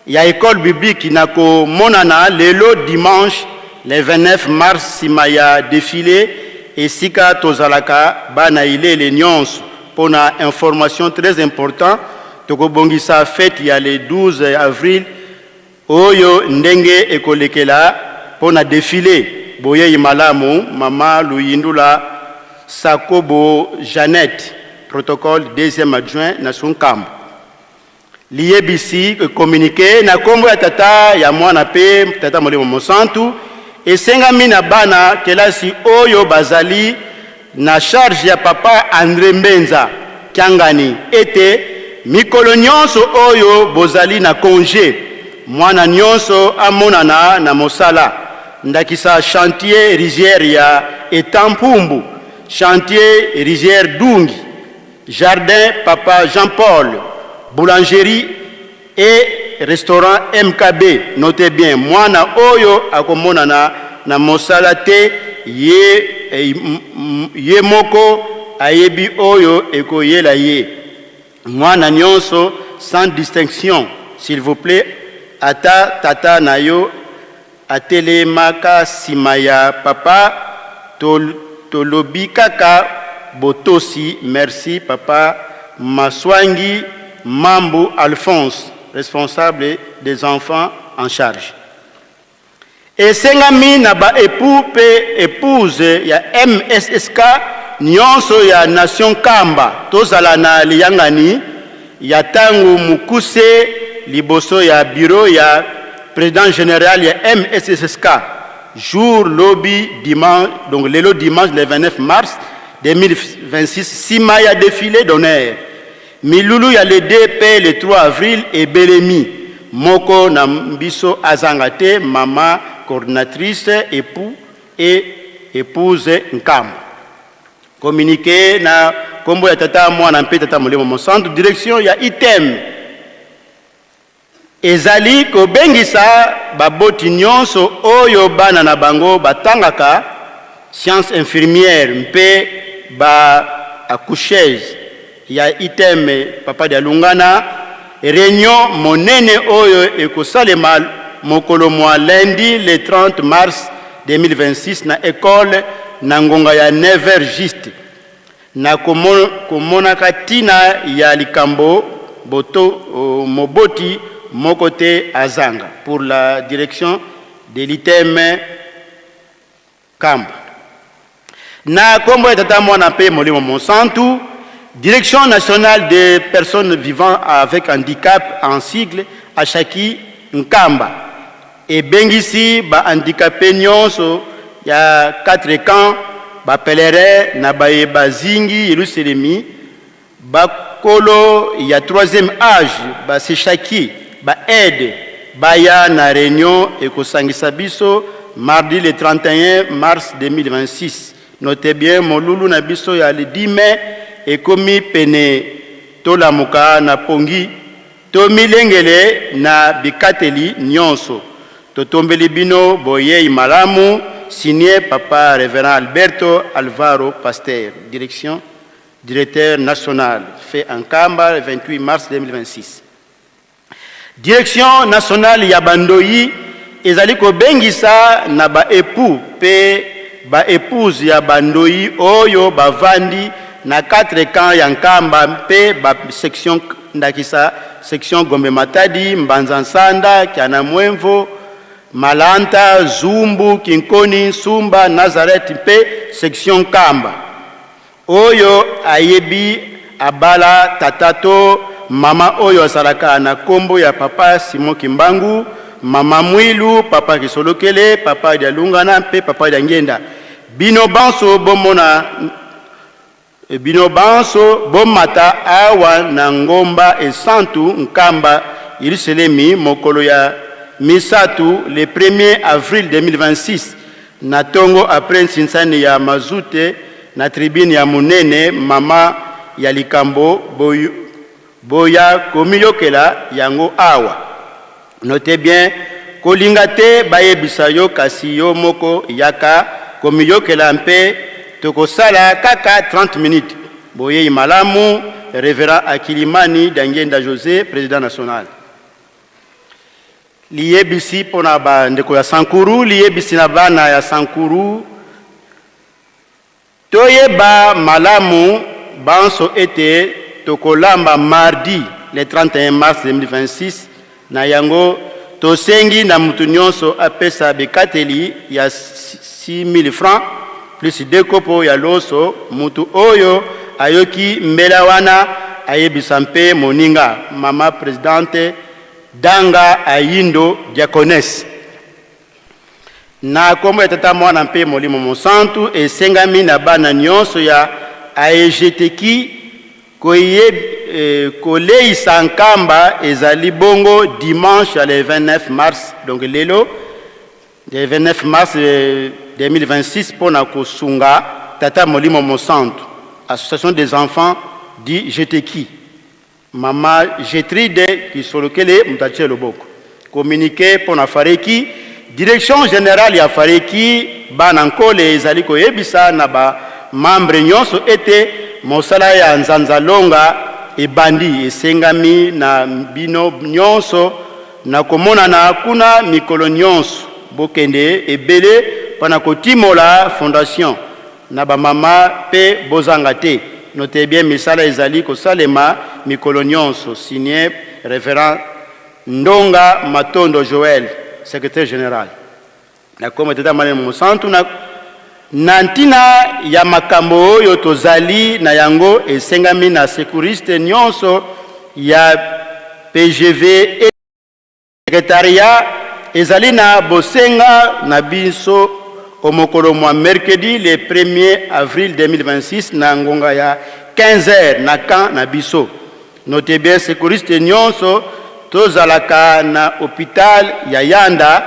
S11: ya école biblique nako monana lelo dimanche le 29 mars sima ya défilé esika tozalaka bana ilele nyonso pona information très important tokobongisa fête ya le 12 avril oyo ndenge ekolekela pona défilé boye malamu mama Luyindula Sakobo Jeannette protocole 2e adjoint na Sunkambo liebisi communiqué na kombo ya tata ya mwana pe tata Molimo Mosantu esengami na bana kelasi oyo bazali na charge ya papa André Mbenza Kiangani ete mikolo nyonso oyo bozali na congé mwana nyonso amonana na mosala ndakisa chantier rizière ya Etampumbu, chantier rizière Dungi, jardin papa Jean-Paul, boulangerie et restaurant MKB. Notez bien, mwana oyo akomonana na mosala te ye moko ayebi oyo ekoyela ye. Mwana nyonso sans distinction, s'il vous plaît, ata tata na yo atelemaka sima ya papa tolobi kaka botosi. Merci papa Maswangi Mambu Alphonse, responsable des enfants en charge. Esengami na ba époux pe épouse ya MSSK nyonso ya Nation Kamba tozala na liyangani ya tangu mukuse liboso ya bureau ya président général ya MSSK jour lobby dimanche, donc le dimanche le 29 mars 2026 sima ya défilé d'honneur milulu ya le 2 pe le 3 avril et Belemi moko na mbiso azangate mama coordinatrice époux et épouse Nkam communiqué na kombo ya tata mwana mpe tata Molimo Mosantu direction ya item ezali kobengisa baboti nyonso oyo bana na bango batangaka science infirmière mpe ba accoucheuse ya item papa de Lungana réunion monene oyo ekosalema mokolo mwa lundi le 30 mars 2026 na école na ngonga ya 9h juste na komonaka tina ya likambo boto moboti mokote azanga pour la direction de l'item Kamba na kombo ya tata mwana pe Molimo Mosantu direction nationale des personnes vivant avec handicap en sigle Ashaki Nkamba et bengisi ba handicapé nyonso ya 4 camps ba pèlerin na baye bazingi Yerusalemi ba kolo ya 3e âge ba seshaki ba aide baya na réunion ekosangisa biso mardi le 31 mars 2026. Notez bien molulu na biso ya le 10 mai ekomi pene tolamuka na pongi to milengele na bikateli nyonso totombeli bino boye malamu signé papa révérend Alberto Alvaro Pasteur directeur national fait en Kamba le 28 mars 2026. Direction nationale ya Bandoyi ezali kobengisa na ba époux pe ba épouse ya Bandoyi oyo bavandi na 4 camps ya Nkamba pe ba section ndakisa section Gombe Matadi Mbanza Nsanda Kianamwenvo Malanta Zumbu Kinkoni Sumba Nazareth pe section Kamba oyo ayebi abala tatato mama oyo asalaka na kombo ya papa Simon Kimbangu mama Mwilu papa Kisolokele papa ya Lungana pe papa ya Ngenda bino banso bomona bino banso bomata awa na ngomba esantu Nkamba Yerusalemi mokolo ya misatu le 1er avril 2026 na tongo après nsinsani ya mazute na tribune ya munene mama ya likambo boya komiyokela yango awa. Notez bien kolinga te bayebisa yo kasi yo moko yaka komiyokela mpe tokosala kaka 30 minutes boye malamu révérend Akilimani Dangenda José, président national. Liebisi pona ba ndeko ya Sankuru, liebisi na bana ya Sankuru. Toyeba malamu banso ete tokolamba mardi le 31 mars 2026 na yango tosengi na mutu nyonso apesa bekateli ya 6 000 francs plus 2 kopo ya loso mutu oyo ayoki mbela wana ayebisa mpe moninga mama présidente Danga Ayindo Diaconesse. Na kombo ya tata mwana mpe molimo mosantu esengami na bana nyonso ya AEGTK koleisa nkamba ezali bongo dimanche le 29 mars, donc lelo le 29 mars 2026 pona kosunga tata molimo mosantu association des enfants di GTK mama Getride Kisolokele Mutache Loboko communiqué pona fareki direction générale ya fareki bana nkole ezali koyebisa na ba membre nyonso ete mosala ya nzanzalonga ebandi esengami na bino nyonso na komona na kuna mikolo nyonso bokende ebele pana kotimola fondation na ba mama pe bozanga te. Notez bien misala ezali kosalema mikolo nyonso signé révérend Ndonga Matondo Joël, secrétaire général. Na komite tata mwana mosantu na nantina ya makambo oyo tozali na yango esengami na sekuriste nyonso ya PGV et secrétariat ezali na bosenga na biso omokolo mwa mercredi le 1er avril 2026 na ngonga ya 15h na camp na biso. Notez bien sekuriste nyonso tozalaka na hôpital ya Yanda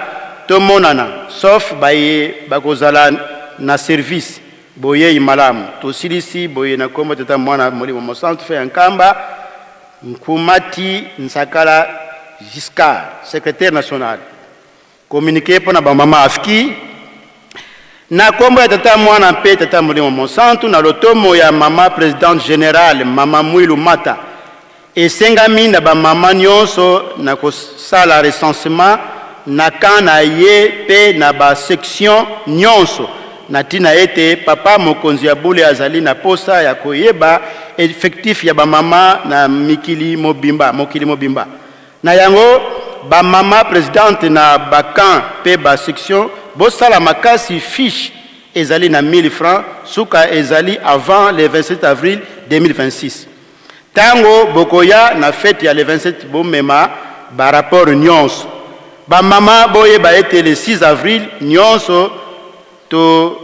S11: tomonana sauf baye bakozala na service boye imalamu tosilisi boye na kombo tata mwana molimo mosantu fe nkamba Nkumati Nsakala Giscard, secrétaire national. Communiqué pour na mama afki na kombo ya tata mwana mpe tata molimo mosantu na lotomo ya mama présidente générale mama Mwilu Mata esengami na ba mama nyonso na kosala recensement na kana ye pe na ba section nyonso na tina ete papa mokonzi ya bule azali na posa ya koyeba effectif ya ba mama na mokili mobimba na yango ba mama présidente na bakan pe ba section bosala makasi fiche ezali na 1000 francs suka ezali avant le 27 avril 2026 tango bokoya na fête ya le 27 bomema ba rapport nyonso ba mama boye ba ete le 6 avril nyonso to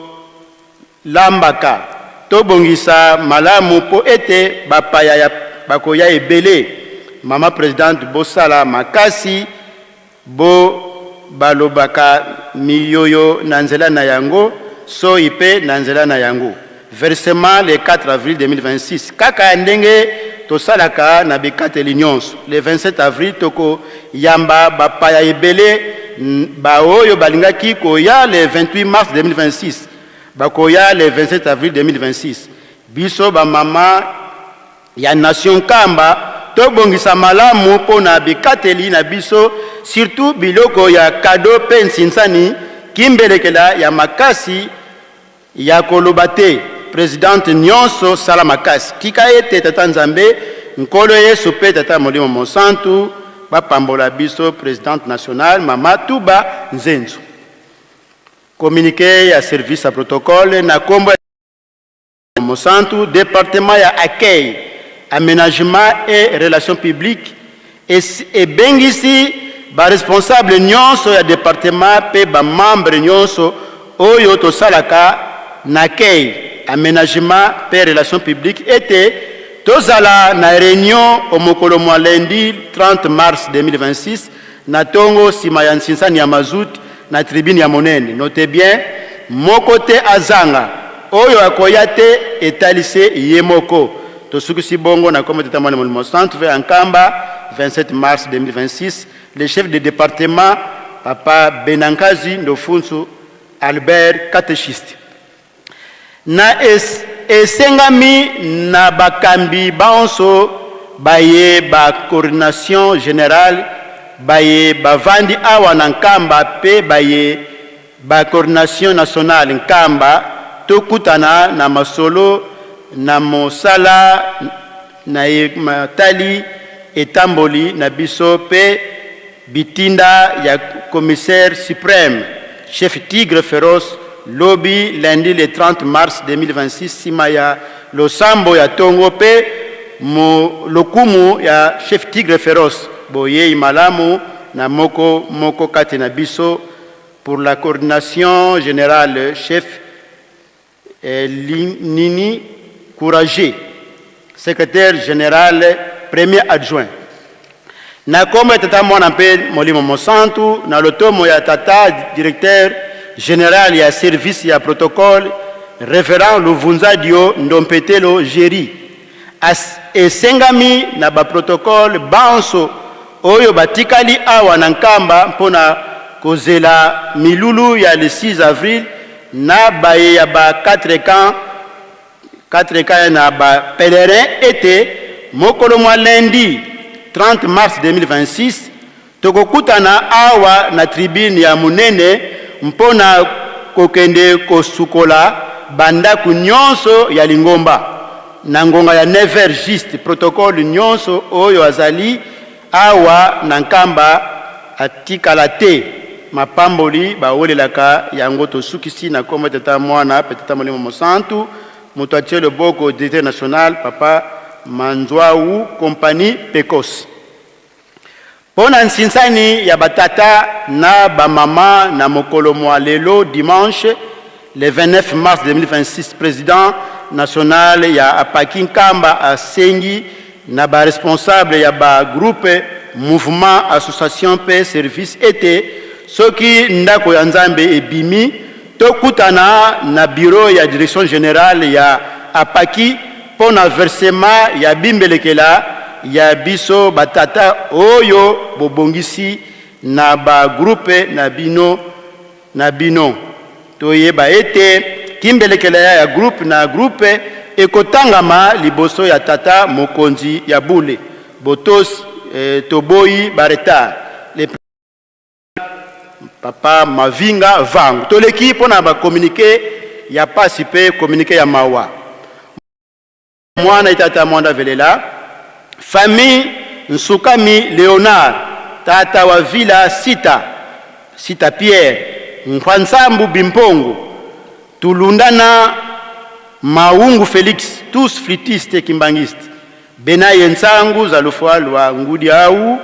S11: lambaka to bongisa malamu po ete bapaya ya bakoya ebele mama présidente bosala makasi bo balobaka miyoyo na nzela na yango so ipe na nzela na yango versement le 4 avril 2026 kaka ndenge tosalaka na bikateli nyonso le 27 avril toko yamba bapaya ebele baoyo balingaki koya le 28 mars 2026 bakoya le 27 avril 2026 biso ba mama ya nation kamba to bongisa malamu pona bikateli na biso surtout biloko ya cadeau pensinsani kimbelekela ya makasi ya kolobate présidente nyonso sala makasi kika ete tata nzambe nkolo yesu pe tata molimo mosantu bapambola biso présidente nationale mama Tuba Nzenzu. Communiqué à service à protocole na kombo mosantu département ya accueil aménagement et relations publiques et bengisi ba responsable nyonso ya département pe ba membre nyonso oyo to salaka na accueil aménagement et relations publiques était tozala na réunion au mokolo mwa lundi 30 mars 2026 na tongo sima ya nsinsani ya mazout na tribune ya monene. Notez bien moko te azanga oyo akoya te etalise yemoko tosukisi bongo na komite tata mwana molimo centre ve ankamba 27 mars 2026 le chef de département papa Benankazi Ndofunsu Albert catéchiste na esengami na bakambi baonso baye ba coordination générale baye bavandi awa na nkamba pe baye ba coordination nationale nkamba tokutana na masolo na mosala na matali etamboli na biso pe bitinda ya commissaire suprême chef Tigre Féroce lobby lundi le 30 mars 2026 sima ya losambo ya tongo pe lokumu ya chef Tigre Féroce boye malamu na moko kati na biso pour la coordination générale chef Nini Couragé secrétaire général premier adjoint na kombo tata mwana mpe molimo mosantu na lotomo ya tata directeur général ya service ya protocole référent Luvunza Dio Ndompetelo Géri esengami na ba protocole baonso oyo batikali awa na nkamba mpona kozela milulu ya le 6 avril na baye ya ba 4 camps na ba pèlerin ete mokolo mwa lundi 30 mars 2026 tokokutana awa na tribune ya munene mpona kokende kosukola bandaku nyonso ya lingomba na ngonga ya 9h juste protocole nyonso oyo azali awa na nkamba atikala te mapamboli baolelaka yango tosukisi na kombo tata mwana pe tata molimo mosantu moto atie loboko directeur national papa Manzwau compagnie Pecos pona nsinsani ya batata na bamama na mokolo mwa lelo dimanche le 29 mars 2026 président national ya apaki nkamba asengi na ba responsable ya ba groupe mouvement association pe service ete soki ndako ya nzambe ebimi tokutana na bureau ya direction générale ya apaki pona versement ya bimbelekela ya biso batata oyo bobongisi na ba groupe na bino toyeba ete kimbelekela ya groupe na groupe ekotangama liboso ya tata mokonzi ya bule botos toboyi bareta le papa Mavinga Vangu toleki pona ba communiquer ya pasi pe communiquer ya mawa mwana itata mwanda velela famille Nsukami Léonard tata wa villa Sita Pierre Nkwansambu Bimpongo tulundana Maungu Félix tous flûtistes kimbangistes Benaye Nsangu Zalufwa lwa ngudi au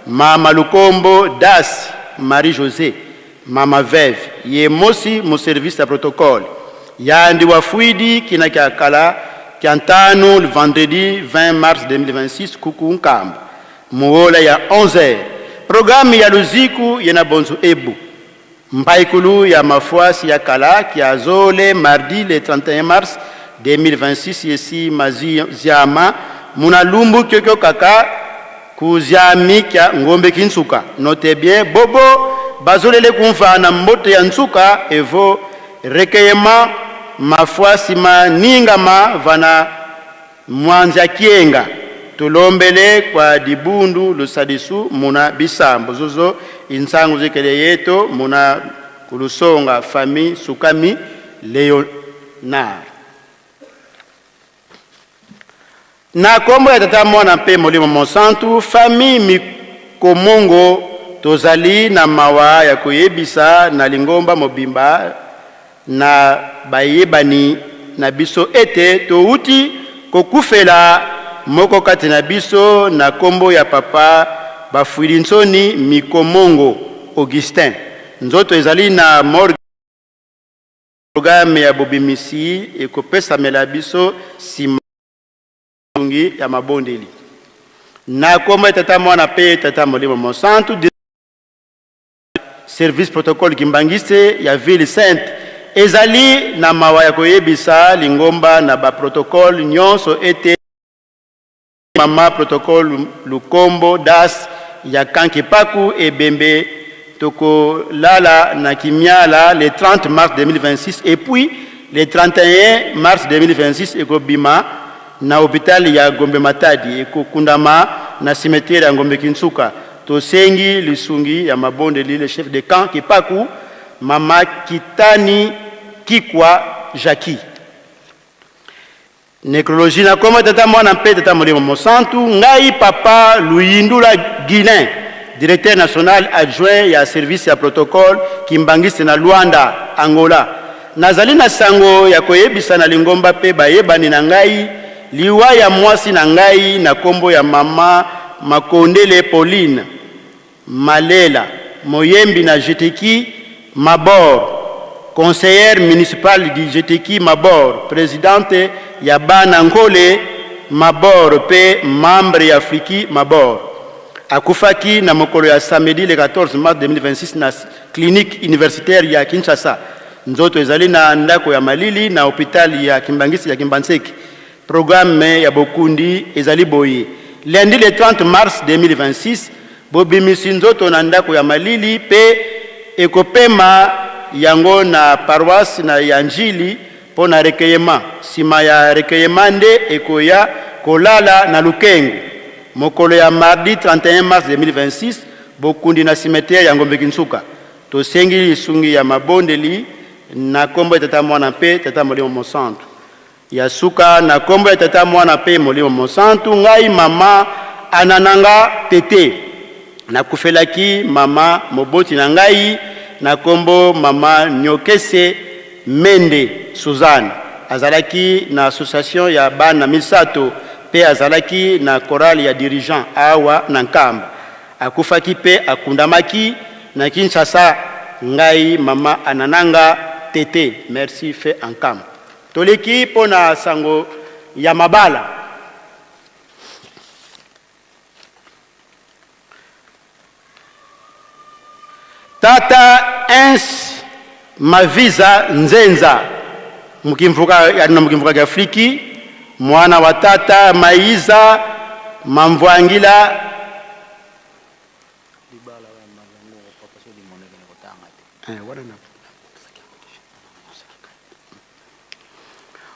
S11: Mama Lukombo Das Marie José Mama Veve Yemosi mo service à protocole Yandi Wafuidi Kinakiakala Kiantano le vendredi 20 mars 2026 Kuku Nkamba Muola ya 11h programme ya Luziku yena bonzo ebu Mpaikulu ya mafuasi ya kala kiazole mardi le 31 mars 2026 yesi mazi ziama munalumbu kyokyo kaka kuziami kya ngombe kinsuka note bien bobo bazolele kumfa na mbote ya nsuka evo rekeyema mafuasi maningama vana mwanza kienga tulombele kwa dibundu lusadisu muna bisambo zozo insangu zikele yeto muna kulusonga fami Sukami Leonard na kombo ya tata mwana mpe molimo monsantu fami Mikomongo tozali na mawa ya koyebisa na lingomba mobimba na bayebani na biso ete touti kokufela moko kati na biso na kombo ya papa bafuili nsoni Mikomongo Augustin nzoto ezali na morgue programme ya bobimisi ekopesa mela biso sima ya mabondeli na kombo ya tata mwana pe tata molimo monsantu service protocole kimbangiste ya ville sainte ezali na mawa ya koyebisa lingomba na ba protocole nyonso ete mama protocole Lukombo Das ya Kankipaku ebembe toko lala na Kimiala le 30 mars 2026 et puis le 31 mars 2026 ekobima na hôpital ya Gombe Matadi ekokundama na cimetière ya Gombe Kinsuka. Tosengi lisungi ya mabonde le chef de camp Kipaku mama Kitani Kikwa Jackie. Nécrologie na koma tata mwana mpe tata molimo mosantu ngai papa Luyindula Guilain, directeur national adjoint ya service ya protocole Kimbangisi na Luanda, Angola. Nazali na sango ya koyebisa na lingomba pe bayebani na ngai liwa ya mwasi na ngai na kombo ya mama Makondele Pauline Malela Moyembi na Jeteki Mabor, conseillère municipale du Jeteki Mabor, présidente ya Bana Ngole Mabor pe membre ya Afriki Mabor. Akufaki na mokolo ya samedi le 14 mars 2026 na clinique universitaire ya Kinshasa. Nzoto ezali na ndako ya Malili na hôpital ya Kimbangisi ya Kimbanseki. Programme ya Bokundi ezali boye. Lundi le 30 mars 2026 bobimisi nzoto na ndako ya Malili pe ekopema yango na paroisse na Yanjili pona recueillement. Sima ya recueillement nde ekoya kolala na Lukengo. Mokolo ya mardi 31 mars 2026 Bokundi na cimetière ya Gombe Kinsuka. Tosengi lisungi ya mabondeli na kombo ya tata mwana pe tata molimo mosantu. Ya suka na kombo ya tata mwana pe molimo mosantu ngai mama anananga tete. Na kufelaki mama moboti na ngai na kombo mama Nyokese Mende Suzanne. Azalaki na association ya bana misato pe azalaki na chorale ya dirigeant awa na Nkamba. Akufaki pe akundamaki na Kinshasa ngai mama anananga tete. Merci fait en Nkamba. Toleki pona sango ya mabala. Tata Ens Maviza Nzenza mukimvuka ya Afriki, mwana wa tata Maiza Mamvwangila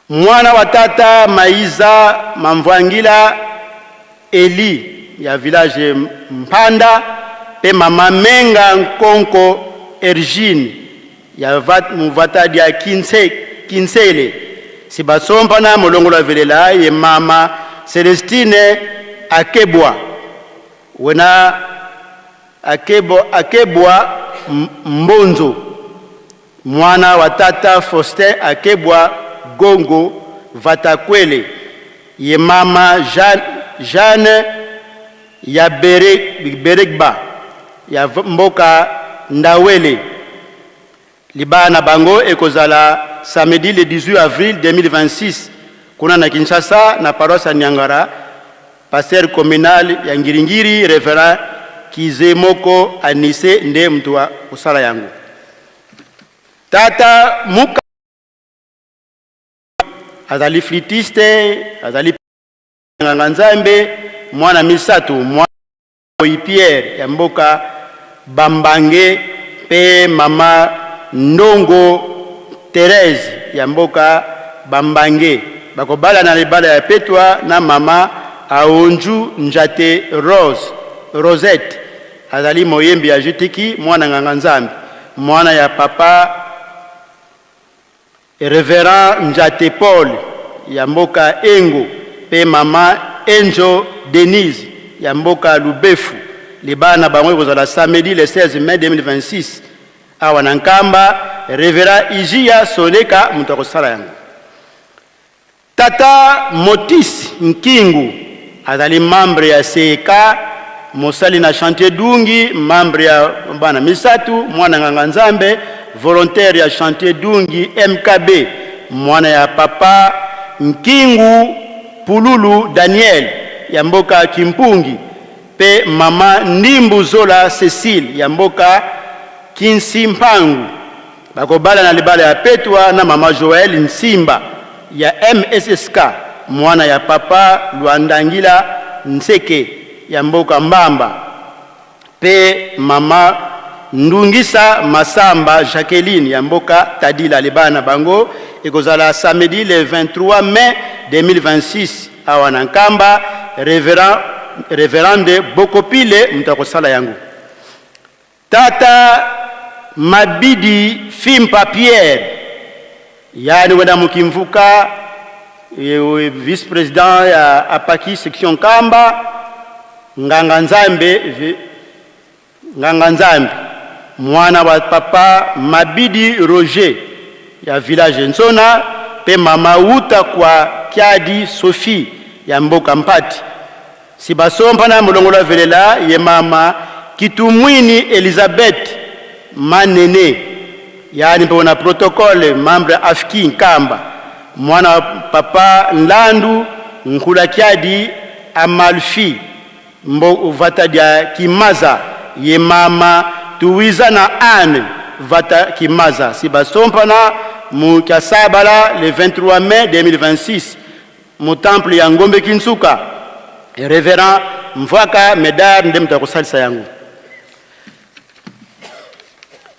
S11: mwana wa tata Maiza Mamvwangila Eli ya village Mpanda pe mama Menga Nkonko Ergine ya Muvatadi ya Kinsele sibasompa na molongola velela ye mama Celestine Akebwa wena Akebwa Mbonzo mwana wa tata Faustin Akebwa Gongo Vatakwele ye mama Jeanne ya Berekba ya mboka Ndawele. Libana bango ekozala samedi le 18 avril 2026 kuna na Kinshasa na paroisse Nyangara. Pasteur communal ya Ngiringiri Reverend Kizemoko Anise nde mtu wa usala yangu. Tata Muka azali flitiste, azali Nganzambe, mwana misatu, mwana Pierre ya mboka Bambange pe mama Ndongo Therese ya mboka Bambange. Bakobala na libala ya Petwa na mama Aonju Njate Rosette azali Moyembi ya Jeteki mwana Nganzambe, mwana ya papa Reverend Njate Paul ya mboka Engo pe mama Enjo Denise ya mboka Lubefu. Libana bango kozala samedi le 16 mai 2026 awa na Nkamba. Reverend Ijia Soleka mutu akosala yango. Tata Motis Nkingu azali membre ya CK mosali na chantier Dungi, membre ya bana misatu, mwana Nganzambe, volontaire ya chantier Dungi MKB, mwana ya papa Nkingu Pululu Daniel ya mboka Kimpungi pe mama Ndimbu Zola Cecile ya mboka Kinsimpangu. Bakobala na libala ya Petwa na mama Joel Nsimba ya MSSK, mwana ya papa Luandangila Nseke ya mboka Mbamba pe mama Ndungisa Masamba Jacqueline ya mboka Tadila. Libana bango ekozala samedi le 23 mai 2026 awa na Nkamba révérende Bokopile mutakosala yango. Tata Mabidi Fimpa Pierre yani wenda mukimvuka vice-président ya Apaki section Nkamba Nganga Nzambe mwana wa papa Mabidi Roger ya village Nzona pe mama uta kwa Kiadi Sophie ya mboka Mpati sibasompa na mulongola velela ye mama Kitumwini Elizabeth Manene yani pona protocole membre afki Nkamba mwana wa papa Nlandu Nkula Kiadi Amalfi vata dia Kimaza ye mama Tuwiza na Anne vata Kimaza sibasompa na Mukasabala le 23 mai 2026 mu temple ya Ngombe Kinsuka révérend Mvaka Medar ndemta kusalisa yangu.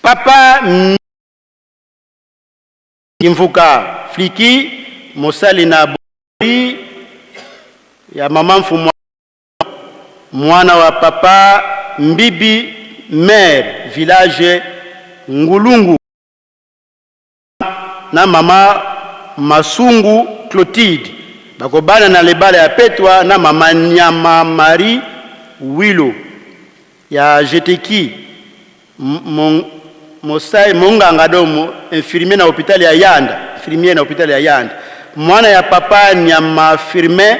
S11: Papa Kimvuka Fliki Mosali na Bori ya mama Mfumu mwana wa papa Mbibi Maire village Ngulungu na mama Masungu Clotilde bakobana na lebala ya Petwa na mama Nyama Marie Wilo ya Jeteki Mosai Munganga domo infirmier na hospitali ya Yanda mwana ya papa Nyama Firme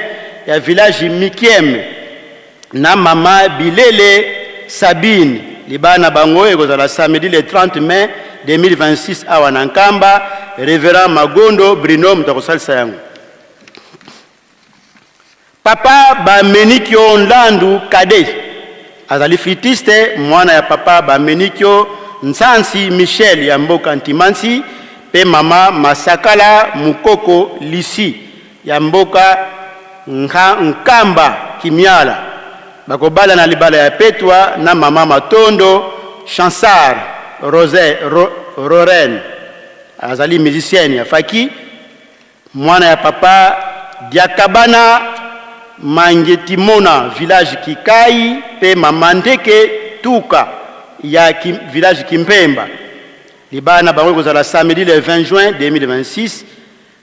S11: ya village Mikiem na mama Bilele Sabine libana bango ekozala samedi le 30 mai 2026 awa na Nkamba révérend Magondo Bruno mutakosalisa yangu. Papa Bamenikyo Nlandu Kade azali flitiste mwana ya papa Bamenikyo Nsansi Michel ya mboka Ntimansi pe mama Masakala Mukoko Lisi ya mboka Nkamba Kimiala bakobala na libala ya Petwa na mama Matondo Chansar Roren azali musicienne ya Faki mwana ya papa Diakabana Mangetimona village Kikai pe mama Ndeke Tuka ya village Kimpemba libana bango kozala samedi le 20 juin 2026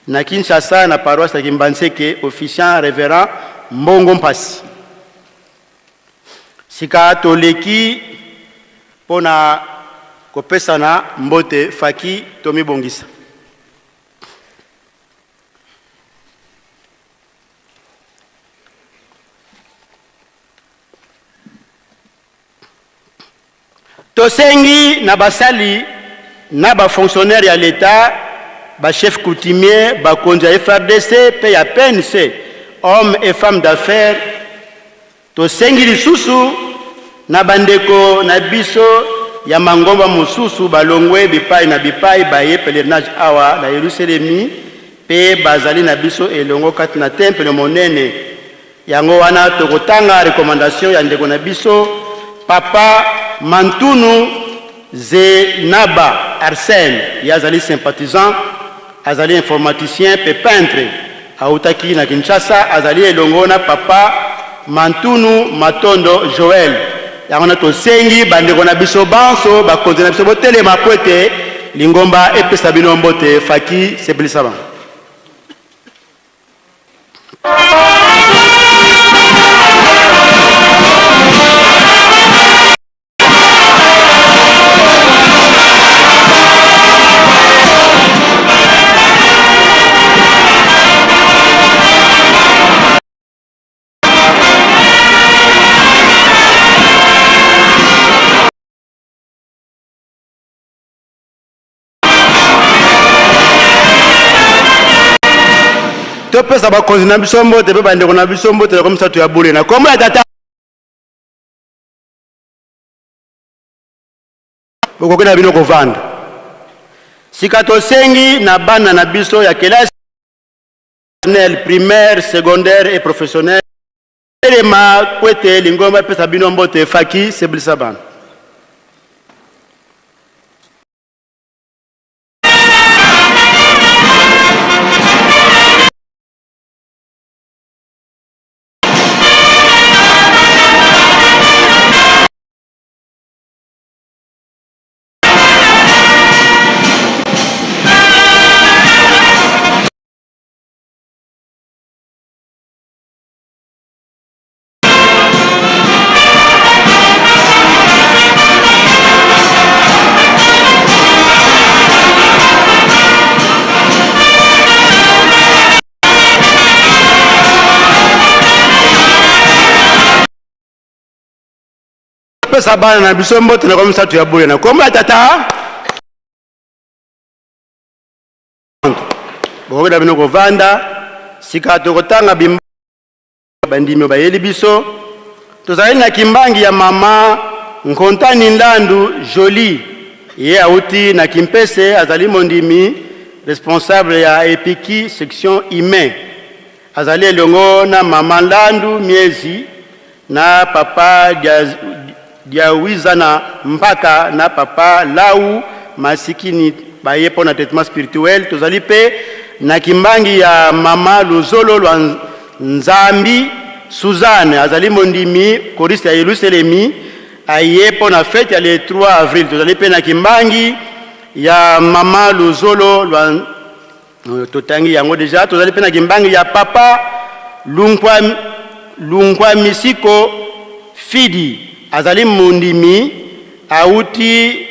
S11: na Kinshasa na paroisse ya Kimbanseke officiant révérend Mbongo Mpasi. Sika toleki pona kopesana mbote Faki Tomi Bongisa. Tosengi na basali na ba fonctionnaire ya l'État, ba chef coutumier, ba konja FRDC, pe ya PNC, hommes et femmes d'affaires. Tosengi lisusu na bandeko na biso ya mangomba mususu balongwe bipai na bipai baye pèlerinage awa na Yerusalemi pe bazali na biso elongo kati na temple monene yango wana tokotanga recommandation ya ndeko na biso papa Mantunu Zenaba Arsène yazali sympathisant azali informaticien pe peintre autaki na Kinshasa azali elongo na papa Mantunu Matondo Joël yango to sengi bandeko na biso banso bakonzi na biso botelema poete lingomba epesa bino mbote Faki Seblisaba. Topesa bakonzi na biso mbote pe bandeko na biso mbote comme ça tu ya boulé na kombo ya tata boko na bino kovanda sika tosengi na bana na biso ya kelasi primaire secondaire et professionnel elema kwete lingomba pesa bino mbote Faki Seblisaba. topesa bana na biso mbote na komisa tu ya boye na komba tata bokoda bino kovanda sika tokotanga bimba bandimi bayeli biso tozali na kimbangi ya mama Nkontani Ndandu Jolie ye auti na Kimpese azali mondimi responsable ya Epiki section Ime azali elongo na mama Ndandu Miezi na papa Diawiza na Mpaka na papa Lau Masikini bayepo na traitement spirituel tozali pe na kimbangi ya mama Luzolo lwa Nzambi Suzanne azali mondimi koriste ya Yerusalemi ayepo na fête ya le 3 avril tozali pe na kimbangi ya mama Luzolo lwa totangi yango deja tozali pe na kimbangi ya papa Lunkwa Misiko Fidi azali mondimi auti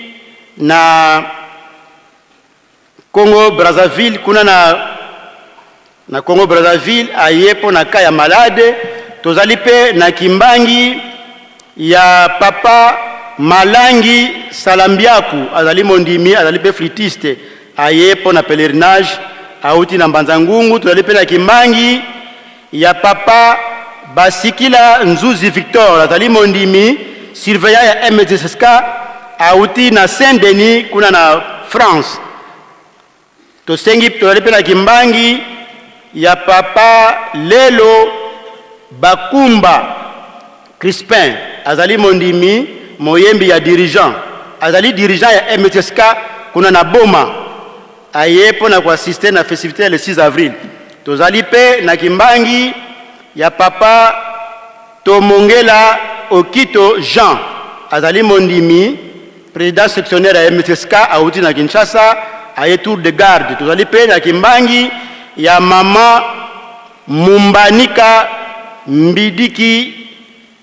S11: na Congo Brazzaville kuna na Congo Brazzaville ayepo na kaya malade tozali pe na kimbangi ya papa Malangi Salambiaku azali mondimi azali pe flûtiste ayepo na pèlerinage auti na Mbanzangungu tozali pe na kimbangi ya papa Basikila Nzuzi Victor azali mondimi surveillant ya MTSK auti na Saint-Denis kuna na France tosengi tozali pe na kimbangi ya papa Lelo Bakumba Crispin azali mondimi moyembi ya dirigeant azali dirigeant ya MTSK kuna na Boma ayepo na kuasiste na festivité le 6 avril tozali pe na kimbangi ya papa Tomongela Okito Jean azali mondimi président sectionnaire ya MTSK auti na Kinshasa aye tour de garde tozali pe na kimbangi ya mama Mumbanika Mbidiki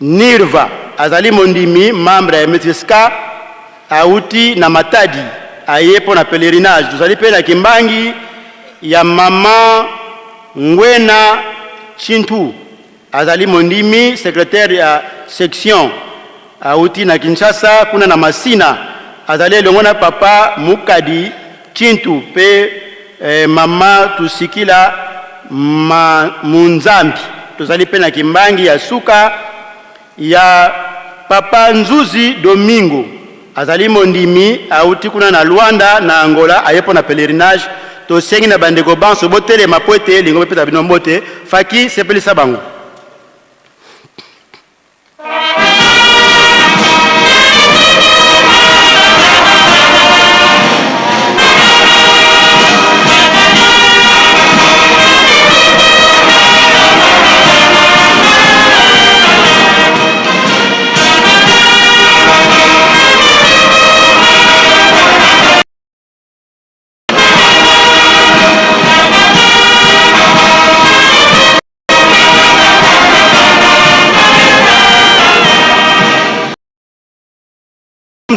S11: Nirva azali mondimi membre ya MTSK auti na Matadi ayepo na pèlerinage tozali pe na kimbangi ya mama Ngwena Chintu azali mondimi secrétaire ya section auti na Kinshasa kuna na Masina azali elongo na papa Mukadi Chintu pe mama Tusikila Munzambi tozali pe na kimbangi ya suka ya papa Nzuzi Domingo azali mondimi auti kuna na Luanda na Angola ayepo na pèlerinage tosengi na bandeko banso botele mapoete lingo peta bino mbote faki sepelisa bango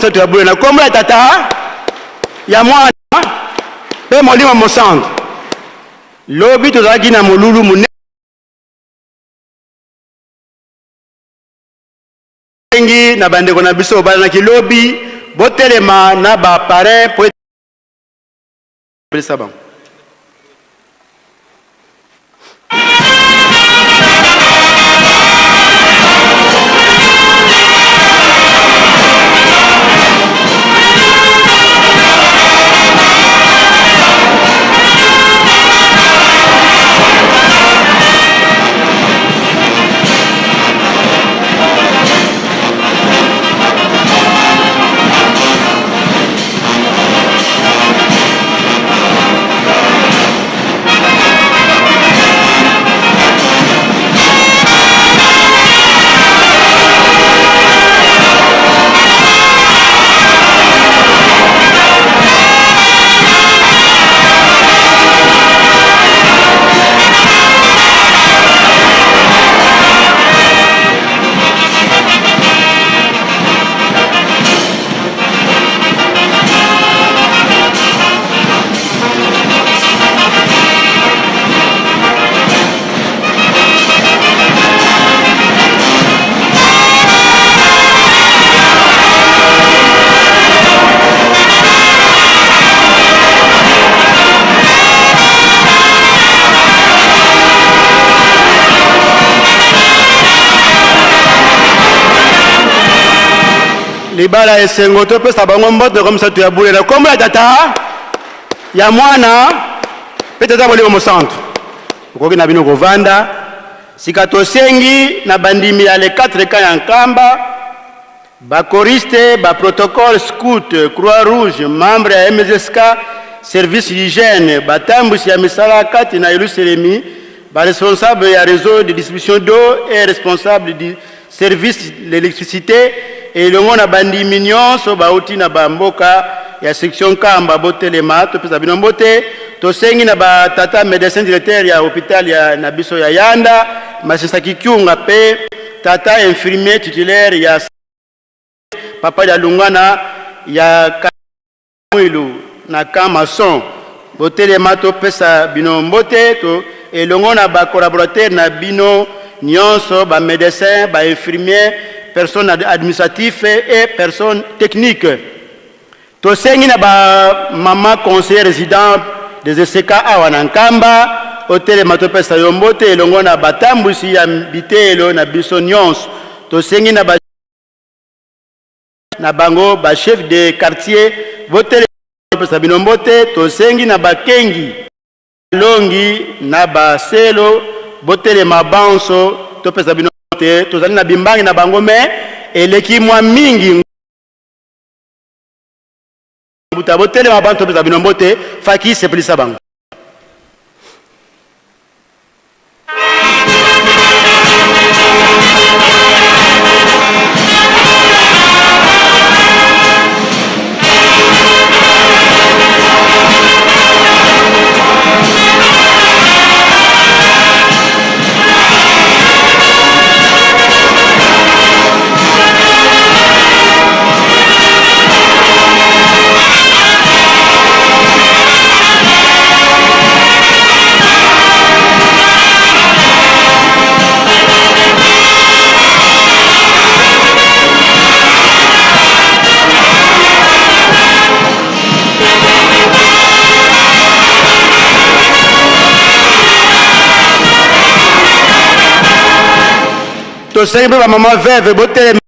S11: msatu ya bwe na komla tata ya mwana pe molimo mosantu lobi tozalaki na molulu munengi na bandeko na biso balanaki lobi botelema na baparin po pelisa bango libala esengo to pesa bango mbote comme ça tu abule na kombo ya tata ya mwana pe tata molimo mosantu okoki na bino kovanda sika tosengi na bandimi ya le 4 ka ya nkamba bakoriste baprotocole scout croix rouge membre ya MSSK service d'hygiène batambusi ya misala kati na Yerusalemi responsable ya réseau de distribution d'eau et responsable du service de l'électricité et le monde a bandi mignon so bauti na bamboka ya section kamba botelema to pesa bino mbote to sengi na ba tata médecin directeur ya hôpital ya nabiso ya Yanda masisa kikyunga pe tata infirmier titulaire ya papa ya Lungana ya Kamwilu na Kamason botelema to pesa bino mbote to elongo na ba collaborateur na bino nyonso ba médecin ba infirmier personnes administratives et personnes techniques. Tosengi na ba mama conseiller résident des ECK awanankamba hôtel matopesa yombote elongo na batambusi ya bitelo na biso nyonso. Tosengi na ba bango ba chef de quartier hôtel matopesa binombote tosengi na bakengi longi na baselo botel mabanso topesa bino tozali na bimbangi na bango me eleki mwa mingi buta botele mabanto pesa bino mbote faki sepelisa bango tosengi pe bamama veve botelema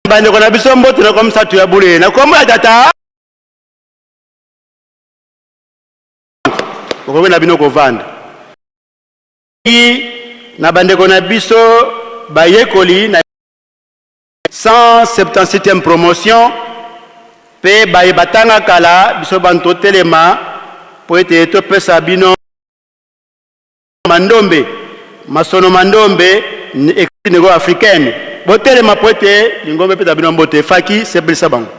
S11: bandeko na biso mbote na comme ça tu ya bule na kombo ya tata okoki na bino kovanda na bandeko na biso bayekoli na 177e promotion pe baye batanga kala biso banto telema po ete topesa bino mandombe masono mandombe nego africaine botere mapote lingombe peta bino mbote faki sebelisa bango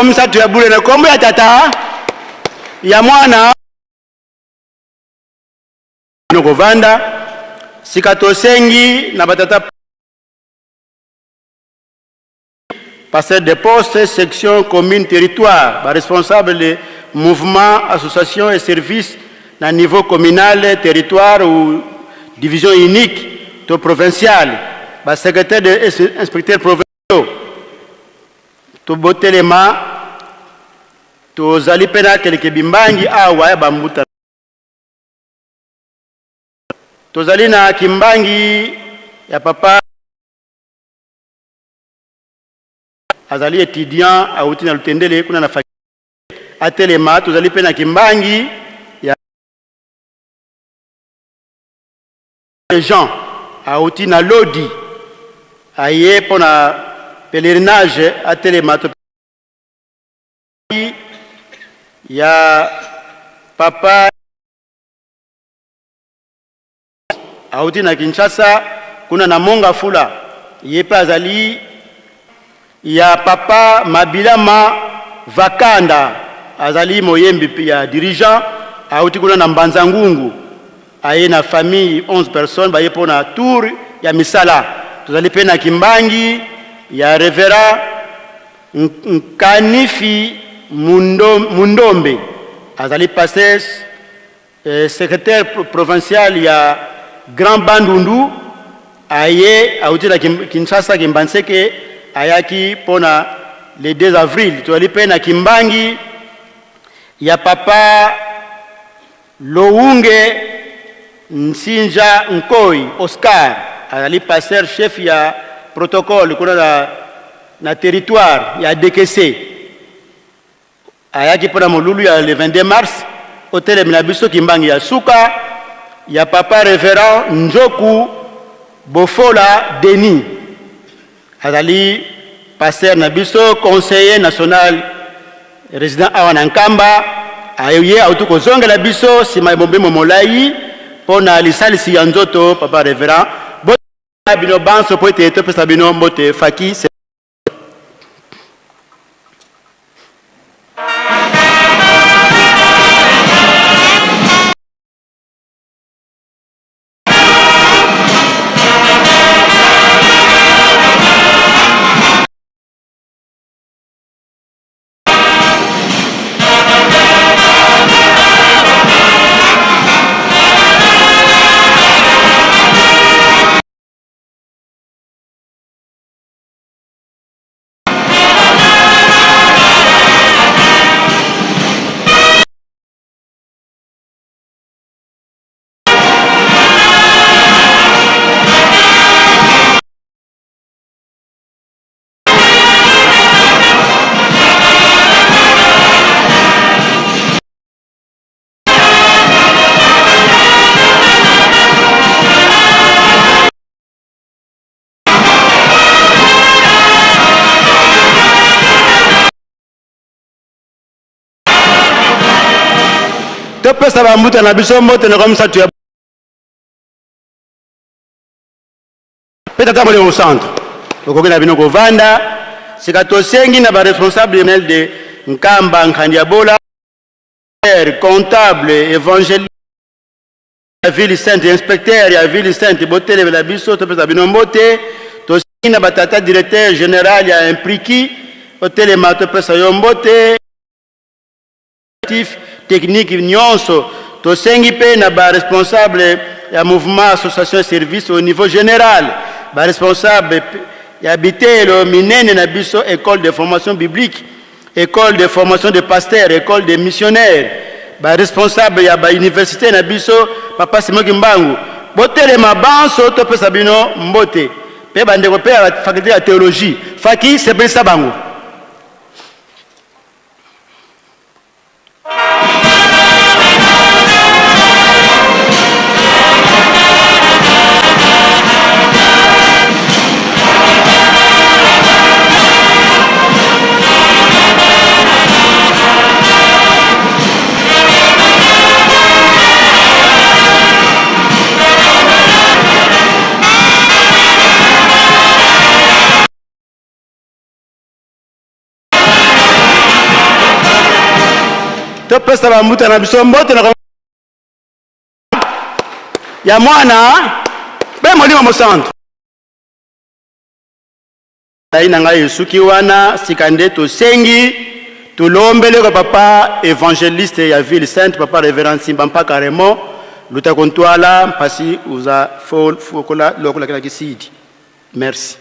S11: comme ça tu as boulé na kombo ya tata ya mwana no kovanda sika tosengi na batata passer de poste section commune territoire ba responsable de mouvement association et services na niveau communal territoire ou division unique to provincial ba secrétaire de inspecteur provincial to botelema to zali pena keleke bimbangi awa ya bambuta to zali na kimbangi ya papa azali étudiant auti na lutendele kuna na atelema to zali pena kimbangi Jean auti na lodi aye pona pèlerinage à Télémato ya papa auti na Kinshasa kuna na Monga Fula yepe azali ya papa Mabilama Vakanda azali moyembi ya dirigeant auti kuna na Mbanza Ngungu aye na famille 11 personnes baye pona tour ya misala tozali pe na Kimbangi ya Revera Nkanifi Mundombe azali pasteur secrétaire provincial ya Grand Bandundu aye auti na Kinshasa Kimbanseke ayaki pona le 2 avril tozali pe na Kimbangi ya papa Lounge Nsinja Nkoi Oscar azali pasteur chef ya protocole kuna na territoire ya DKC ayaki pona molulu ya le 22 mars hôtel Minabiso Kimbangi ya Suka ya papa révérend Njoku Bofola Denis azali pasteur Nabiso conseiller national résident awana Nkamba aye autu kozongela biso sima bombe molai pona lisalisi ya nzoto papa révérend bino banso po ete topesa bino mbote faki topesa bambuta na biso mbote na comme ça tu as peut-être dans le centre okoki na bino kovanda sika tosengi na ba responsable de Nkamba Nkandiabola comptable évangéliste la ville sainte inspecteur ya ville sainte botele la biso topesa bino mbote tosengi na batata directeur général ya impriki hôtel Mato pesa yo mbote technique nyonso tosengi pe na ba responsable ya mouvement association service au niveau général ba responsable ya bitelo minene na biso école de formation biblique école de formation de pasteurs école de missionnaires ba responsable ya ba université na biso papa Simon Kimbangu botele mabanso to pesa bino mbote pe bandeko pe ya faculté ya théologie faki sepelisa bango topesa bambuta na biso mbote na ya mwana be molimo mosantu aina ngai Yesuki wana sikande tosengi tulombele kwa papa évangéliste ya ville sainte papa révérend Simba mpaka Raymond lutakontwala mpasi uza fokola lokola kila kisidi merci.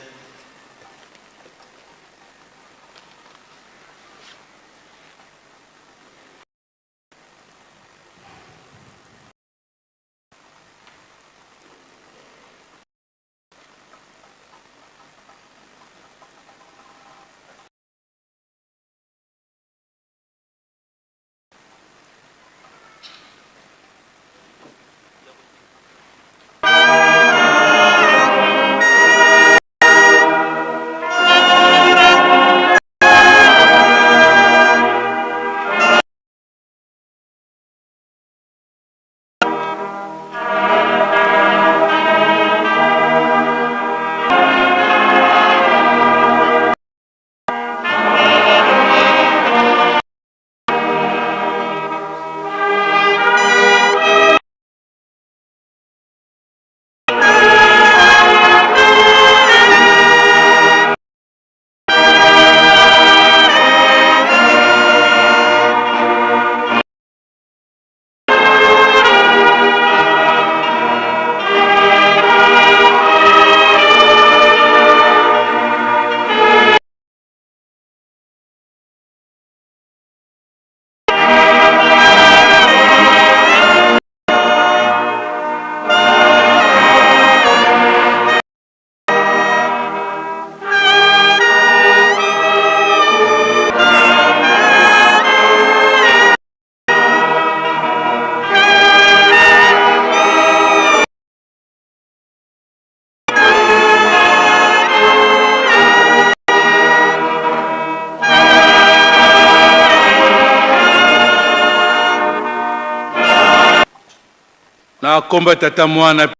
S12: Na komba tata mwana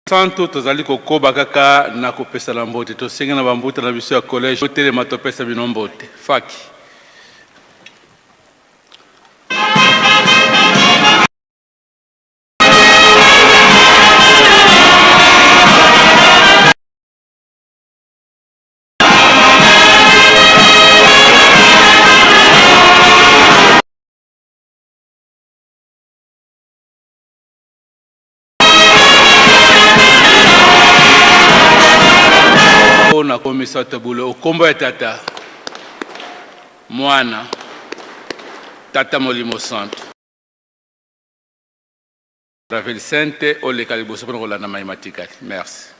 S12: santo tozali kokoba kaka na kopesa na mbote tosenga na bambuta na biso ya collège otelema topesa bino mbote faki. Na komisa tabulo okombo ya tata mwana tata molimo santo Ravel Sente ole kaliboso pona kolanda mai matikali. Merci.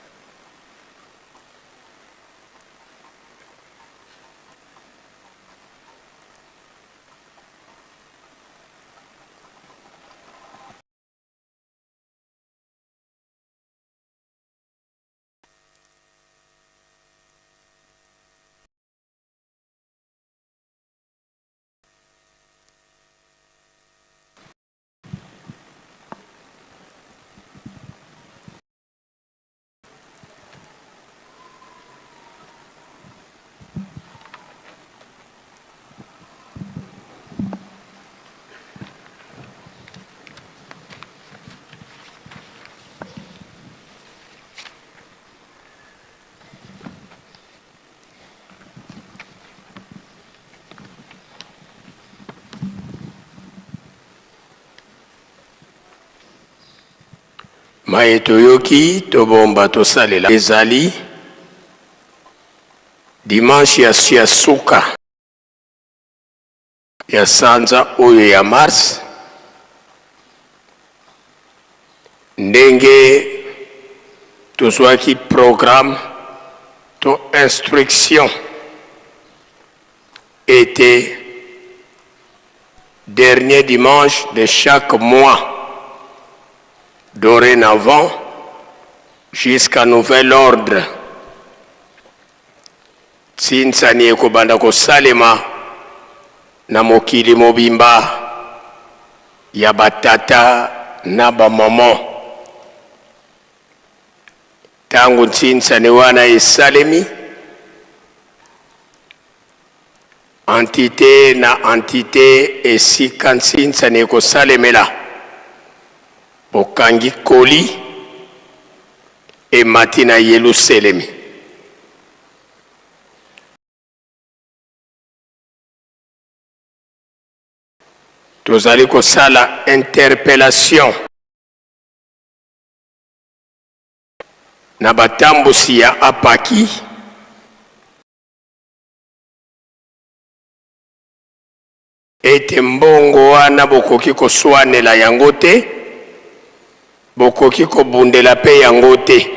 S13: Maetoyoki tobomba tosalela ezali dimanche ya suka ya sanza oyo ya mars ndenge tozwaki programme to instruction était dernier dimanche de chaque mois. Dorénavant, jusqu'à nouvel ordre, Tsinsani ekobanda kosalema na mokili mobimba ya batata na bamama. Tangu Tsinsani wana esalemi, entité na entité esika Tsinsani ekosalemela bokangi koli emati na Yerusalemi. Tozali kosala interpellation na batambusi ya apaki ete mbongo wana bokoki koswanela yango te, bokoki kobundela pe yango te.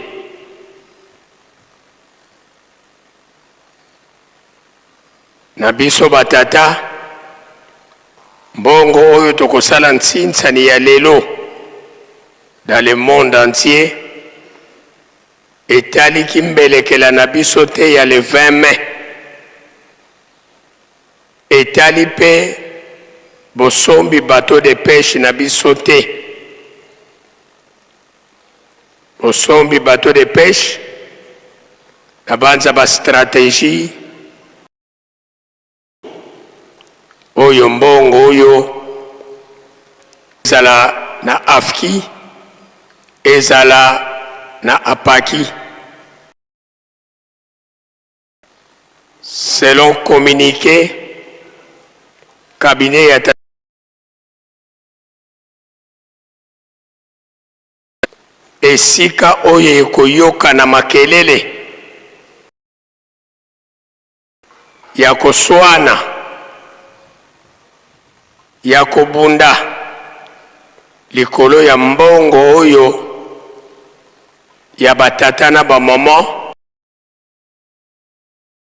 S13: Na biso batata mbongo oyo tokosala ntsinsani ya lelo dans le monde entier etali kimbelekela na biso te ya le 20 mai, etali pe bosombi bateau de pêche na biso te. Bosombi bateau de pêche na banza ba stratégie oyo mbongo oyo ezala na afki ezala na apaki. Selon communiqué cabinet ya esika oyo ekoyoka na makelele ya koswana ya kobunda likolo ya mbongo oyo ya batata na bamama,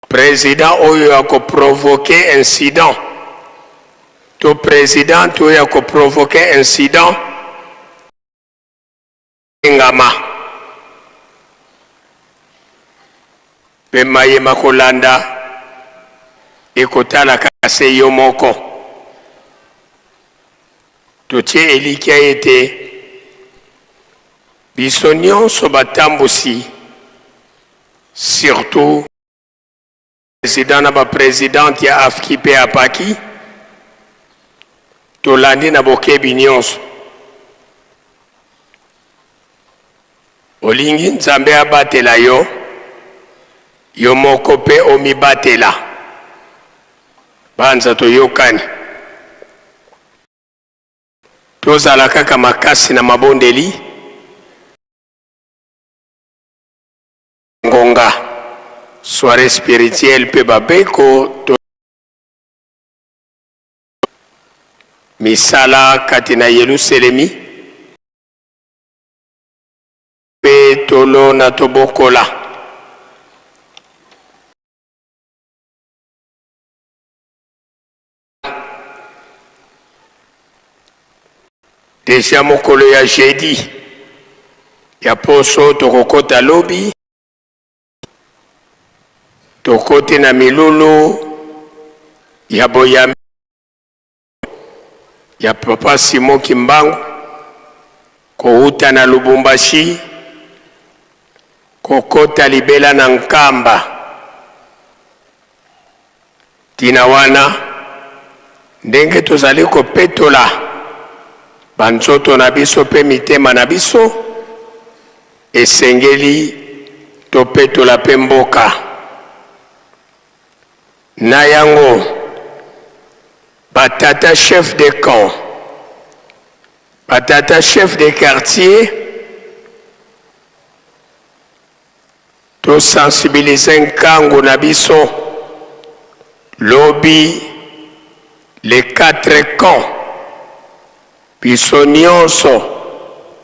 S13: président oyo ya koprovoke incident to président oyo ya koprovoke incident ngama pe mayema kolanda ekotala kase yo moko. Totie elikia ete biso nyonso batambusi surtout président na baprésidente ya afki mpe apaki tolandi na bokebi nyonso olingi nzambe abatela yo yo moko mpe omibatela banza toyokani tozala kaka makasi na mabondeli ngonga soirée spirituelle mpe babeko misala kati na Yerusalemi mpe tolona tobokola deja mokolo ya jeudi ya poso tokokota lobi tokote na milulu ya boyami ya papa Simon Kimbangu kouta na Lubumbashi kokota libela na Nkamba tina wana ndenge tozali kopetola banzoto na biso pe mitema na biso esengeli topetola pe mboka na yango batata chef de camp batata chef de quartier to sensibiliser nkango na biso lobi les 4 camps biso nyonso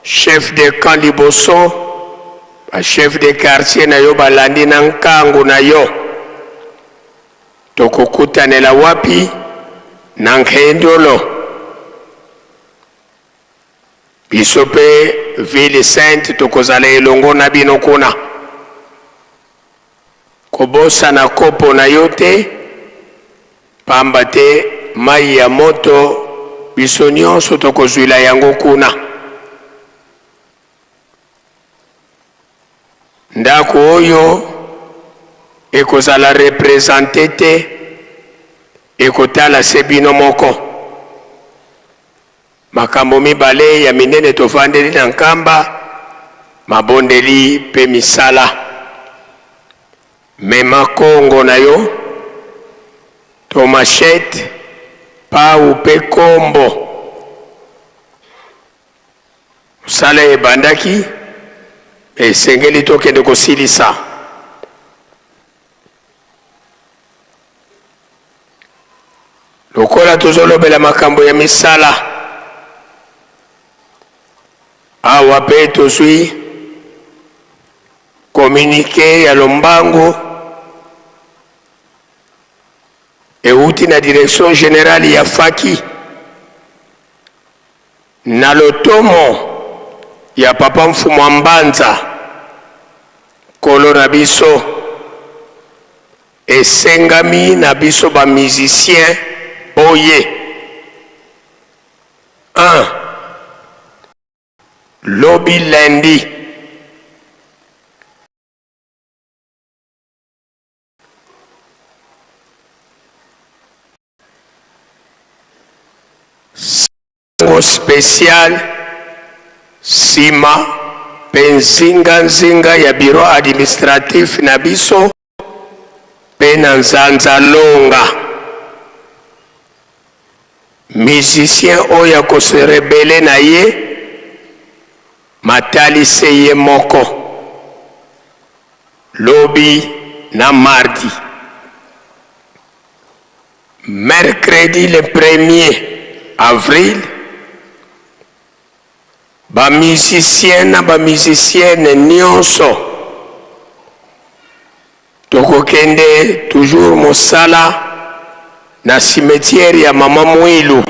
S13: chef de camp liboso ba chef de quartier na yo balandi na nkango na yo tokokutanela wapi na nkendolo biso pe ville sainte tokozala elongo na bino kuna kobosa na kopo na yo te pamba te mai ya moto biso nyonso tokozwila yango kuna ndako oyo ekozala représente te ekotala se bino moko makambo mibale ya minene tovandeli na Nkamba mabondeli pe misala mema kongo na yo to machete pau pe kombo sala ebandaki esengeli tokende kosilisa lokola tozolobela makambo ya misala awa pe tozwi communiqué ya lombango euti na direction générale ya Faki na lotomo ya papa Mfumu Mbanza kolo na biso esengami na biso ba musicien oye 1 lobi lundi sango spécial sima penzinga nzinga ya bureau administratif na biso pe na nzanza longa musicien oyo akose rebele na ye matalise ye moko lobi na mardi mercredi le 1er avril ba musicien na ba musicienne nyonso tokokende toujours mosala na cimetière ya mama Mwilu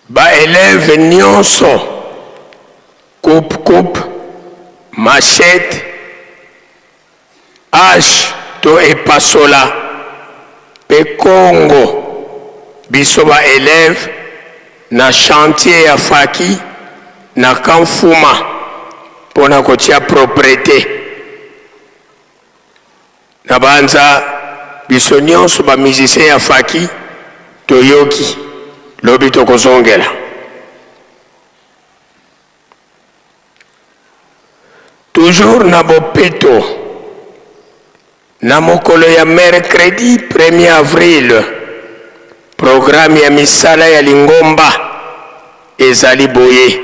S13: ba élève nyonso coupe machette hache to epasola pe Congo biso ba élève na chantier ya faki na kamfuma pona kotia propriété na banza biso nyonso ba musicien ya faki toyoki lobi tokozongela. Toujours na bopeto na mokolo ya mercredi 1er avril programme ya misala ya lingomba ezali boye.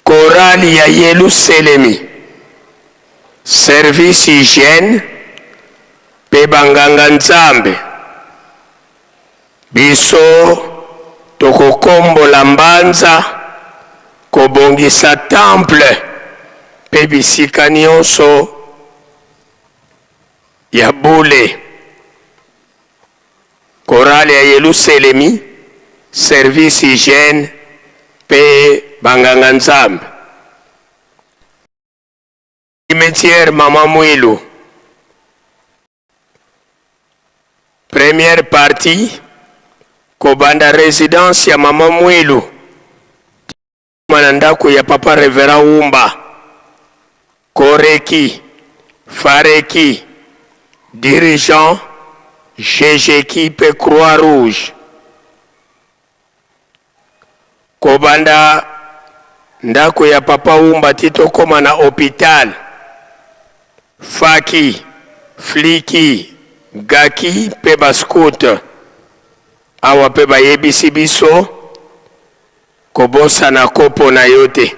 S13: Chorale ya Yeluselemi, service hygiène pe banganga nzambe biso tokokombola mbanza kobongisa temple pe bisika nyonso ya bule. Chorale ya Yeluselemi, service hygiène pe banganga nzambe. Cimetière Mama Mwilu, première partie kobanda résidence ya Mama Mwilu manandako ya Papa Reverend Umba Koreki Fareki dirigeant GGK pe Croix Rouge. Kobanda ndako ya Papa Umba tito koma na hôpital Faki, Fliki, Gaki, pe baskut awa pe bayebisi biso kobosa na kopo na yote.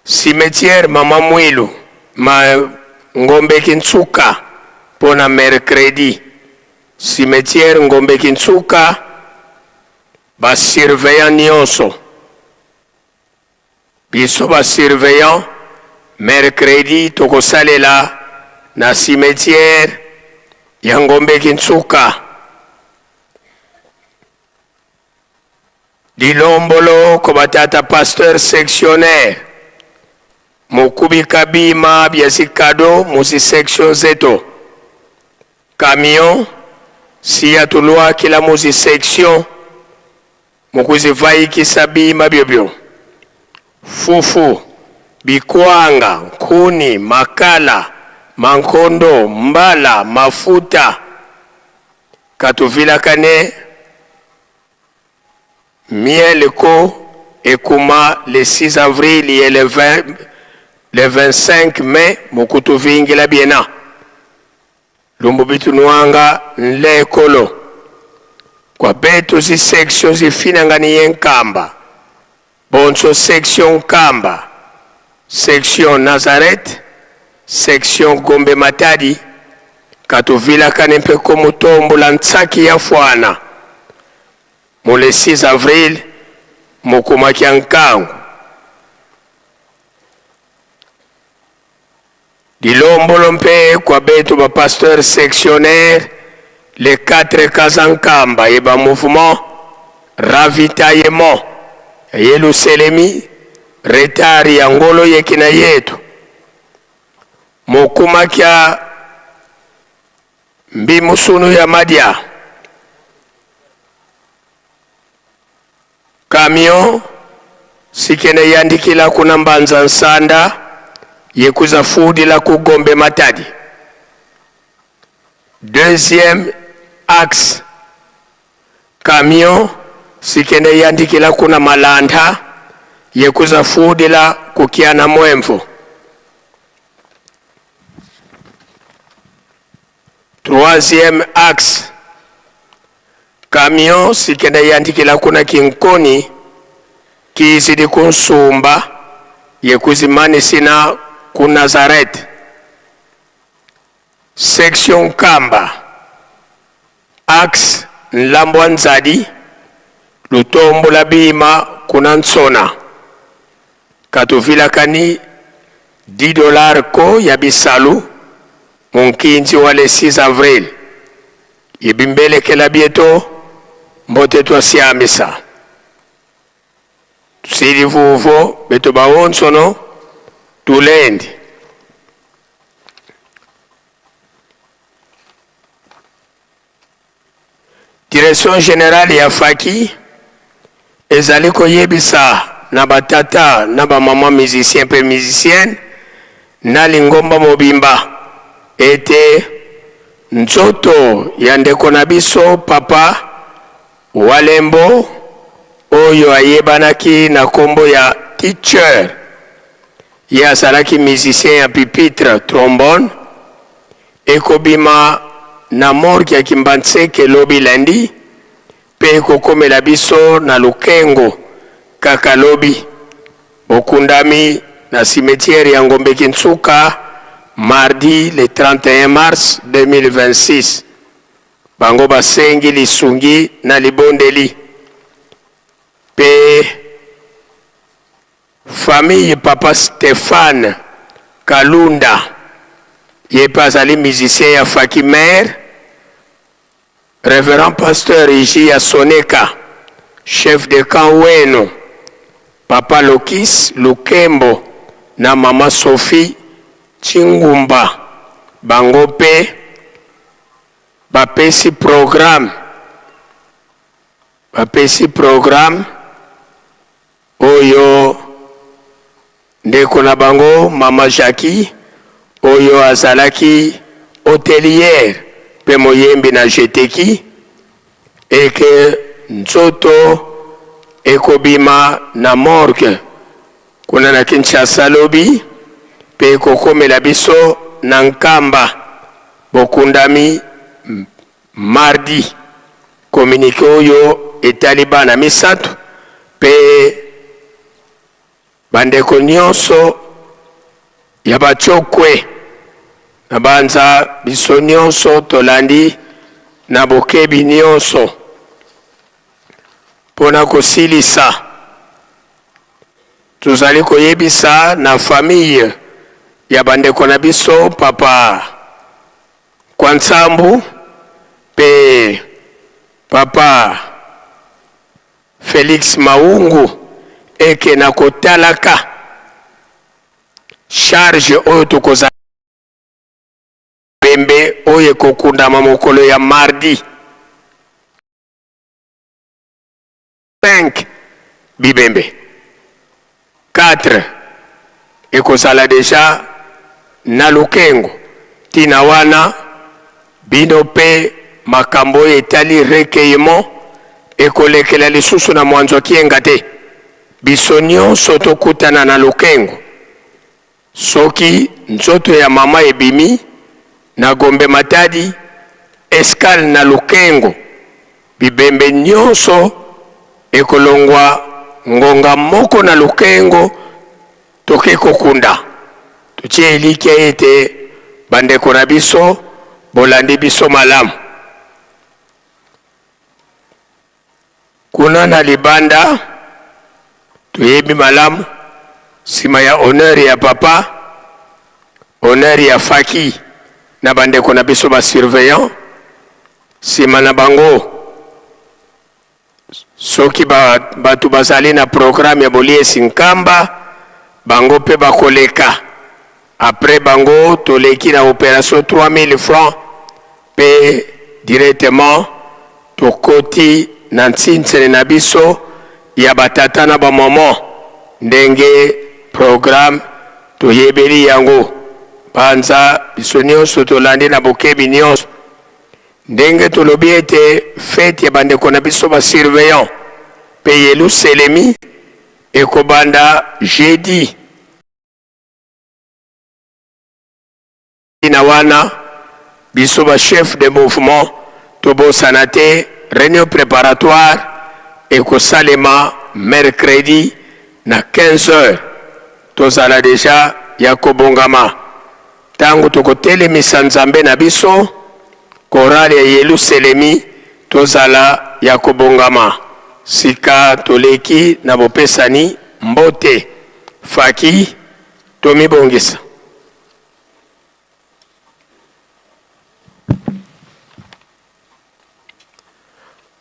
S13: Cimetière Mama Mwilu ma Ngombe Kintsuka pona mercredi. Cimetière Ngombe Kintsuka ba surveillant nyonso biso ba surveillant mercredi tokosalela na cimetière ya Ngombe Kintsuka. Dilombolo kobatata pasteur sectionnaire Mukubi Kabima Biasikado musi section zeto camion siya tulua kila musi section mukuzi vaiki sabima biobio fufu bikwanga kuni makala mankondo mbala mafuta katuvila kane miel ko ekuma le 6 avril et le 25 mai mukutu vingila biena lumbu bitu nuanga nle kolo kwa betu zi section zi finangani yenkamba bonso section Kamba, section Nazareth, section Gombe Matadi katuvila kanempe komutombo la ntsaki ya fwana mule 6 avril mukumaki nkangu. Dilombolo mpe kwa betu ba pasteur sectionnaire les 4 Kazankamba et ba mouvement ravitaillement Yeluselemi retari ya ngolo yekina yetu mukumakia mbimusunu ya madia camion sikene yandikila kuna mbanza nsanda yekuza fudi la kugombe matadi. Deuxième axe camion sikene yandikila kuna malanda yekuza fudi la kukiana mwemvo. Troisième axe camion sikene yandikila kuna kinkoni kizidi kunsumba yekuzimani sina ku Nazareth. Section Kamba axe Nlambwa Nzadi lutombo la bima kuna Nsona katuvila kani $10 ko ya bisalu munkinzi wale 6 avril yibimbele kela bieto mbote twa siamisa tusili vuvo beto bawonsono tulendi. Direction générale ya Faki ezali koyebisa na batata na ba maman musicien pe musicienne na lingomba mobimba ete nzoto ya ndeko na biso papa Walembo oyo ayebanaki na kombo ya teacher ye azalaki musicien ya pupitre trombone ekobima na morgue ya Kimbantseke lobi lundi pe ekokomela biso na Lukengo kaka lobi bokundami na cimetière ya Ngombe Kintsuka mardi le 31 mars 2026 bango basengi lisungi na libondeli pe famille papa Stéphane Kalunda ye azali musicien ya Faki Mère, révérend pasteur Iji ya Soneka, chef de camp Weno, papa Lokis Lukembo na mama Sophie Chingumba bango pe bapesi programme oyo ndeko na bango mama Jackie oyo azalaki hôtelière pe moyembi na jeteki eke nzoto ekobima na morgue kuna na Kinshasa lobi pe ekokomela biso na Nkamba bokundami mardi communiqué oyo etali bana misato pe bandeko nyonso ya bachokwe na banza biso nyonso tolandi na bokebi nyonso pona kosilisa tozali koyebisa na famille ya bandeko na biso papa Kwansambu pe papa Felix Maungu eke na kotalaka charge oyo tokoza bembe oyo kokundama mokolo ya mardi 5 bibembe 4 ekozala deja na Lukengo tina wana bino pe makambo etali recueillement ekolekela lisusu na mwanzo kienga te biso nyonso tokutana na Lukengo soki nzoto ya mama ebimi na Gombe Matadi escale na Lukengo bibembe nyonso ekolongwa ngonga moko na Lukengo toke kokunda tutie elike ete bandeko na biso bolandi biso malamu kuna na libanda tuyebi malamu sima ya honneur ya papa honneur ya Faki na bandeko na biso ba surveillant sima na bango soki batu bazali na programme ya boliesi Nkamba bango pe bakoleka après bango toleki na opération 3000 francs pe directement tokoti na ntsinsene na biso ya batata na bamama ndenge programme toyebeli yango banza biso nyonso tolandi na bokebi nyonso ndenge tolobi ete fete ya bandeko na biso basurveillant pe Yelusalemi ekobanda jeudi na wana biso ba chef de mouvement tobosana te réunion préparatoire ekosalema mercredi na 15h tozala deja ya kobongama tango tokotelemisa Nzambe na biso korale ya Yelusalemi tozala ya kobongama sika toleki na bopesani mbote Faki tomibongisa.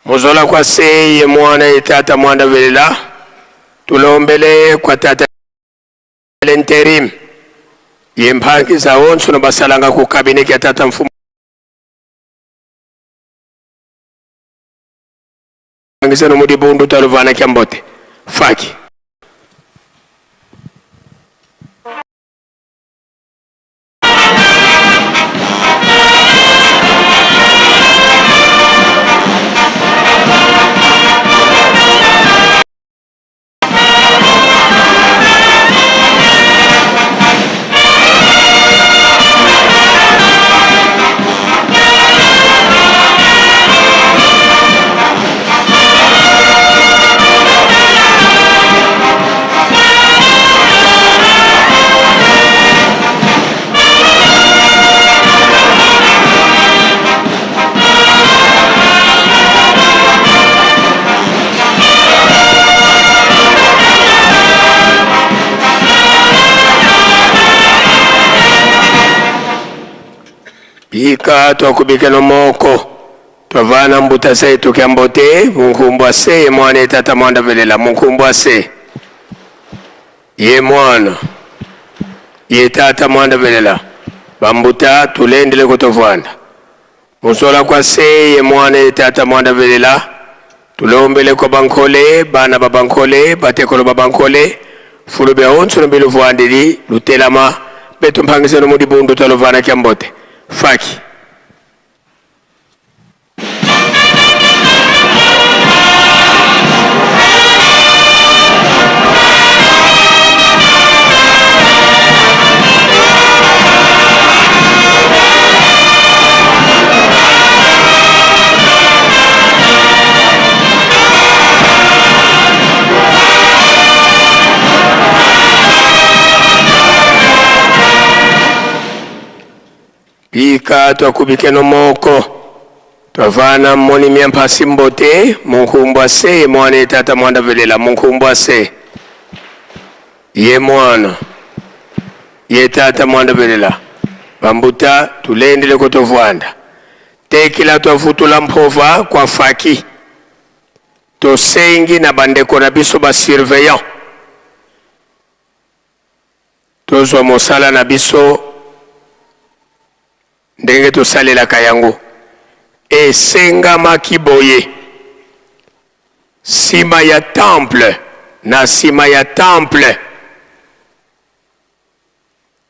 S13: Mozola kwa seye mwana etata mwanda velela tulombele kwa tata interim yempangi za onso na basalanga ku kabineti ya tata mfumu mpangise no mudi bundu taluvana kyambote faki ika twakubike no moko twavana mbuta setu kyambote munkumbwa se mwana etata mwanda velela munkumbwa se ye mwana ye tata mwanda velela bambuta tulendele kutovanda musola kwa se ye mwana etata mwanda velela tulombele kwa bankole bana babankole batekolo babankole fulu bya onso no bilu vwandili lutelama betu mpangise no mudi bundu talovana kyambote faki ika twakubike no moko twavana moni miampasi mbote munkumbwa se mwana etata mwanda velela munkumbwa se ye mwana ye tata mwanda velela bambuta tulendele kutovwanda tekila twavutula mpova kwa faki tosengi na bandeko na biso ba surveillant tozwa mosala na biso ndenge tosalelaka yango esengamaki boye nsima ya temple na nsima ya temple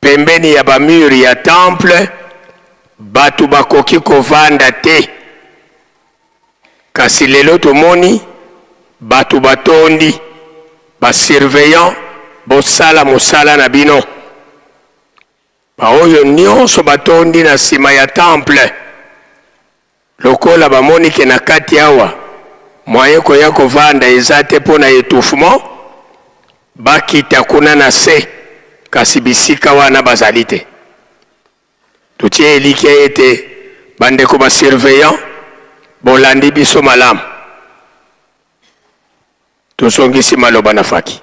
S13: pembeni ya bamuri ya temple bato bakoki kovanda te kasi lelo tomoni bato batondi basurveillant bosala mosala na bino baoyo nyonso batondi na nsima ya temple lokola bamoni ke na kati awa moyen koya kovanda eza te mpo na étouffement bakita kuna na se kasi bisika wana bazali te totie eliki ete bandeko basurveillant bolandi biso malamu tosongisi maloba na faki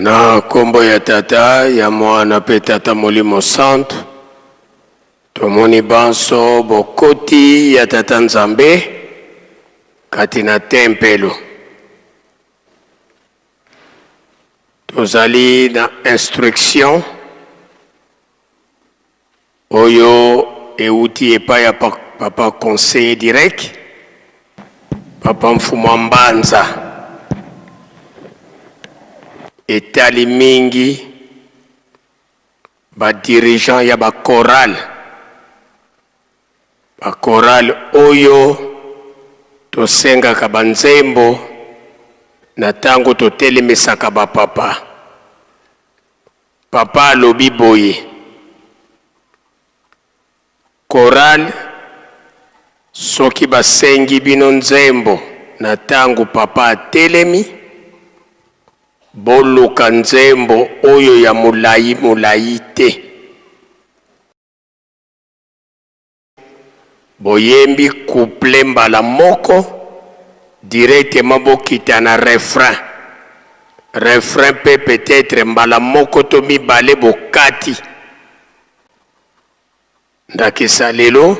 S13: Na kombo ya tata ya mwana pe tata molimo santo tomoni banso bokoti ya tata nzambe kati na tempelo. Tozali na instruction oyo euti epai ya papa conseiller direct papa mfumu Mbanza etali mingi ba dirigeant ya ba choral oyo tosenga ka banzembo na tango totelemisaka ba papa alobi boye choral soki basengi bino nzembo na tango papa atelemi boluka nzembo oyo ya mulai te boyembi couple mbala moko directement bokita na refrain peut-être mbala moko to mibale bokati ndakisa lelo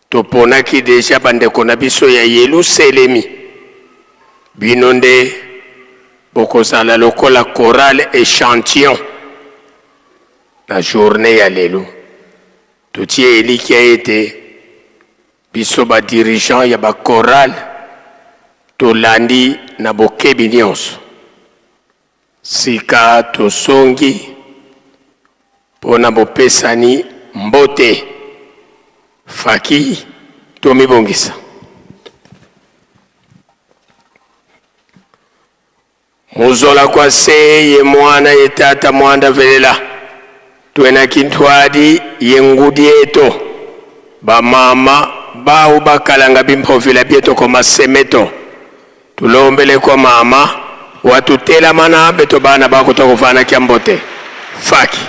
S13: toponaki deja bandeko na biso ya Yelusalemi bino nde bokozala lokola chorale échantillon na journée ya lelo totie elikia ete biso ba dirigeant ya ba chorale tolandi na bokebi nyonso sika tosongi pona bopesani mbote faki tomibongisa. Muzola kwa se ye mwana ye tata mwanda velela tuena kintwadi ye ngudi eto ba mama ba ubakalanga bimpovila bieto koma semeto tulombele kwa mama watutela mana beto bana bako tokufana kiambote faki.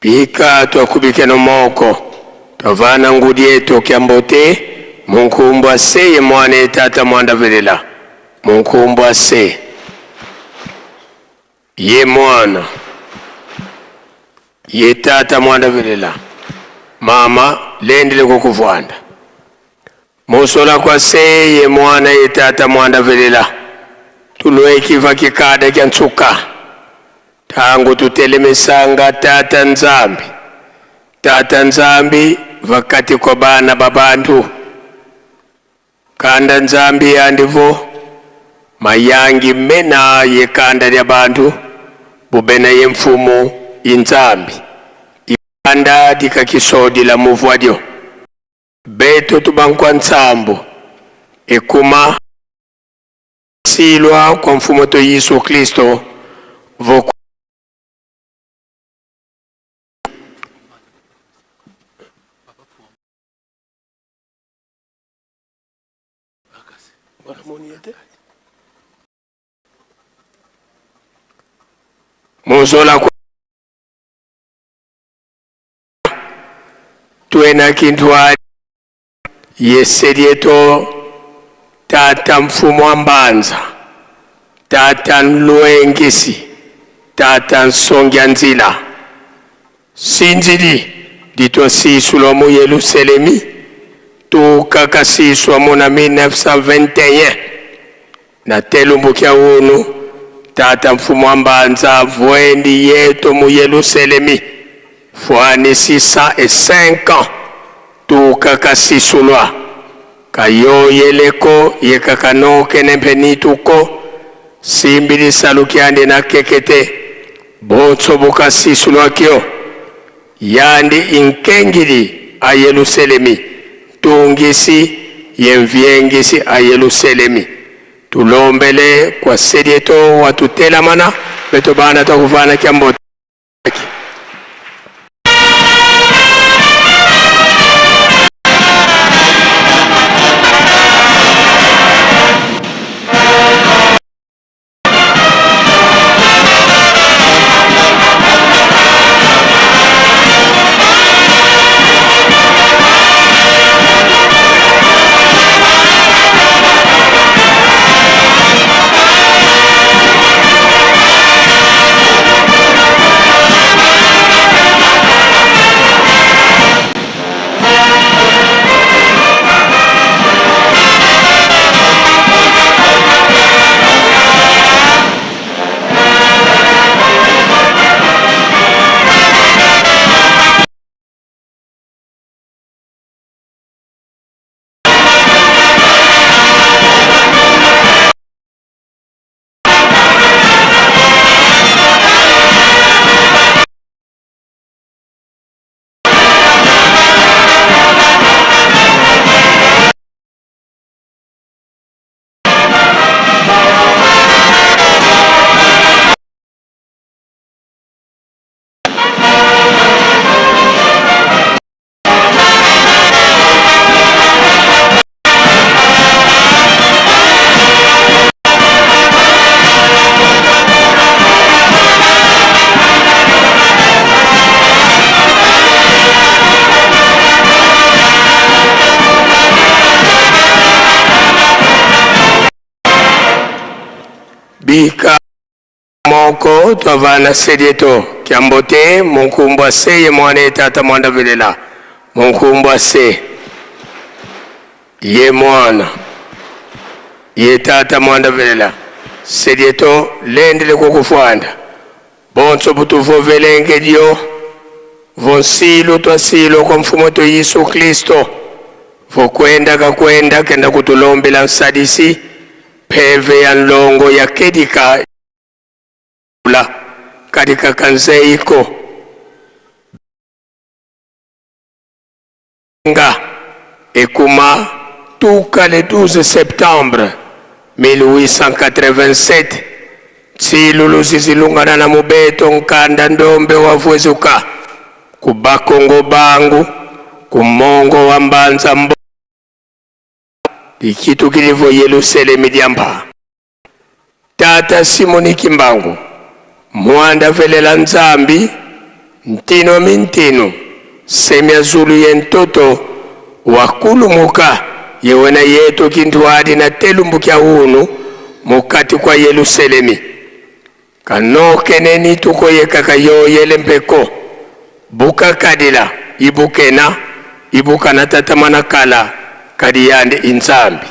S13: Pika twakubike no moko tavana ngudi eto kiambote munkumbwa se ye mwana tata mwanda velela munkumbwa se ye mwana ye tata mwanda velela mama lendele kukuvwanda musola kwa se ye mwana ye tata mwanda velela tulwe kiva kikada kya ntsuka tangu tutelemesanga tata nzambi vakati kwa bana babantu kanda nzambi yandivo mayangi mena ye kanda lya bantu bubena ye mfumu inzambi ikanda dika kisodi la muvwadyo beto tubankwa nsambo ekuma silwa kwa mfumu to Yesu Kristo voku Muzola tuena kintwali yeserieto tata mfumo wa Mbanza, tata Nluengesi, tata Nsongya Nzila sinzili ditwasiswa mu Yerusalemi tukakasiswa muna 1921 na telumbukia unu tata mfumo wa Mbanza vwendi yeto mu Yerusalemi fwani 605 ans tukakasisulwa kayo yeleko yekakanoke nempenituko simbili salukiande na kekete bonso bukasisulwa kyo yandi inkengili a Yerusalemi tungisi yemvyengisi a Yerusalemi tulombele kwa sedieto watutelamana beto bana takuvana kiambote bika moko twavana sedieto kiambote munkumbwa se ye mwane tata mwanda vilela munkumbwa se ye mwana ye tata mwanda vilela sedieto lendele kukufwanda bonso butuvo velenge dio vonsilo twasilo kwa mfumo to Yesu Kristo vokwenda kakwenda kenda kutulombela nsadisi peve ya nlongo ya kedika katika kanzeiko nga ekuma tuka le 12 septembre 1887 tsilulu zizilungana na mubeto nkanda ndombe wavwezuka kubakongo bangu kumongo wa Mbanza mbo ikitu kilivo Yerusalemi diamba tata Simoni Kimbangu mwanda velela nzambi ntino mintino semya zulu yentoto wakulumuka yewena yeto kintwadi na telumbukia unu mukati kwa Yerusalemi kanoke neni tuko yekaka yoyele mpeko buka kadila ibukena ibukana tatamana kala kadi yande inzambi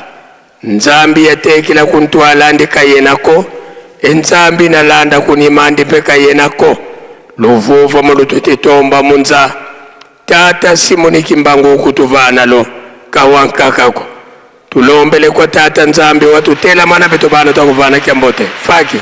S13: nzambi yatekila kuntwala ndi kayenako enzambi nalanda kunimandi pe kayenako luvuva mulututetomba munza tata Simoni Kimbangu kutuvana lo kawankakako tulombele kwa tata nzambi watutela mana beto bana takuvana kiambote faki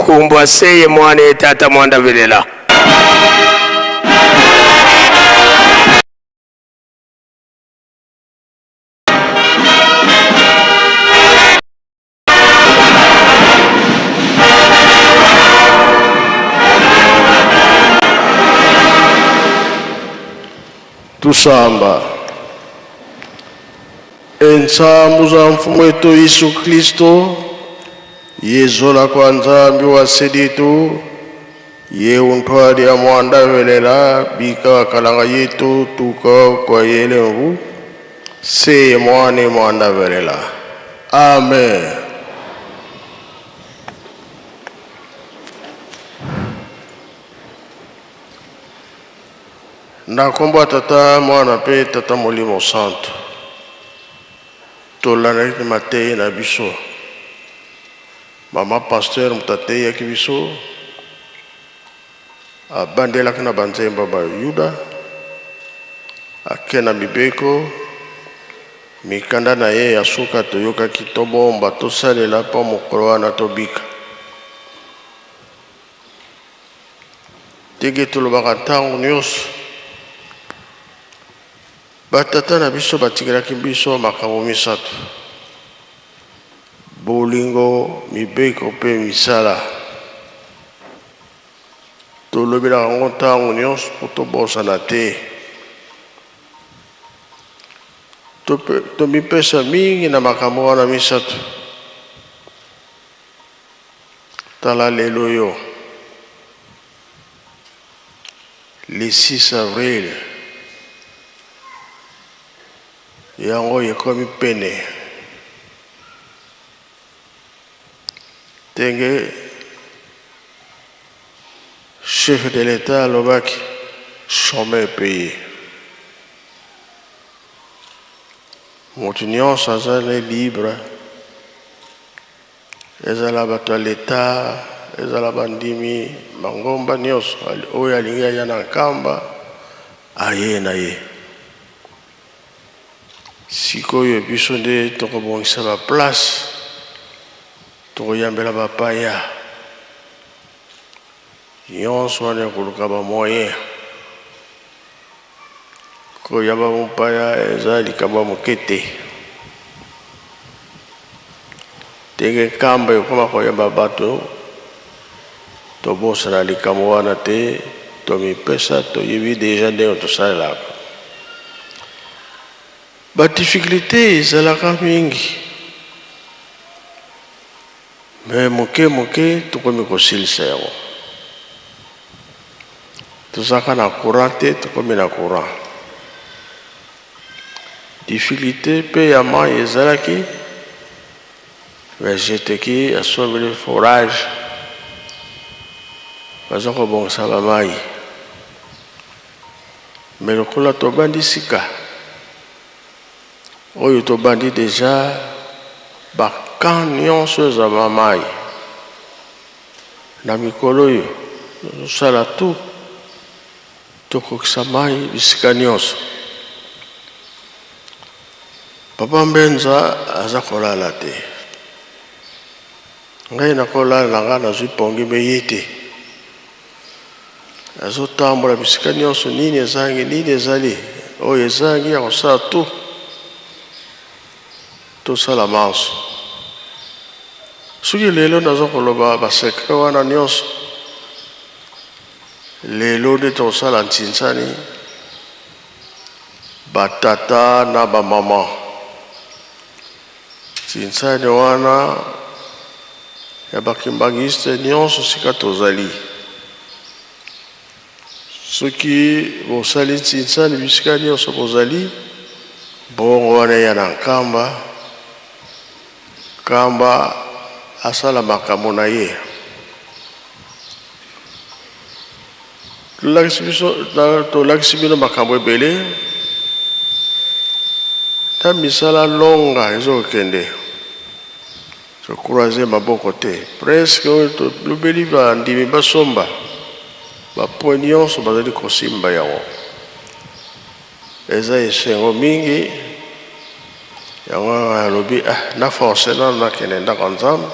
S13: nkumbu aseye mwana etata mwanda velela.
S14: Tusamba ensambu za mfumu wetu Yesu Kristo yezola kwa nzambi wa seditu ye untwali ya mwanda velela bika wakalanga yetu tuka kwa yelengu se mwane mwanda velela. Amen. Nakomba tata mwana pe tata molimo santo tolana ni matei na biso mama pasteur mutate ya kibiso abandela kana banzemba ba yuda akena mibeko mikanda na ye asuka toyoka kitobomba tosalela pa mokolo na tobika tege tolobaka ntango nyonso batata na biso batikelaki biso makambo misato bolingo mibeko pe misala tolobelaka yango ntango nyonso po tobosana te tomipesa mingi na makambo wana misato. Tala lelo yo le 6 avril yango yekomi pene tenge chef de l'État alobaki chômeur payé moto nyonso aza libre ezala bato ya l'État ezala bandimi bangomba nyonso oyo alingi aya na nkamba aye na ye. Sikoyo biso nde tokobongisa ba place tokoyambela bapaya nyonso wana koluka ba moyen koyamba mopaya eza likambo mokete tenge nkamba ekoma koyamba bato tobosana likambo wana te tomipesa toyebi deja ndenge tosalelaka. Ba difficulté ezalaka mingi me moke tokomi kosilisa yango tozalaka na courant te tokomi na courant difficulté mpe ya mai ezalaki vegeteki asombeli forage baza kobongisa bamai me lokola tobandi sika oyo tobandi deja bakan nyonso eza bamai na mikolo oyo tosala tu tokokisa mai bisika nyonso. Papa Mbenza aza kolala te ngai nakolala na ngai nazwi pongi me ye te azotambola bisika nyonso nini ezali oyo ezangi ya kosala tu tosala manso. Soki lelo naza koloba basekre wana nyonso lelo nde tosala ntinsani batata na bamama ntinsani wana ya bakimbangiste nyonso sika tozali soki bosali ntinsani bisika nyonso bozali bongo wana ya na nkamba kamba asala makambo na ye tolakisi bino makambo ebele ta misala longa ezokende tokroise maboko te presque oyo tolobeli bandimi basomba bapoe nyonso bazali kosimba yango eza esengo mingi yango alobi na force nano nakende ndako nzambe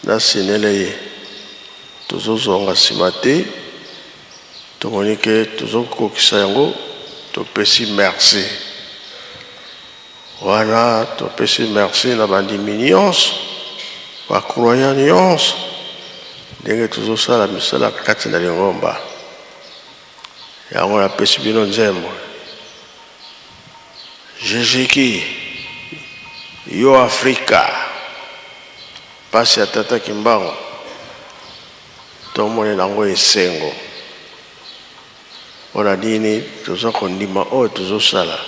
S14: nasinele ye tozozonga nsima te tomoni ke tozokokisa yango topesi merci wana topesi merci na bandimi nyonso bakroyant nyonso ndenge tozosala misala kati na lingomba yango napesi bino nzembo jejiki yo Afrika pasi ya tata Kimbangu tomone nango esengo mpona nini toza kondima oyo tozosala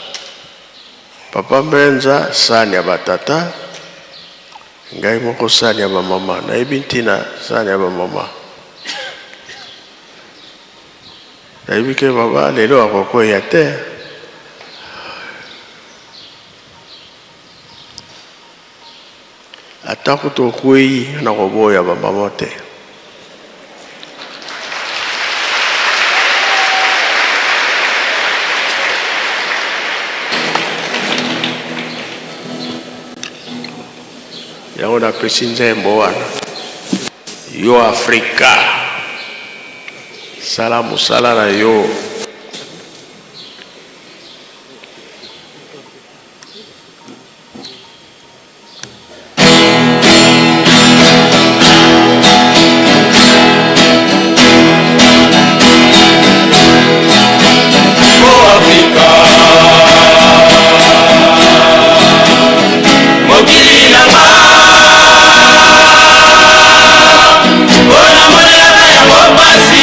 S14: papa Mbenza sani ya batata ngai moko sani ya bamama nayebi ntina sani ya bamama nayebi ke baba lelo akokwea te atako tokwei na koboya bamama te yango napesi nzembo wana yo Afrika sala mosala na yo
S5: Bona mona ya basi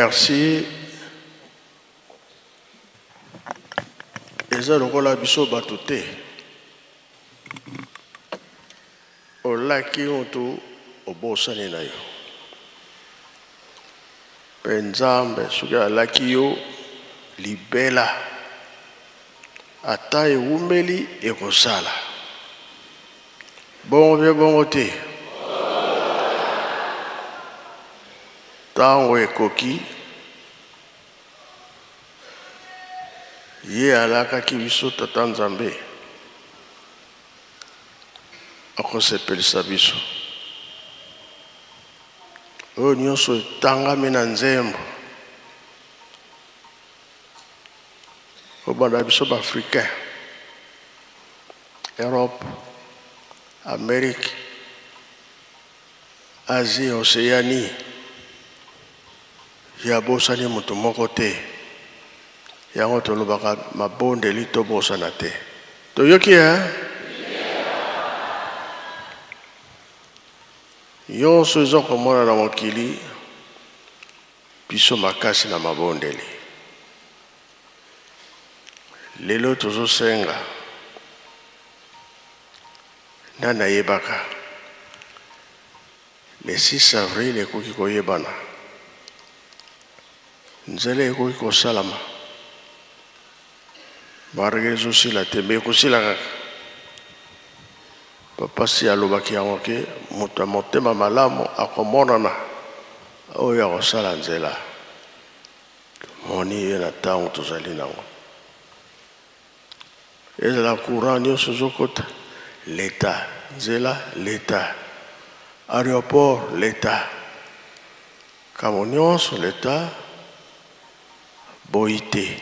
S14: merci. Eza lokola biso bato te. Olaki mutu obosani na yo. Mpe Nzambe soki alaki yo libela ata ewumeli ekosala. Bongo mpe bongo te. Ntango ekoki ye alakaki biso Tata Nzambe akosepelisa biso. Oyo nyonso etangami na nzembo obanda biso baafricain, Europe, Amérique, Asie, Océanie, yabosani mutu moko te. Yango tolobaka mabondeli tobosana te. Toyoki nyonso eza komona na mokili biso makasi na mabondeli. Lelo tozosenga nani ayebaka le 6 avril ekoki koyebana, nzela ekoki kosalama, barege ezosila te mpe ekosila kaka. Papa si alobaki yango ke moto ya motema malamu akomonana oyo akosala nzela. Moni ye na ntango tozali nango. Ezala courant nyonso ezokota, l'État, nzela l'État, aéroport l'État, kamo nyonso l'État boyi te.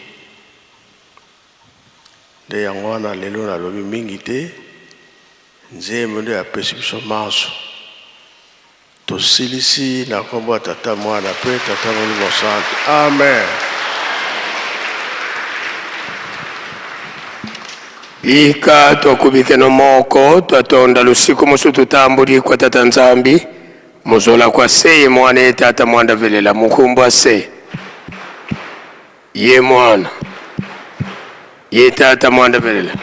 S14: Nde yango wana lelo nalobi mingi te. Nzembo nde apesi biso maso. Tosilisi na kombo ya Tata Mwana mpe Tata Molimo Santu. Amen.
S13: Bika tokubike no moko twatonda lusiku musu tutambuli kwa Tata Nzambi muzola kwa seye mwana Tata Mwanda velela mukumbwa se ye mwana ye Tata Mwanda velela.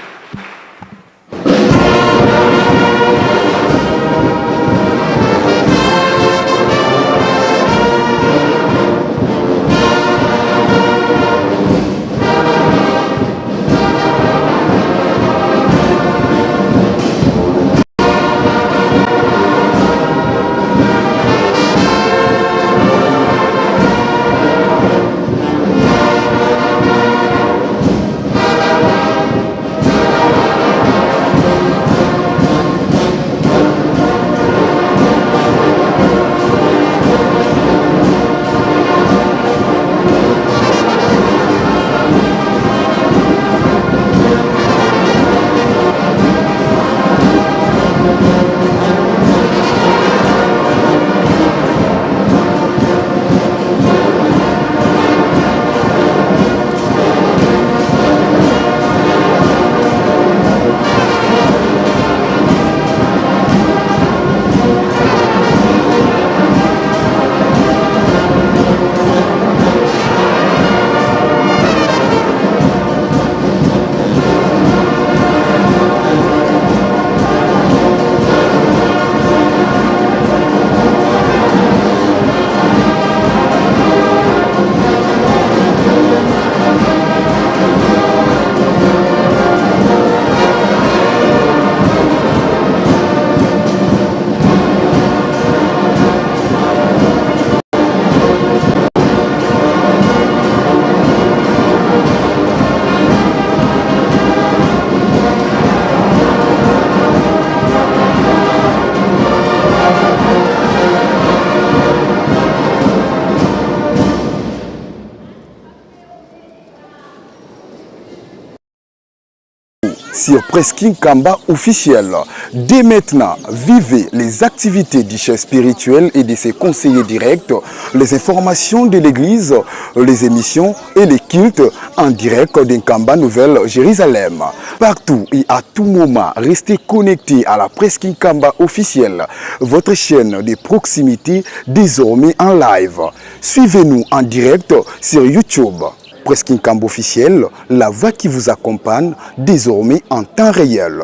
S15: sur Presqu'île Kamba officiel. Dès maintenant, vivez les activités du chef spirituel et de ses conseillers directs, les informations de l'église, les émissions et les cultes en direct d'Nkamba Nouvelle-Jérusalem. Partout et à tout moment, restez connectés à la Presqu'île Kamba officielle, votre chaîne de proximité désormais en live. Suivez-nous en direct sur YouTube. Presqu'île Kamba officielle, la voix qui vous accompagne désormais en temps réel.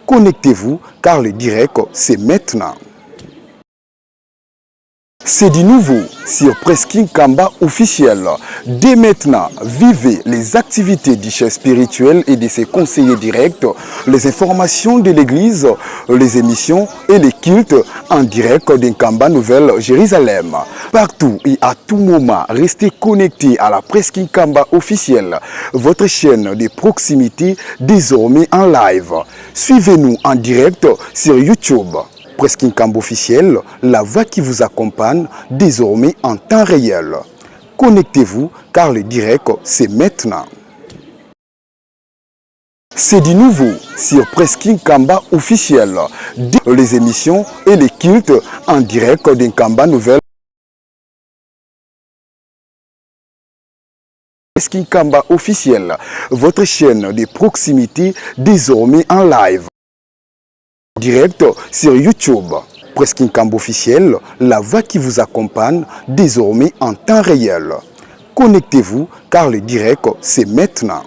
S15: Connectez-vous car le direct c'est maintenant. C'est du nouveau sur Presqu'île Kamba officiel. Dès maintenant, vivez les activités du chef spirituel et de ses conseillers directs, les informations de l'église, les émissions et les cultes en direct d'Nkamba Nouvelle-Jérusalem. Partout et à tout moment, restez connectés à la Presqu'île Kamba officielle, votre chaîne de proximité désormais en live. Suivez-nous en direct sur YouTube. Presqu'île Kamba officielle, la voix qui vous accompagne désormais en temps réel. Connectez-vous car le direct c'est maintenant. C'est du nouveau sur Presqu'île Kamba officielle. Les émissions et les cultes en direct d'Nkamba Nouvelle. Presqu'île Kamba officielle, votre chaîne de proximité désormais en live. Direct sur YouTube. Presqu'île Kamba officielle, la voix qui vous accompagne désormais en temps réel. Connectez-vous car le direct c'est maintenant.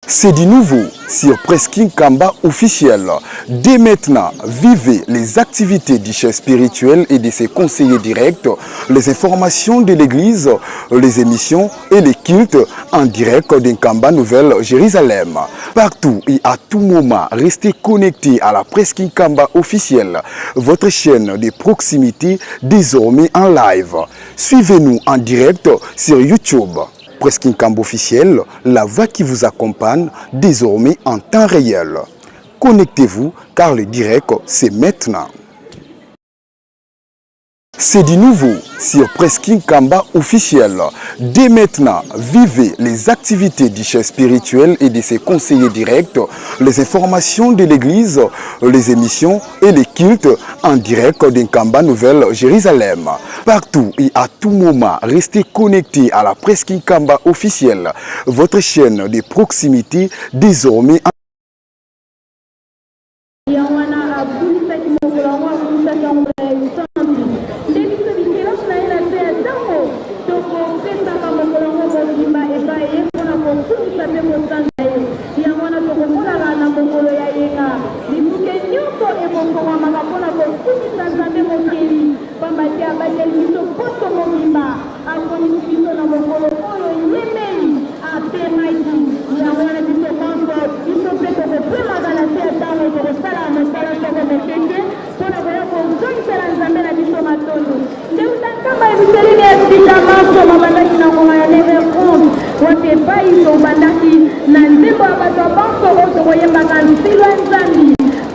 S15: C'est du nouveau sur Presqu'île Kamba officiel. Dès maintenant, vivez les activités du chef spirituel et de ses conseillers directs, les informations de l'église, les émissions et les cultes en direct d'Nkamba Nouvelle-Jérusalem. Partout et à tout moment, restez connectés à la Presqu'île Kamba officielle, votre chaîne de proximité désormais en live. Suivez-nous en direct sur YouTube. Presqu'île Kamba officielle, la voix qui vous accompagne désormais en temps réel. Connectez-vous car le direct c'est maintenant. C'est du nouveau sur Presqu'île Kamba officiel. Dès maintenant, vivez les activités du chef spirituel et de ses conseillers directs, les informations de l'église, les émissions et les cultes en direct d'Nkamba Nouvelle-Jérusalem. Partout et à tout moment, restez connectés à la Presqu'île Kamba officielle, votre chaîne de proximité désormais en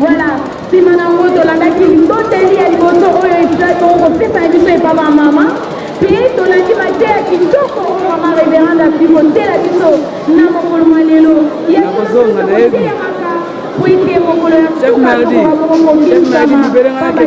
S16: voilà, si madame Moto la qui l'hôtel à l'Iboto, papa maman, puis on a dit ma terre qui toko ma révérende à picoter la biso, n'a pas pour moi l'élo. Il y a chef Mardi, libéré à la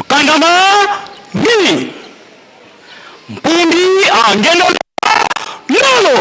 S13: Kandama Mini Mpundi Angelo Lolo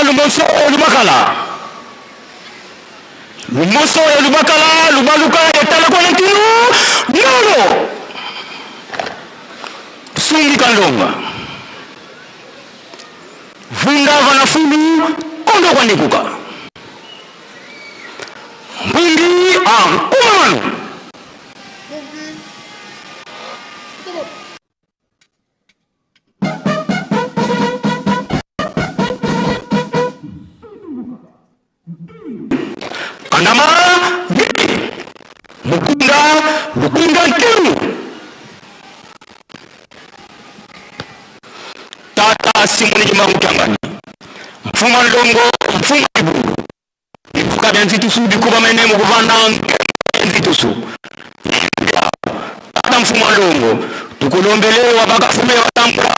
S13: Lumoso Lubakala Lumoso Lubakala Lubaluka etala kwa ntino Nolo Sungi Kalonga Vunda vanafulu Kondo kwa nikuka Mbundi Kumanu Kandama Mukunda Kiru Tata Simoni Kimangu Kiangani Mfuma Ndongo Mfuma Ibu Ibuka Benzitusu Bikuba Menemu Kuvanda Benzitusu Tata Mfuma Ndongo Tukulombele Wabaka Fume Watambula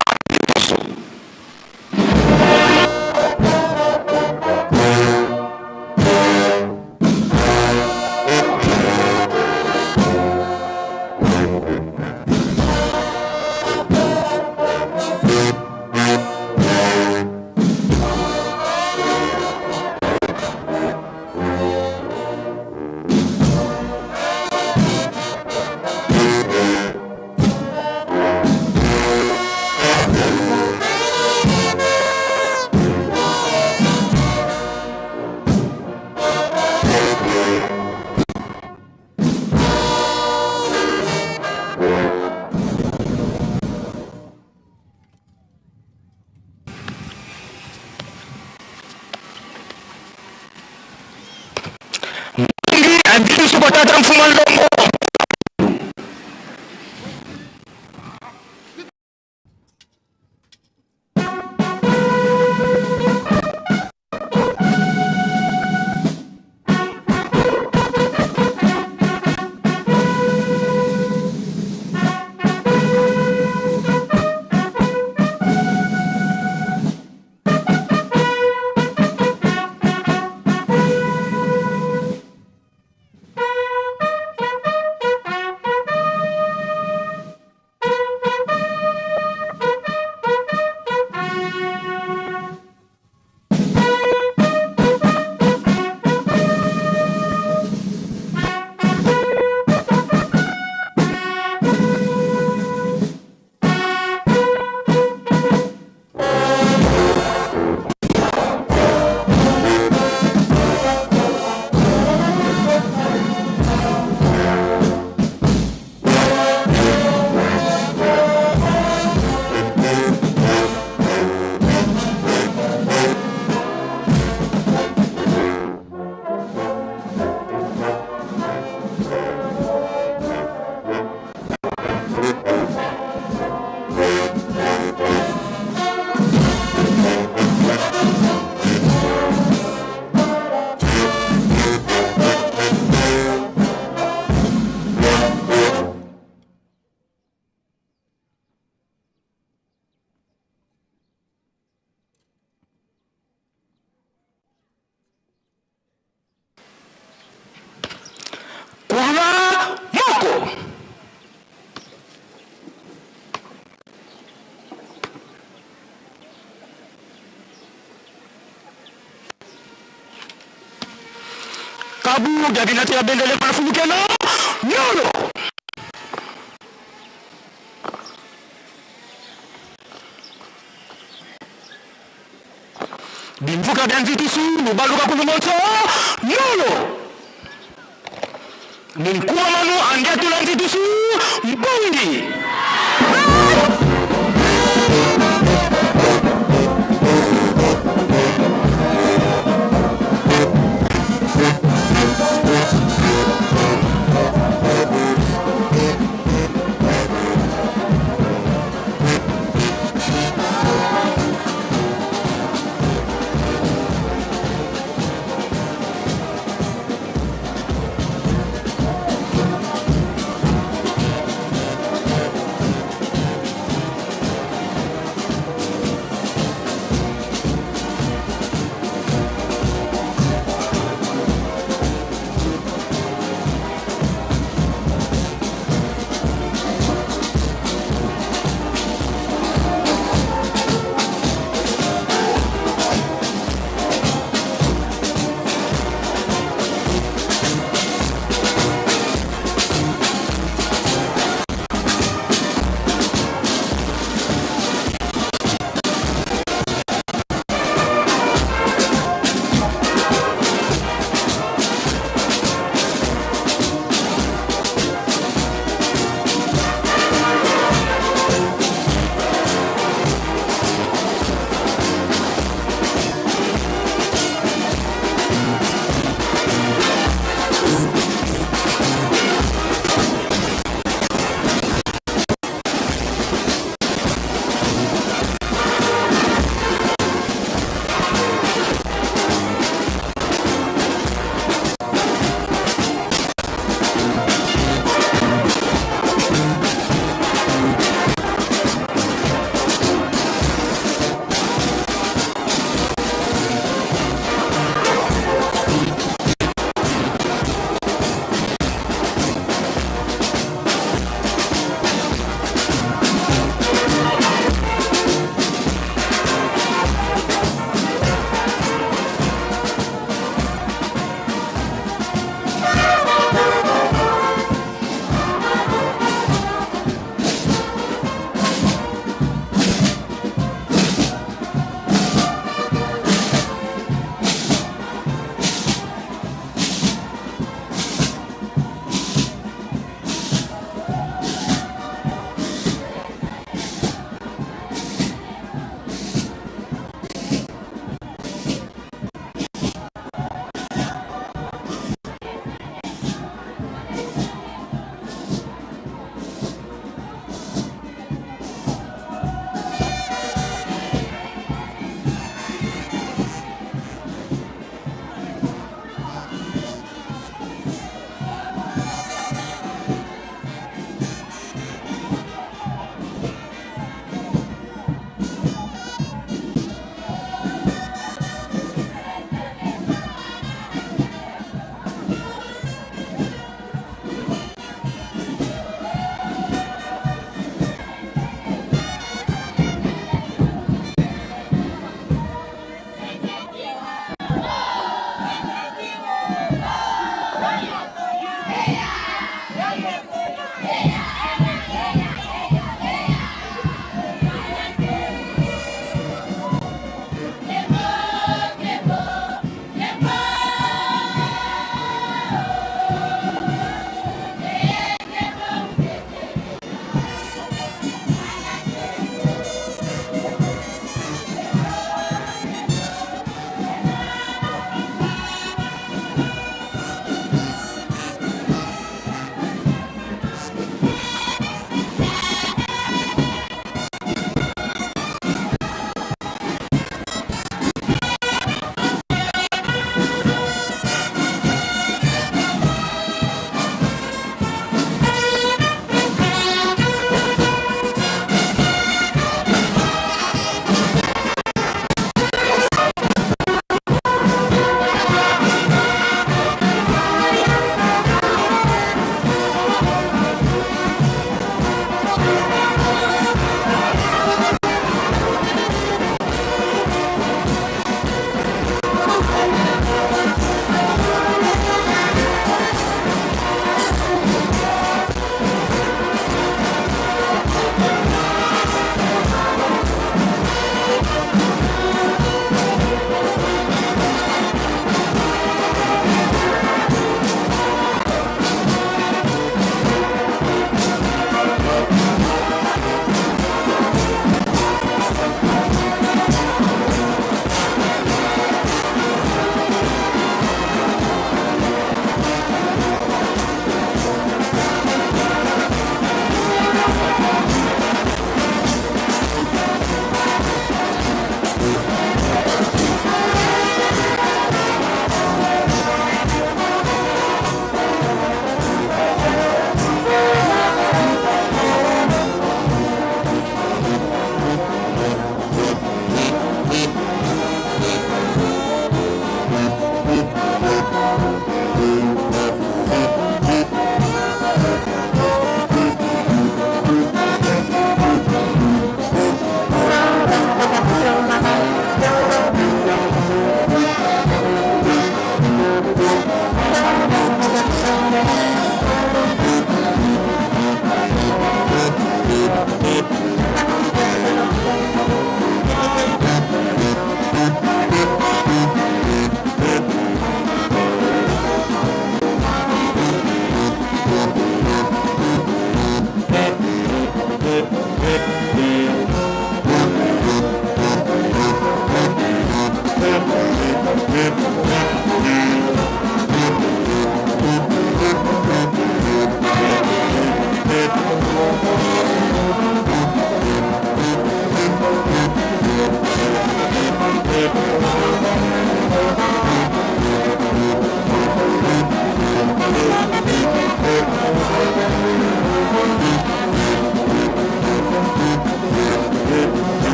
S13: tata mfuma Lombo. Kabu gabinati ya bendele manafumukeno nyolo bimvuka byanzitusu mubaluka kulumoto nyolo minkuwa manu angetula nzitusu mbundi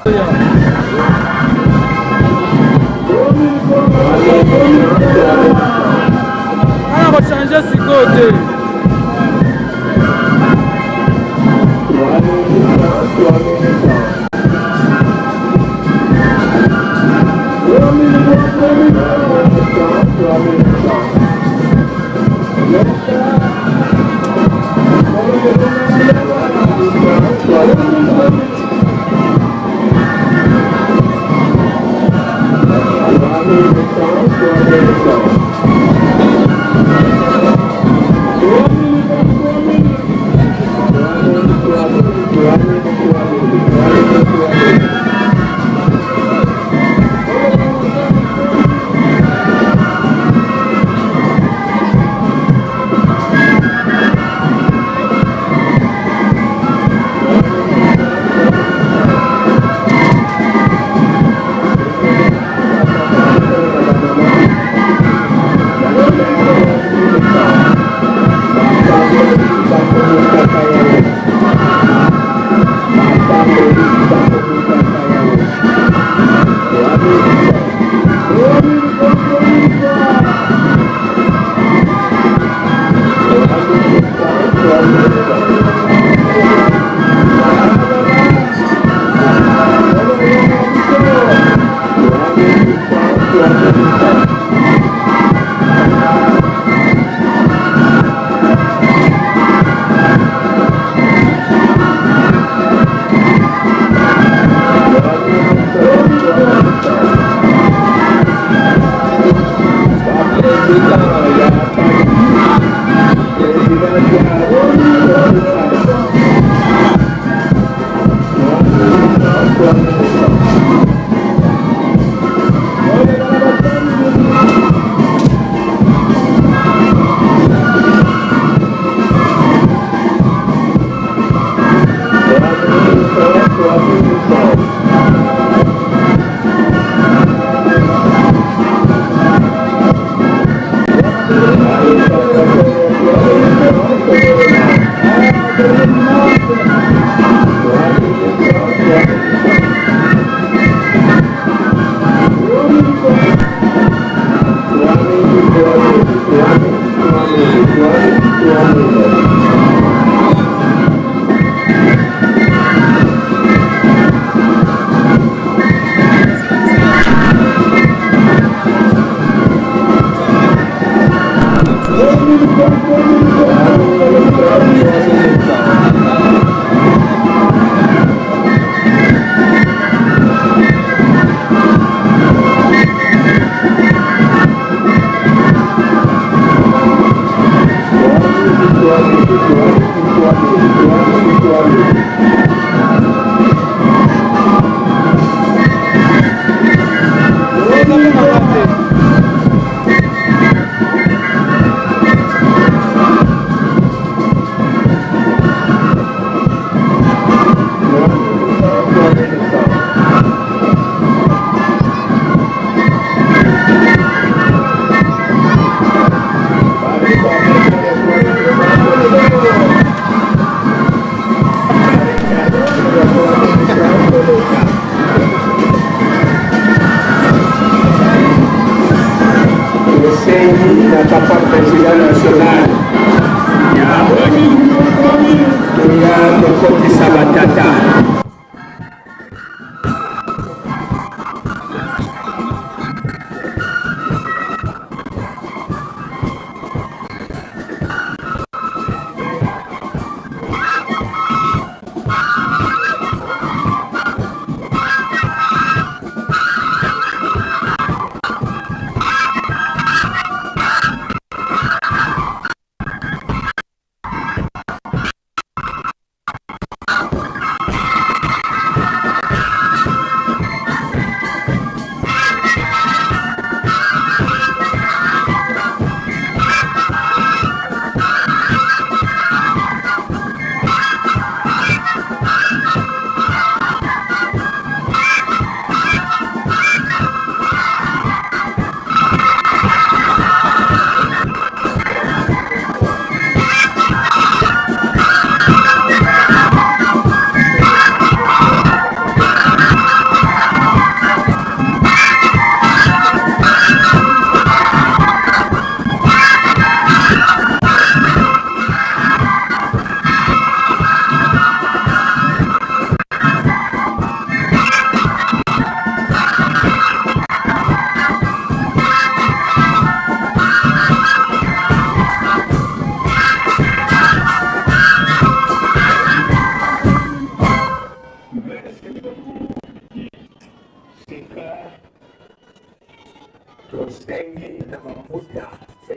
S6: On va changer ce côté.
S13: na bambuta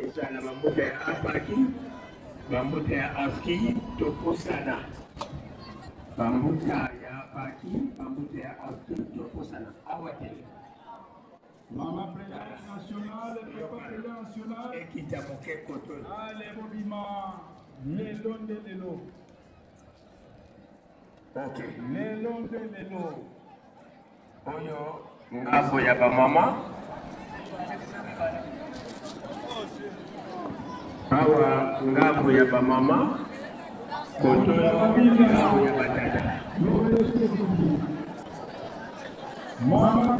S13: ezala bambuta ya apaki bambuta ya afki tokosana bambuta ya apaki bambuta ya afki tokosana awate
S17: Mama présidente nationale, président national,
S13: ekita moke koto
S17: ale bobima lelo nde lelo.
S13: Ok.
S17: Lelo nde lelo.
S13: Oyo ngambo ya bamama awa ngambo ya bamama koto ngambo ya batata
S17: Mama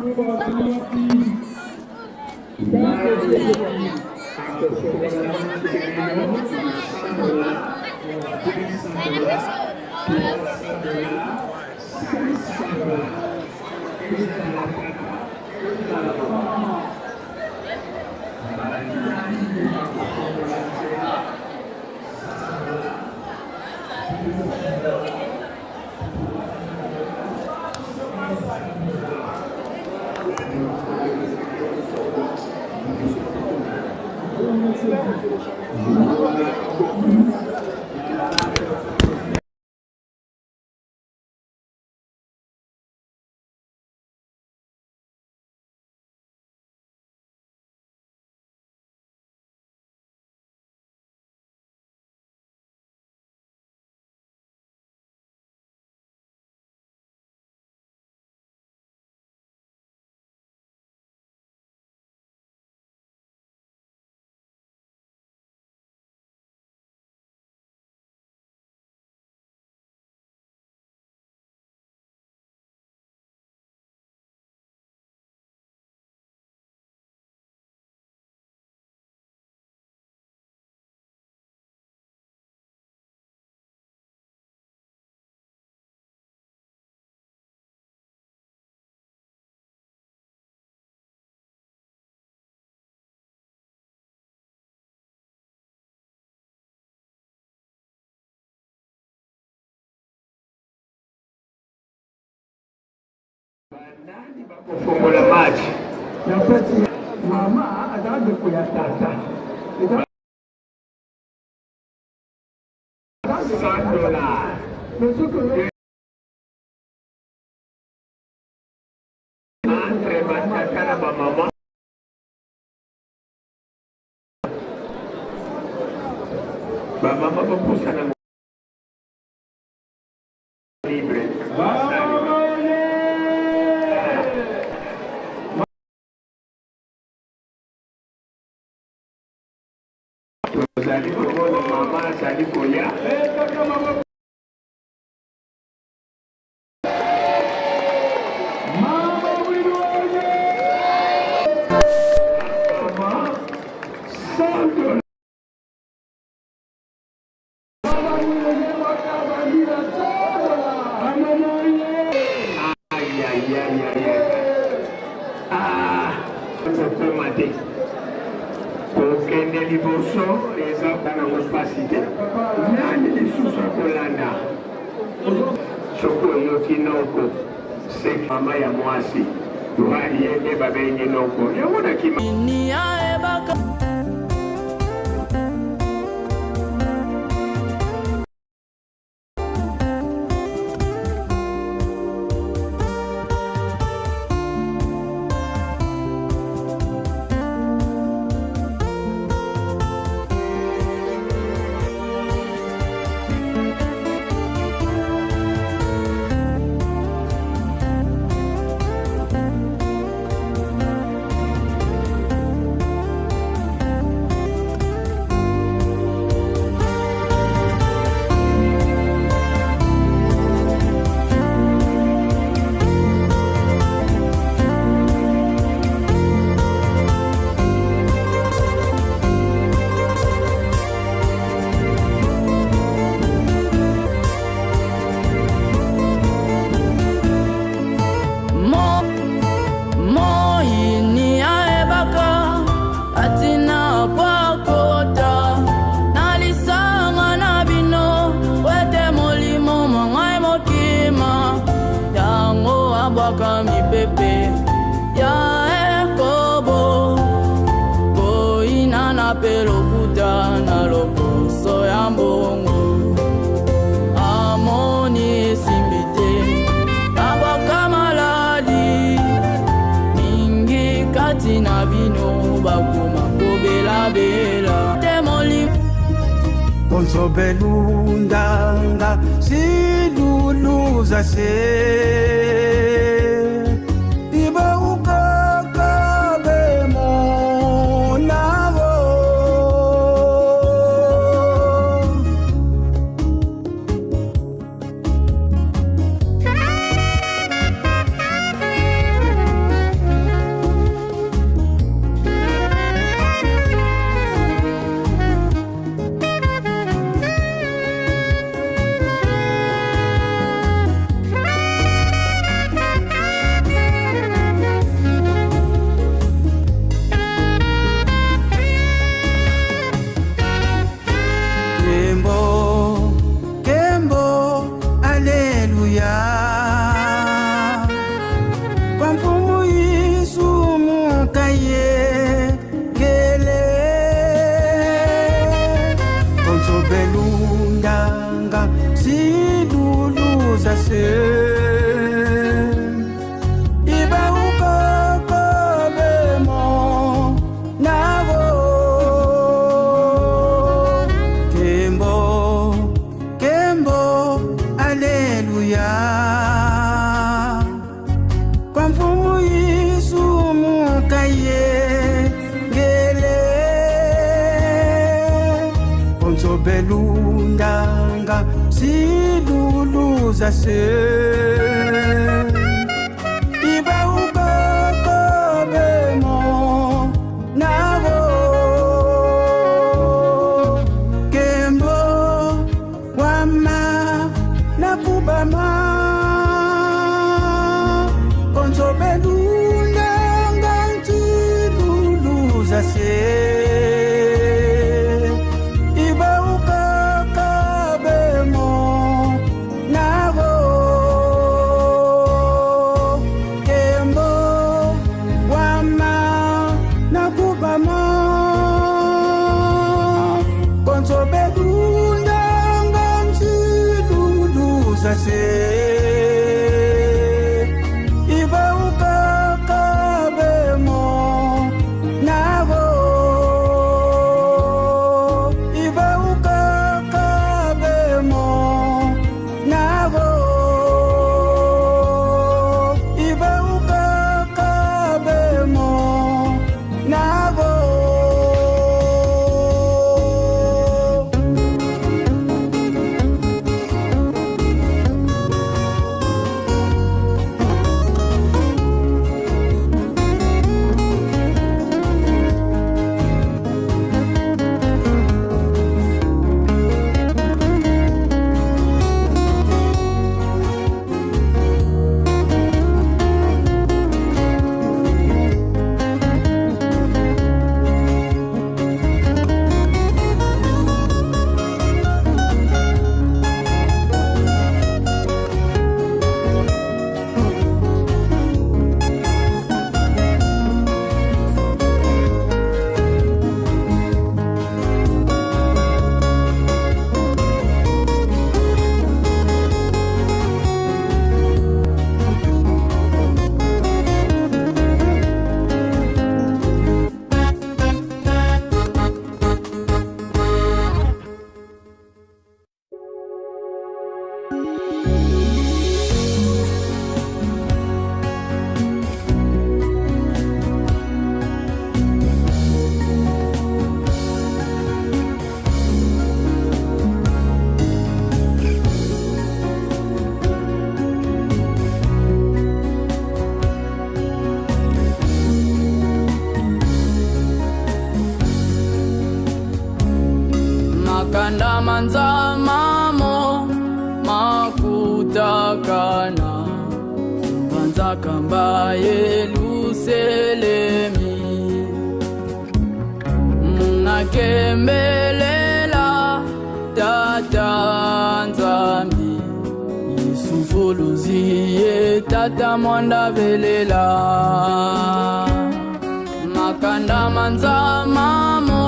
S13: nani bakufungola maji mama ataanze kuyatata entre batata na bamama bamama bapusana libre Zali komono mama zali koya mama widoye mama santo mama widoye wakabandira tola mama ay c'est matin kokende liboso eza bana mopasite nani lisusu akolanda soki oyoki noko se mama ya mwasi yohani yende babengi noko yango nakima
S6: Kami pepe ya ekobo mbongo amoni simbite abaka maladi mingi kati na bino bakoma kobelabela temoli
S18: konzobelundanga siluluza se belundanga siluluza se iba ukoko bemo nabo kembo wama nakubama konzo belundanga siluluza se
S6: Makanda manza mamo makutakana Banza kamba yeluselemi Munakembelela tata nzambi Yesufuluziye tata mwanda velela Makanda manza mamo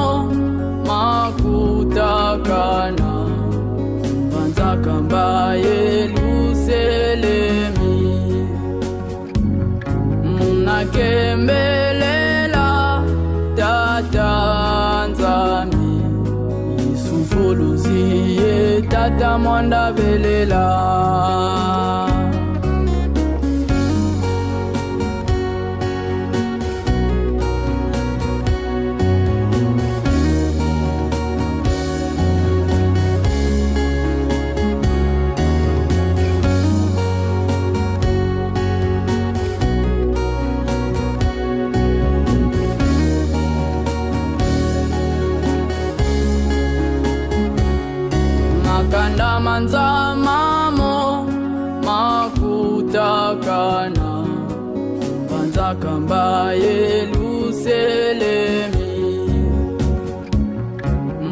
S6: makutakana Banzakamba Yerusalemi Munakembelela Tata Nzambi Isufuluziye Tata Mwanda Velela Makanda manza mamo makutakana Banzakamba Yerusalemi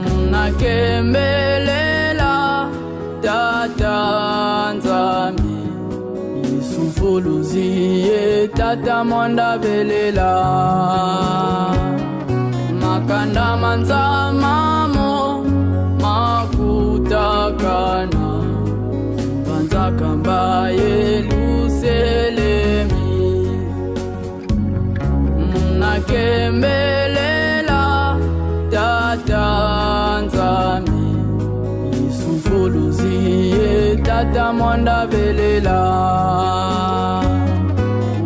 S6: Munakembelela Tata Nzambi Isufuluziye Tata Mwanda Velela Makanda manza mamo makutakana Banzakamba Yerusalemi Munakembelela Tata Nzambi Isufuluziye Tata Mwanda Velela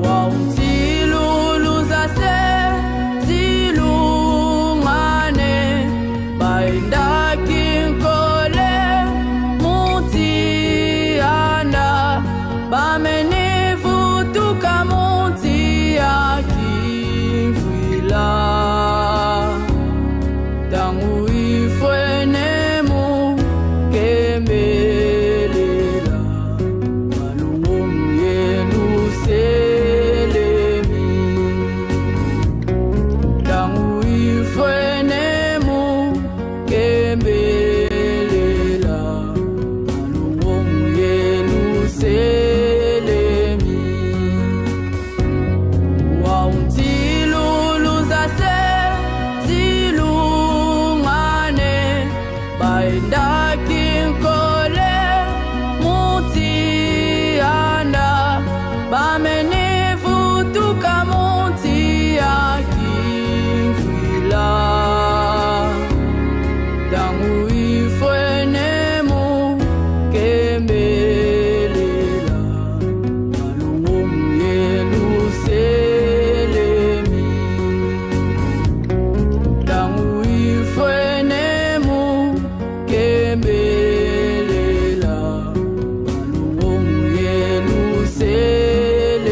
S6: Wauntiluluza se zilungane Bainda kinkole mutianda Bamenivutuka muti ya kivwila Tangu ifwenemu kembelela Malungu Yerusalemi Tangu ifwenemu kembelela Malungu Yerusalemi Wauntiluluza se zilungane Bainda kinkole mutianda Bamenivutuka muti ya kivwila Tangu ifwenemu kembelela Malungu Yerusalemi Tangu ifwenemu kembelela Malungu Yerusalemi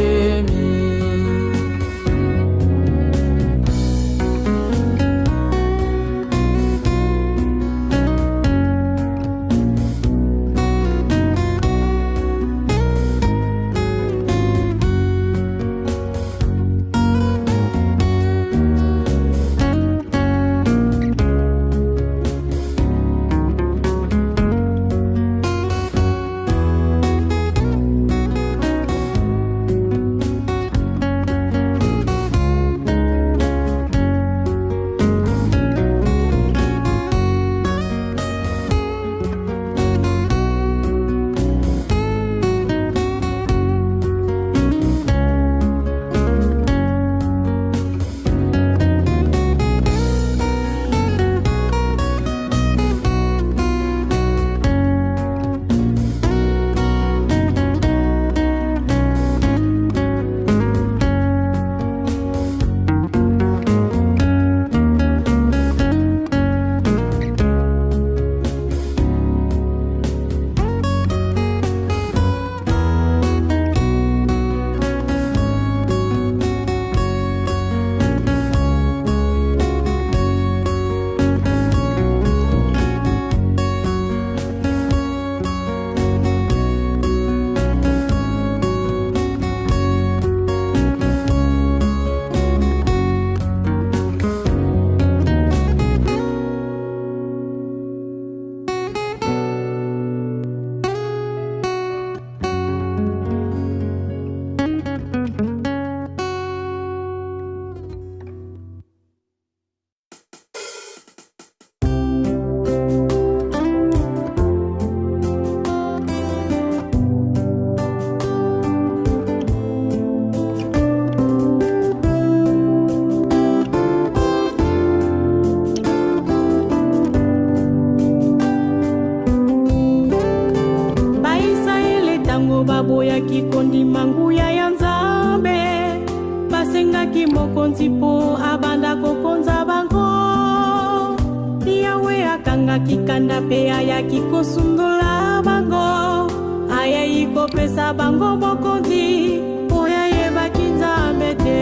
S16: apesaki mokonzi mpo abanda kokonza bango. Yawe akangaki kanda mpe ayaki kosundola bango. Ayei kopesa bango mokonzi mpo yayebaki Nzambe te.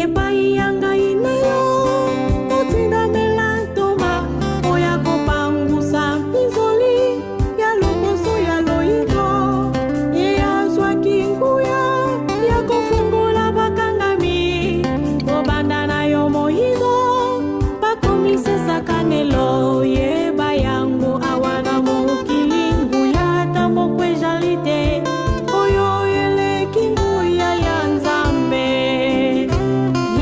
S16: Epai ya ngai na yo otindamela ntoma mpo ya kopangusa mpinzoli ya lokoso ya loyindo. Ye azwaki nguya ya kofungola bakangami. Kobanda na yo moyindo bakomisisa kanelo. Yeba yango awana mokili nguya tambo ezali te. Oyo eleki nguya ya Nzambe.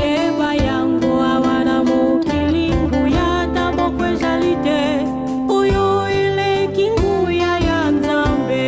S16: Yeba yango awana mokili nguya tambo ezali te. Oyo eleki nguya ya Nzambe.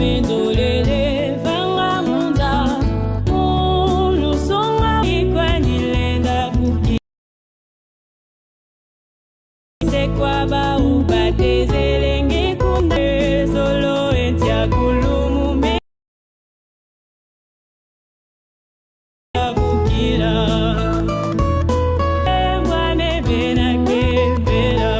S16: bendolele vanga munda mulu songa ikwandilenda kuki sekwa ba ubatezelenge kunde solo entia kulumu me bukila embwane bena kebela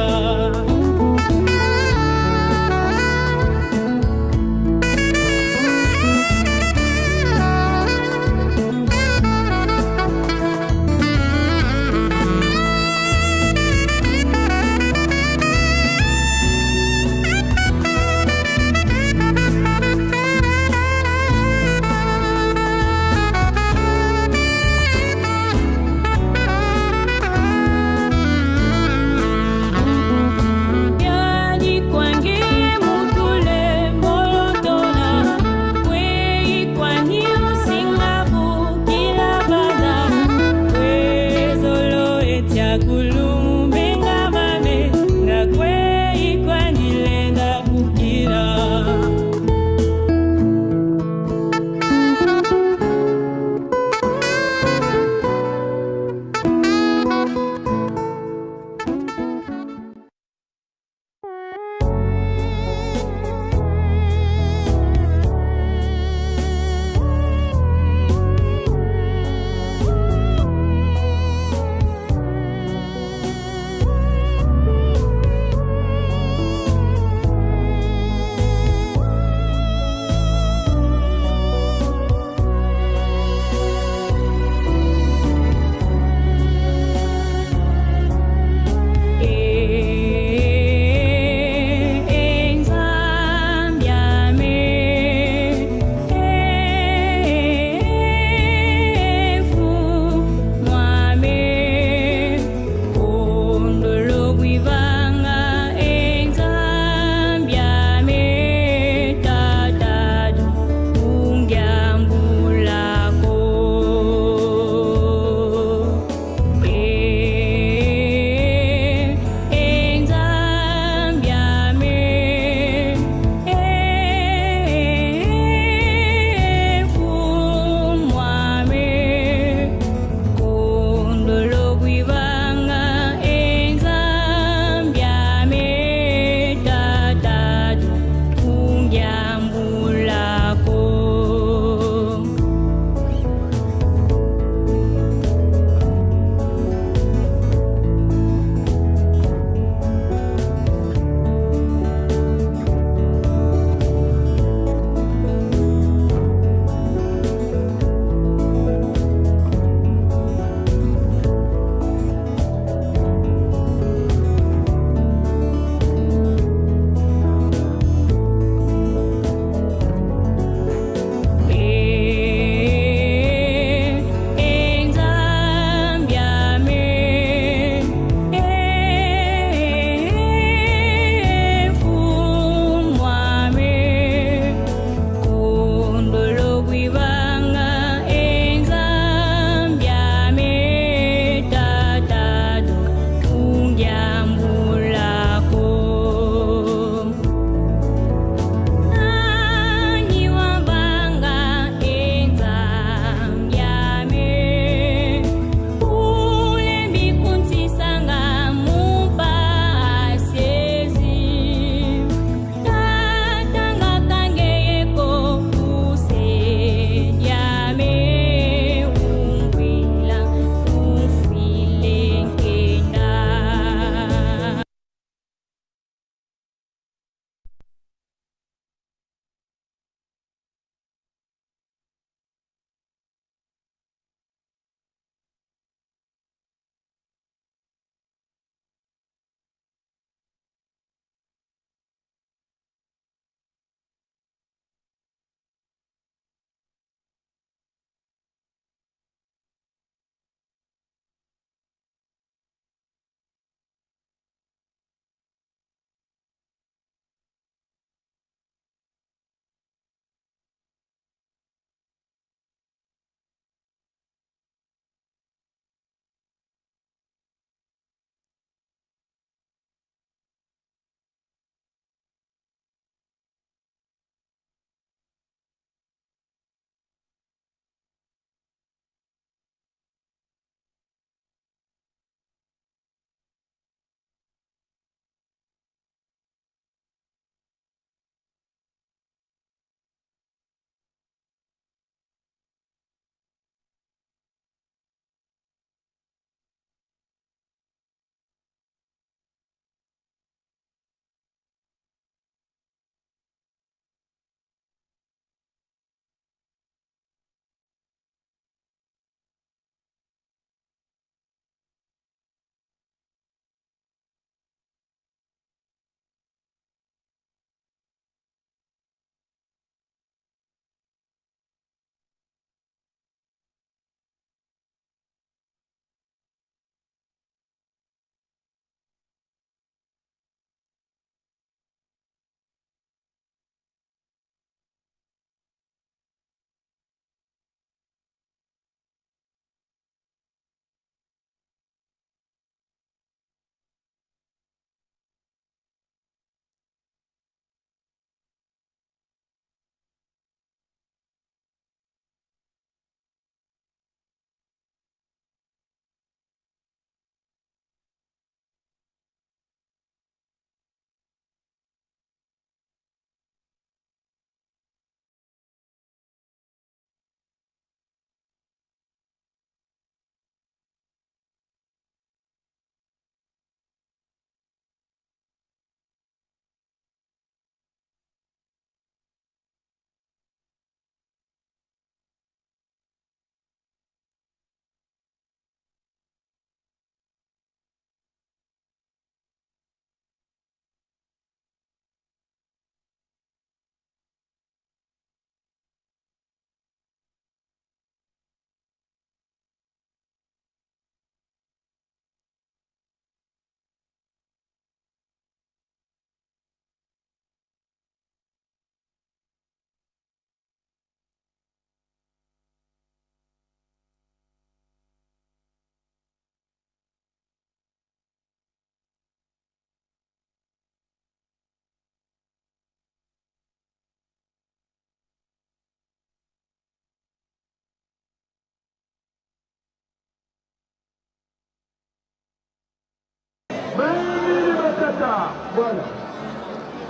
S17: Voilà.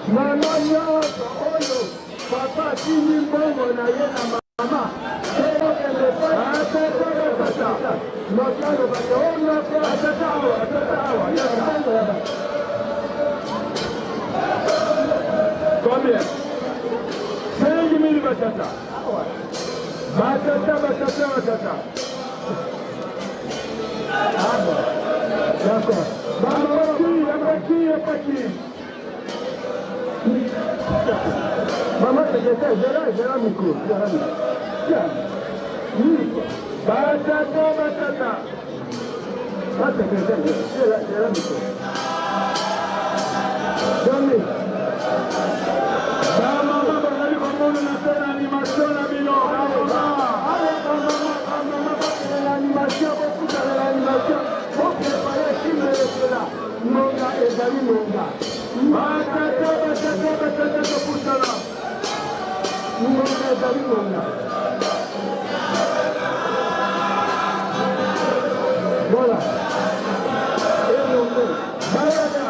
S17: Mama nyonso oyo papa tini mbongo na ye na mama ekokende atetaka tata nokalo bateona pe atatawa yatawa combien 5 000 batata batata ah bon d'accord Baki. Maman, j'ai la micro. Batata. J'ai la micro. Donnez. Maman, on a fait l'animation, la bilon. L'animation, pour préparer le film de là. Nonga ezali nonga. Batata topusana. Nonga ezali nonga. Voilà. Et nonga. Balada.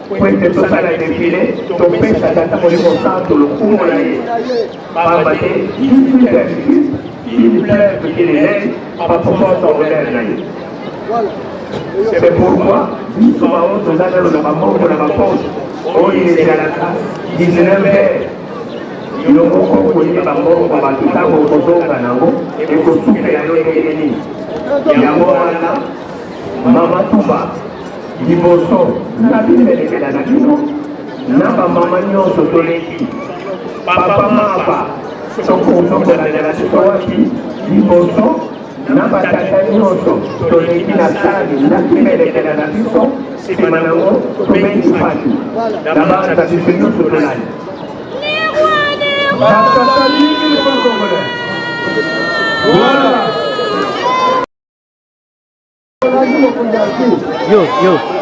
S13: Queste sono le defile, tu pensa che stiamo dimostrando lo cumolo Babate, il pleuve qui est l'élève, pas pouvoir s'en remettre. C'est pourquoi, nous sommes dans la mort de la poste, où il est à la 19 heures. Il y a beaucoup de gens qui ont tout le temps et qui ont souffert à l'ennemi. Il y a Mama Touba, Liboso, Nabine de la Nabino, Naba Mamagnon Sotoleki, Papa Mapa, Sokoso de la Sotowaki, Liboso, Naba Tatanyoso, Sotoleki Nasali, Nabine de la Nabino, Simanamo, Tomeni Fati, Naba Tatanyoso Sotolani. Voilà. Yo.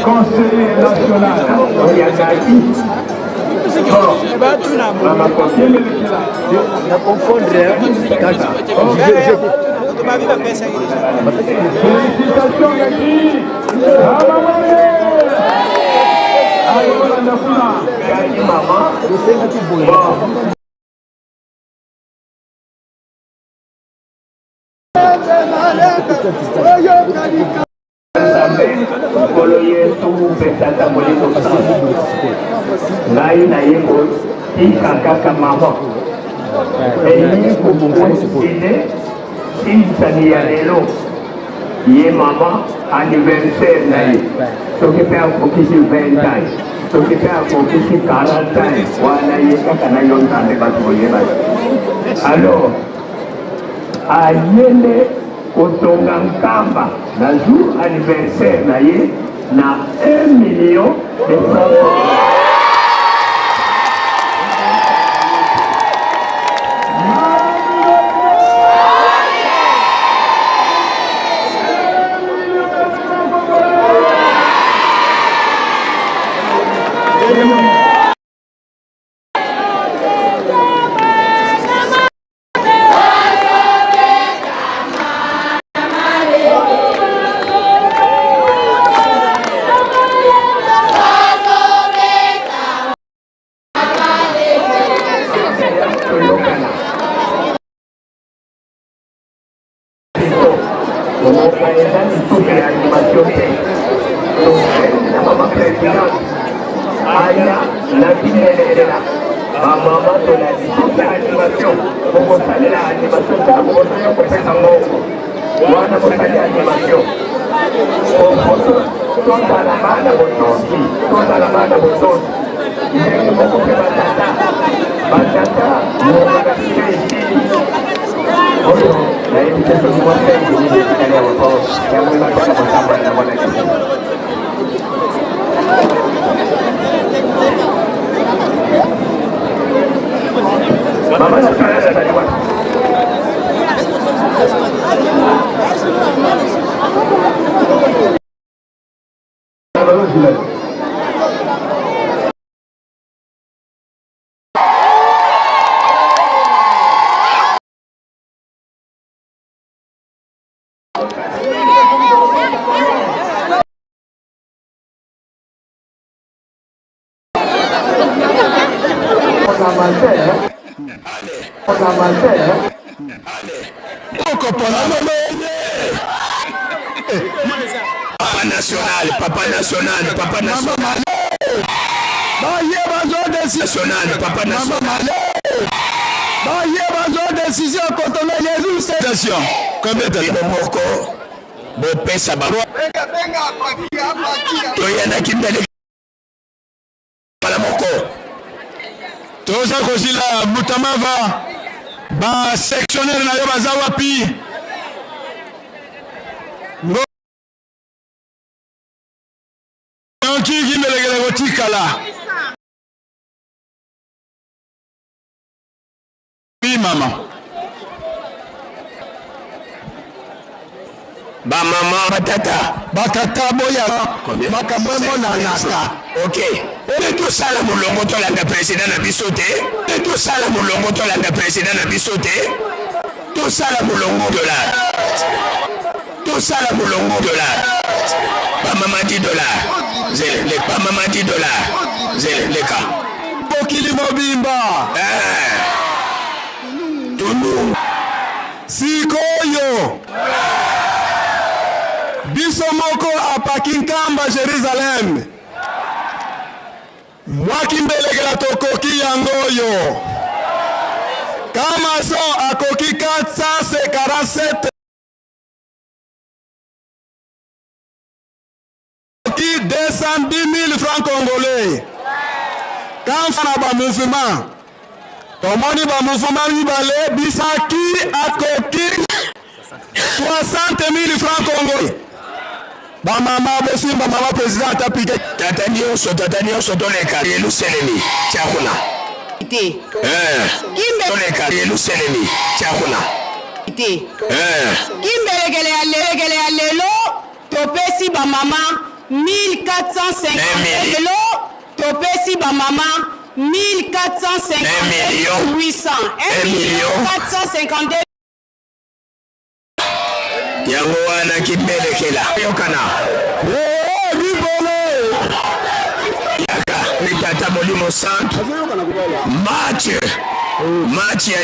S17: Conseiller
S5: Kolo Yesu betata molimo ngai na yeko ikakaka mama eyi kubukuine insani ya lelo ye mama anniversaire na ye soki pe akokisi 20 ans soki pe akokisi 40 ans wana ye kaka na yo nzambe bato boyeba alors ayele kotonga nkamba na jour anniversaire na ye na 1 million de francs.
S13: Papa national. Décision contre Jésus. Attention. Combien de temps moko bo pesa ba. To yana kimbele. Para moko. Toza kozila mutamava ba sectionnaire na yo baza wapi. Qui me le gotikala. Oui maman. Ba maman batata boya makambo mona naka. OK. Et tout ça la molongo to la président na bisote. Et tout ça la molongo to la président na bisote. Tout ça la molongo de la. Tout ça la molongo de la. Ba maman $10. Les pas maman $10. Les cas. Bokili mobimba. Tunu. Sikoyo. Bisomoko apakinkamba Jérusalem. Mwakimbelekela tokoki yangoyo. Kama so akoki 447 210 000 francs congolais. Quand on a un mouvement, comment on a un mouvement libalé, bisaki a coquille 60 000 francs congolais. Ba maman bosi ba maman président a piqué. Tatanio so dans les carrières nous seleni. Tiakuna. Kimbe. Dans les carrières nous seleni. Tiakuna. te. Kimbelekele ya lelo topesi ba mama 1450 lelo topesi ba mama 1450 800 1,452
S5: yango wana kimbelekela yokana yaka ni tata molimo santo match ya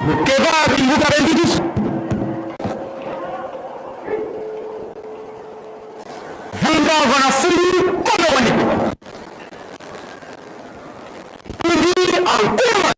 S19: Mukeba bimbuka benditus. Vimba wanafunzi kome wani. Kundi ankuma.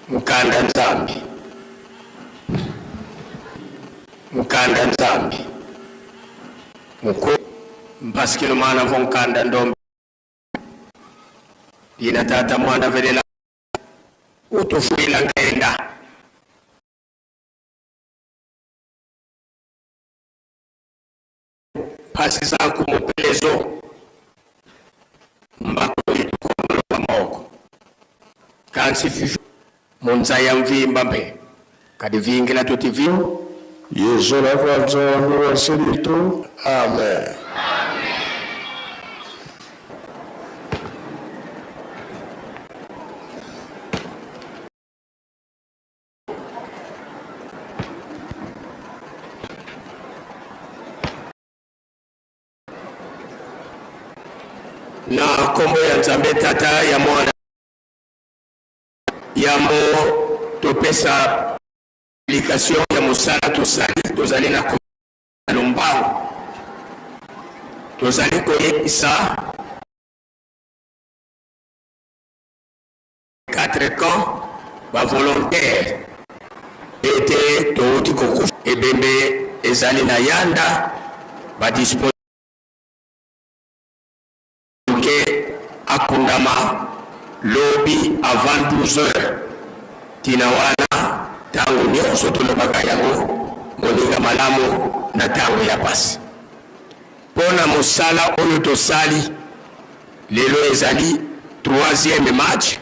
S13: Mkanda Nzambi. Mkanda Nzambi. Mko mpasikilo mana vo mkanda ndombi. Ina tata mwana velela utufuila nkenda. Pasi zangu mupelezo. Mbako ituko mloka moko. Kansi fifu. Munza ya mvimba mbe. Kadi vingila tuti vio.
S14: Yesu la kwanza wa sedito. Amen.
S13: Na kombo ya Nzambe tata ya mwana ya mo topesa application ya musala tozali na lombango tozali koyebisa 4 camps bavolontaire ete touti kokufa ebembe ezali na yanda badisponible akundama lobi avant 12 heures tina wana tangu nyonso tolobaka yango moninga malamu na tangu ya pasi mpona mosala oyo tosali lelo ezali 3e match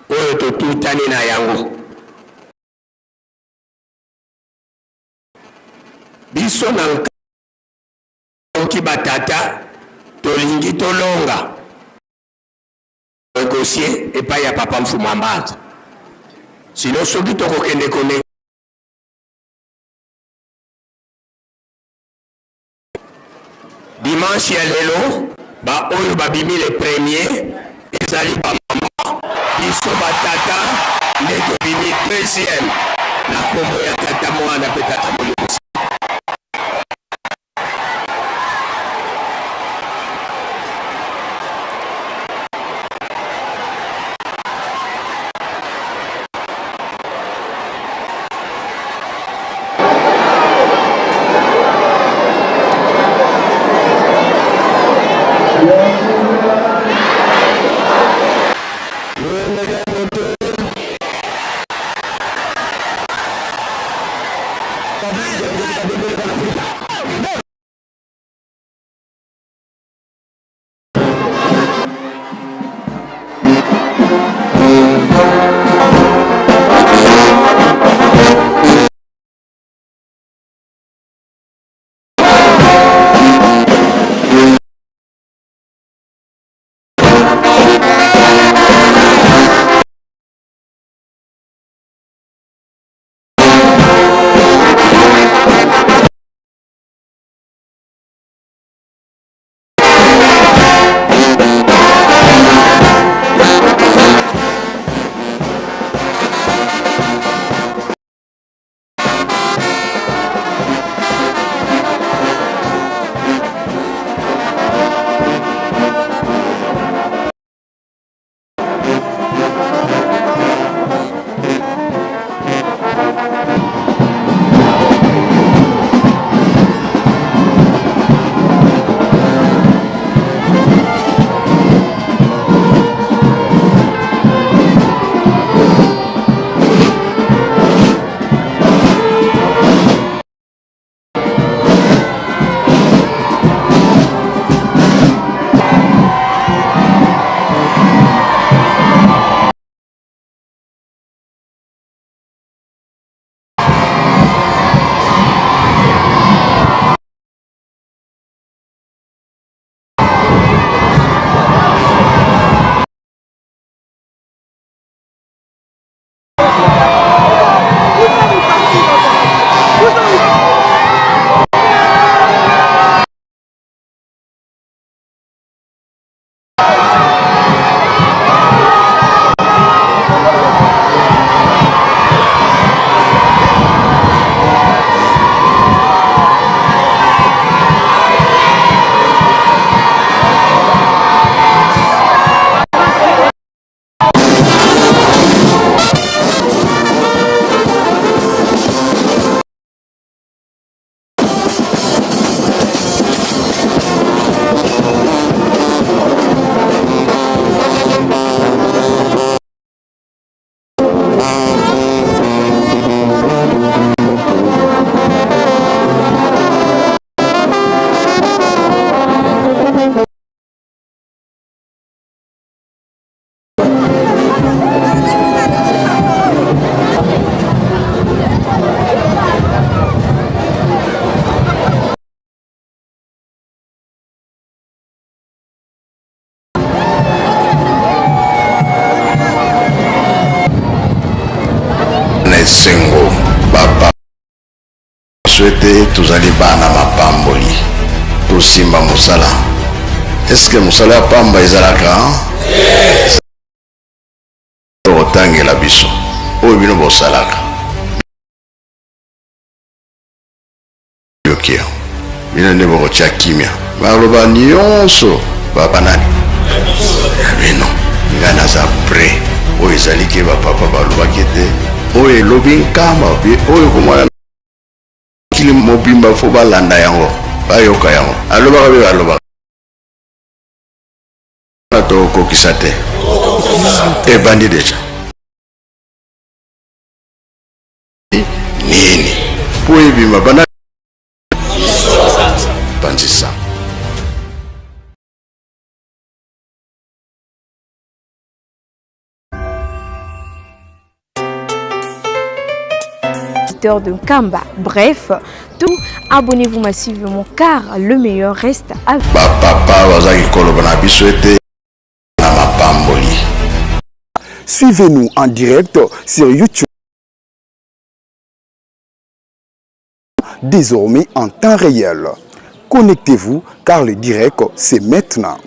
S13: oyo totutani na yango biso na nkoki batata tolingi tolonga négocier epai ya papa Mfuma Mbanza sino soki tokokende kone dimanche ya lelo ba oyo babimi le premier ezali ba mama biso batata nde tobimi 13e na kombo ya tata mwana mpe tata molimo.
S14: biso ete tozali bana mapamboli tosimba mosala. Est-ce que mosala ya pamba ezalaka? Totangela biso oyo bino bosalaka yokia bino nde bokotya kimia baloba nyonso babanani bino nga naza pre oyo ezali ke bapapa balobaki ete oyo elobi nkamba oyo komwana kili mobimba fo balanda yango bayoka yango alobaka be balobaka tokokisa te ebandi deja nini po ebima bana bandisa.
S1: De Kamba. Bref, tout abonnez-vous massivement car le meilleur reste à vous.
S15: Suivez-nous en direct sur YouTube. Désormais en temps réel. Connectez-vous car le direct c'est maintenant.